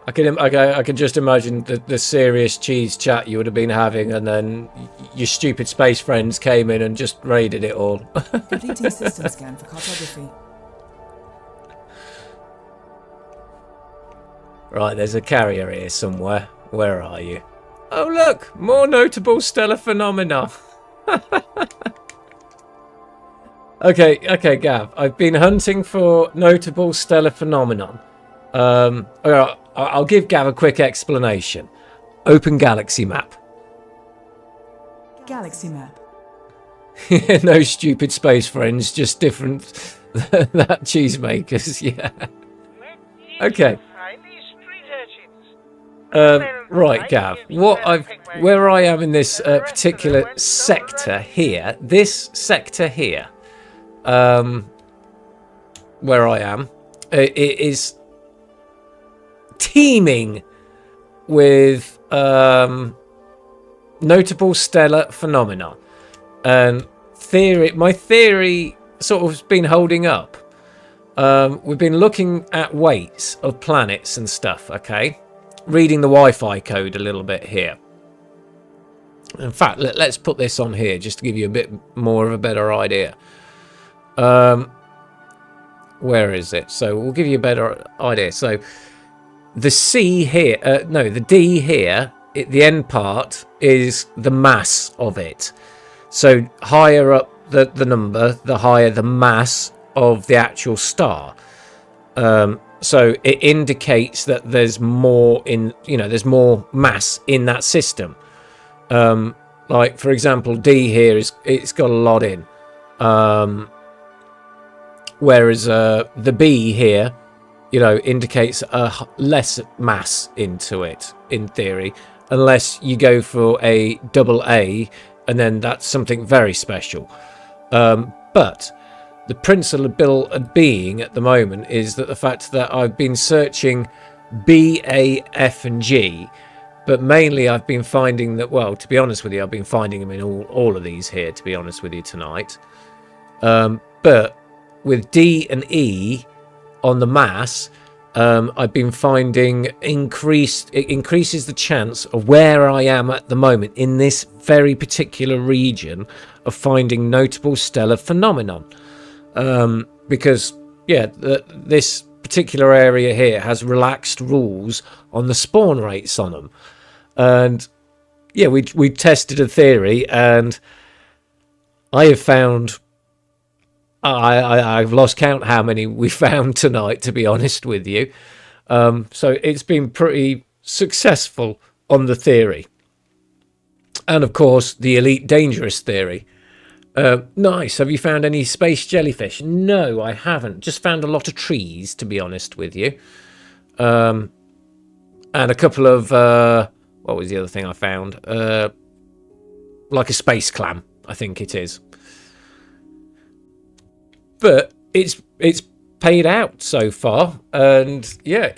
I can just imagine the serious cheese chat you would have been having, and then your stupid space friends came in and just raided it all. Completing system scan for cartography. Right, there's a carrier here somewhere. Where are you? Oh look, more notable stellar phenomena. Okay, Gav. I've been hunting for notable stellar phenomenon. Alright, I'll give Gav a quick explanation. Open galaxy map. Galaxy map. No stupid space friends, just different that cheesemakers, yeah. Okay. Right, Gav. Where I am in this particular sector here, where I am, it is teeming with notable stellar phenomena, and my theory sort of has been holding up. We've been looking at weights of planets and stuff, okay? Reading the Wi-Fi code a little bit here. In fact, let's put this on here just to give you a bit more of a better idea. Where is it? So we'll give you a better idea. So the C here, the D here, the end part is the mass of it. So higher up the number, the higher the mass of the actual star. So it indicates that there's more there's more mass in that system. Like for example, D here it's got a lot in. Whereas the B here, indicates a less mass into it, in theory, unless you go for a double A, and then that's something very special. But the principle being at the moment is that the fact that I've been searching B, A, F, and G, but mainly I've been finding that, well, to be honest with you, I've been finding them in all of these here, to be honest with you, tonight. But with D and E on the mass, I've been finding it increases the chance of where I am at the moment in this very particular region of finding notable stellar phenomenon. Because, yeah, this particular area here has relaxed rules on the spawn rates on them. And, yeah, we tested a theory, and I have found... I've lost count how many we found tonight, to be honest with you. So it's been pretty successful on the theory. And, of course, the elite dangerous theory. Nice. Have you found any space jellyfish? No, I haven't. Just found a lot of trees, to be honest with you. And a couple of... what was the other thing I found? Like a space clam, I think it is. But it's paid out so far, and yeah,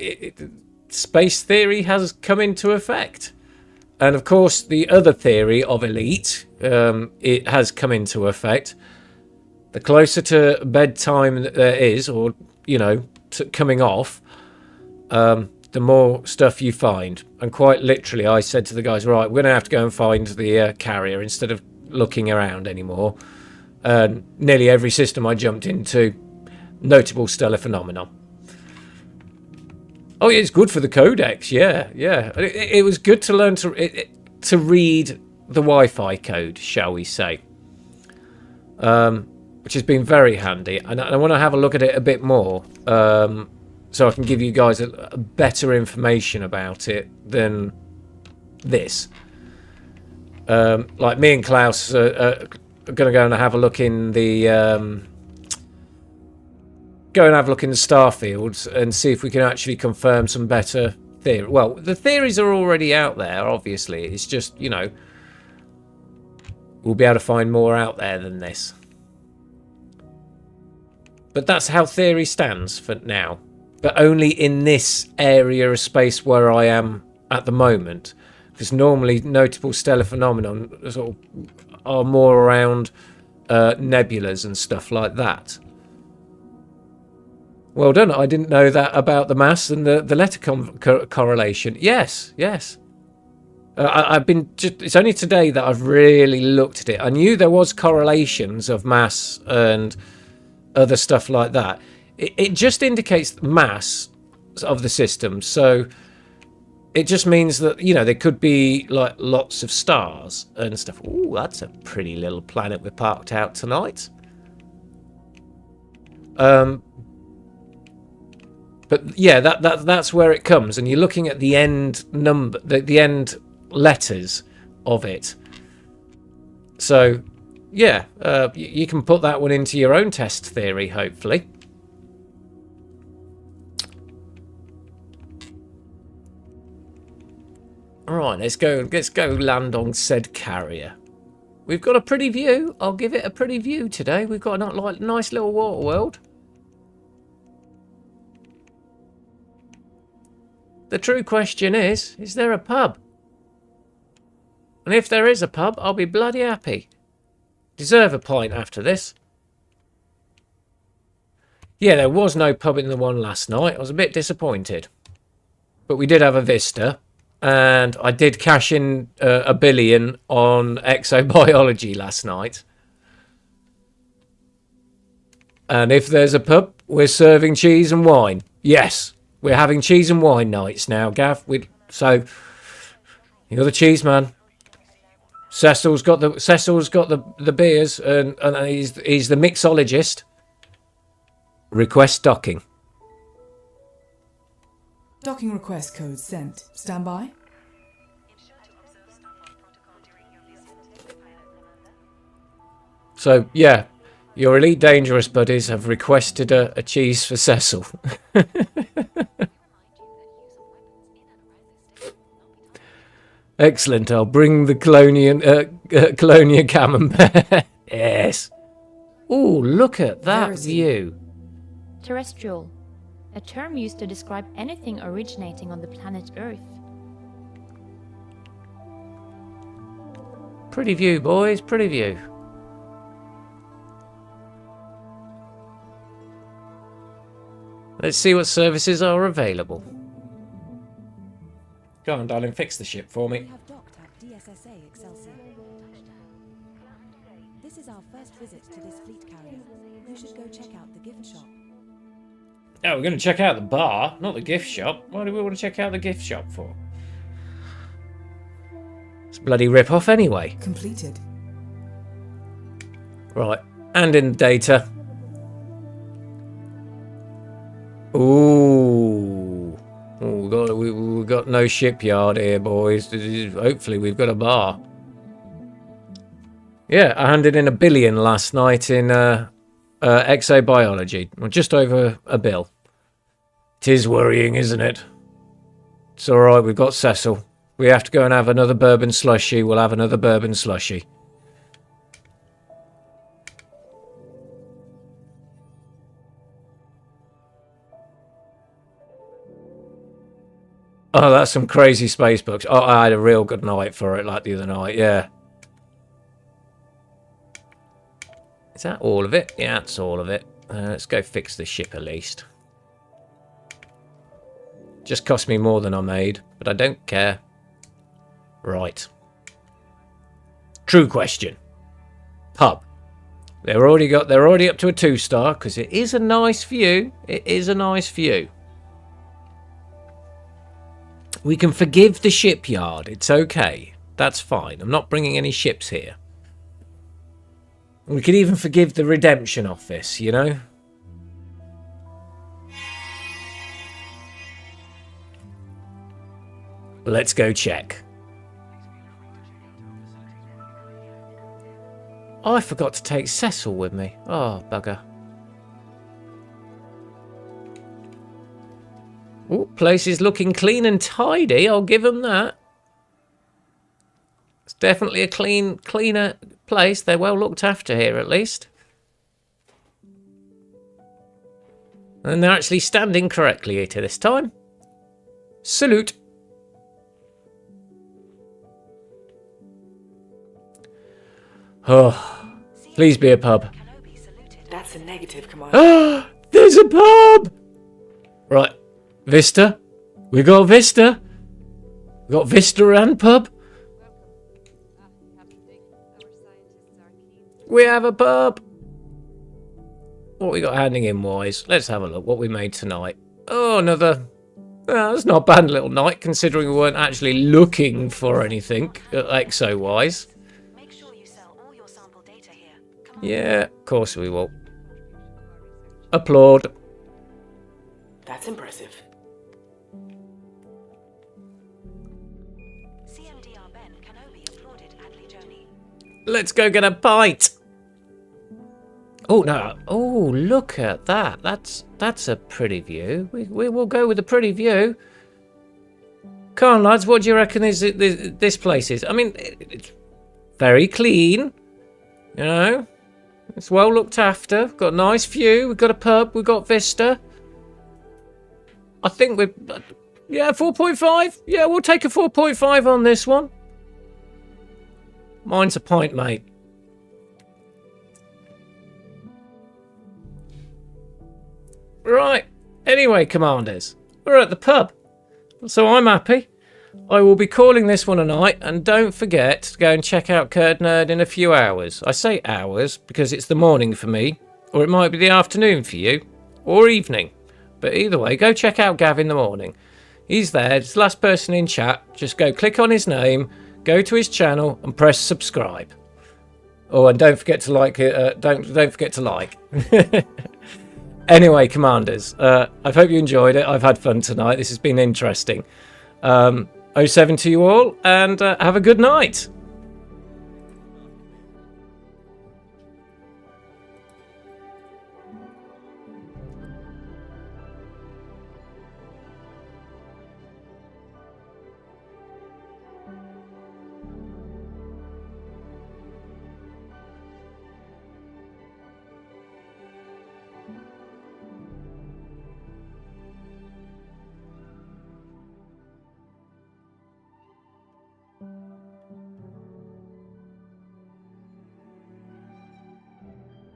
space theory has come into effect. And of course, the other theory of elite, it has come into effect. The closer to bedtime that there is, or coming off, the more stuff you find. And quite literally, I said to the guys, right, we're going to have to go and find the carrier instead of looking around anymore. Nearly every system I jumped into, notable stellar phenomenon. Oh, it's good for the codex, yeah. It was good to learn to read the Wi-Fi code, shall we say. Which has been very handy. And I want to have a look at it a bit more, so I can give you guys a better information about it than this. Like me and Klaus are going to go and have a look in the starfields and see if we can actually confirm some better theory. Well, the theories are already out there, obviously. It's just, you know, we'll be able to find more out there than this. But that's how theory stands for now. But only in this area of space where I am at the moment. Because normally notable stellar phenomenon sort of are more around nebulas and stuff like that. Well done. I didn't know that about the mass and the letter correlation. Yes, yes. It's only today that I've really looked at it. I knew there was correlations of mass and other stuff like that. It just indicates mass of the system. So it just means that, you know, there could be like lots of stars and stuff. Ooh, that's a pretty little planet we parked out tonight. But yeah, that's where it comes, and you're looking at the end number, the end letters of it. So yeah, you can put that one into your own test theory, hopefully. All right, let's go land on said carrier. We've got a pretty view. I'll give it a pretty view today. We've got a nice little water world. The true question is there a pub? And if there is a pub, I'll be bloody happy. Deserve a pint after this. Yeah, there was no pub in the one last night. I was a bit disappointed. But we did have a vista. And I did cash in $1 billion on Exobiology last night. And if there's a pub, we're serving cheese and wine. Yes, we're having cheese and wine nights now, Gav. So you're the cheese man. Cecil's got the beers, and he's the mixologist. Request docking. Docking request code sent. Stand by. So, yeah, your Elite Dangerous buddies have requested a cheese for Cecil. Excellent. I'll bring the Colonia Camembert. Yes. Oh, look at that view. Terrestrial. A term used to describe anything originating on the planet Earth. Pretty view, boys. Pretty view. Let's see what services are available. Go on, darling. Fix the ship for me. We have docked at DSSA Excelsior. This is our first visit to this fleet carrier. You should go check out the gift shop. Oh, we're going to check out the bar, not the gift shop. Why do we want to check out the gift shop for? It's a bloody rip-off anyway. Completed. Right, and in data. Ooh. We've got no shipyard here, boys. Hopefully we've got a bar. Yeah, I handed in $1 billion last night in Exobiology. Well, just over $1 billion. 'Tis worrying, isn't it? It's alright, we've got Cecil. We have to go and have another bourbon slushy. We'll have another bourbon slushy. Oh, that's some crazy space books. Oh, I had a real good night for it, like the other night, yeah. Is that all of it? Yeah, that's all of it. Let's go fix the ship at least. Just cost me more than I made, but I don't care. Right. True question. Pub. They're already up to a 2-star because it is a nice view. It is a nice view. We can forgive the shipyard. It's okay. That's fine. I'm not bringing any ships here. We could even forgive the redemption office, you know? Let's go check. Oh, I forgot to take Cecil with me. Oh, bugger. Oh, place is looking clean and tidy. I'll give them that. It's definitely a cleaner place. They're well looked after here, at least. And they're actually standing correctly here this time. Salute. Oh, please be a pub. That's a negative, Commander. There's a pub! Right, Vista. We got Vista. We got Vista and pub. We have a pub. What we got handing in wise? Let's have a look what we made tonight. Oh, another... that's not a bad little night, considering we weren't actually looking for anything exo-wise. Make sure you sell all your sample data here. Yeah, of course we will. Applaud. That's impressive. CMDR Ben Can-obi applauded Adley Joni. Let's go get a bite. Oh no! Oh, look at that. That's a pretty view. We will go with a pretty view. Come on, lads. What do you reckon this place is? I mean, it's very clean. You know, it's well looked after. Got a nice view. We've got a pub. We've got Vista. I think we're... yeah, 4.5. Yeah, we'll take a 4.5 on this one. Mine's a pint, mate. Right. Anyway, Commanders, we're at the pub. So I'm happy. I will be calling this one a night, and don't forget to go and check out Curd Nerd in a few hours. I say hours because it's the morning for me, or it might be the afternoon for you, or evening. But either way, go check out Gav in the morning. He's there. It's the last person in chat. Just go click on his name, go to his channel, and press subscribe. Oh, and don't forget to like it. Don't forget to like. Anyway, Commanders, I hope you enjoyed it. I've had fun tonight. This has been interesting. 07 to you all, and have a good night.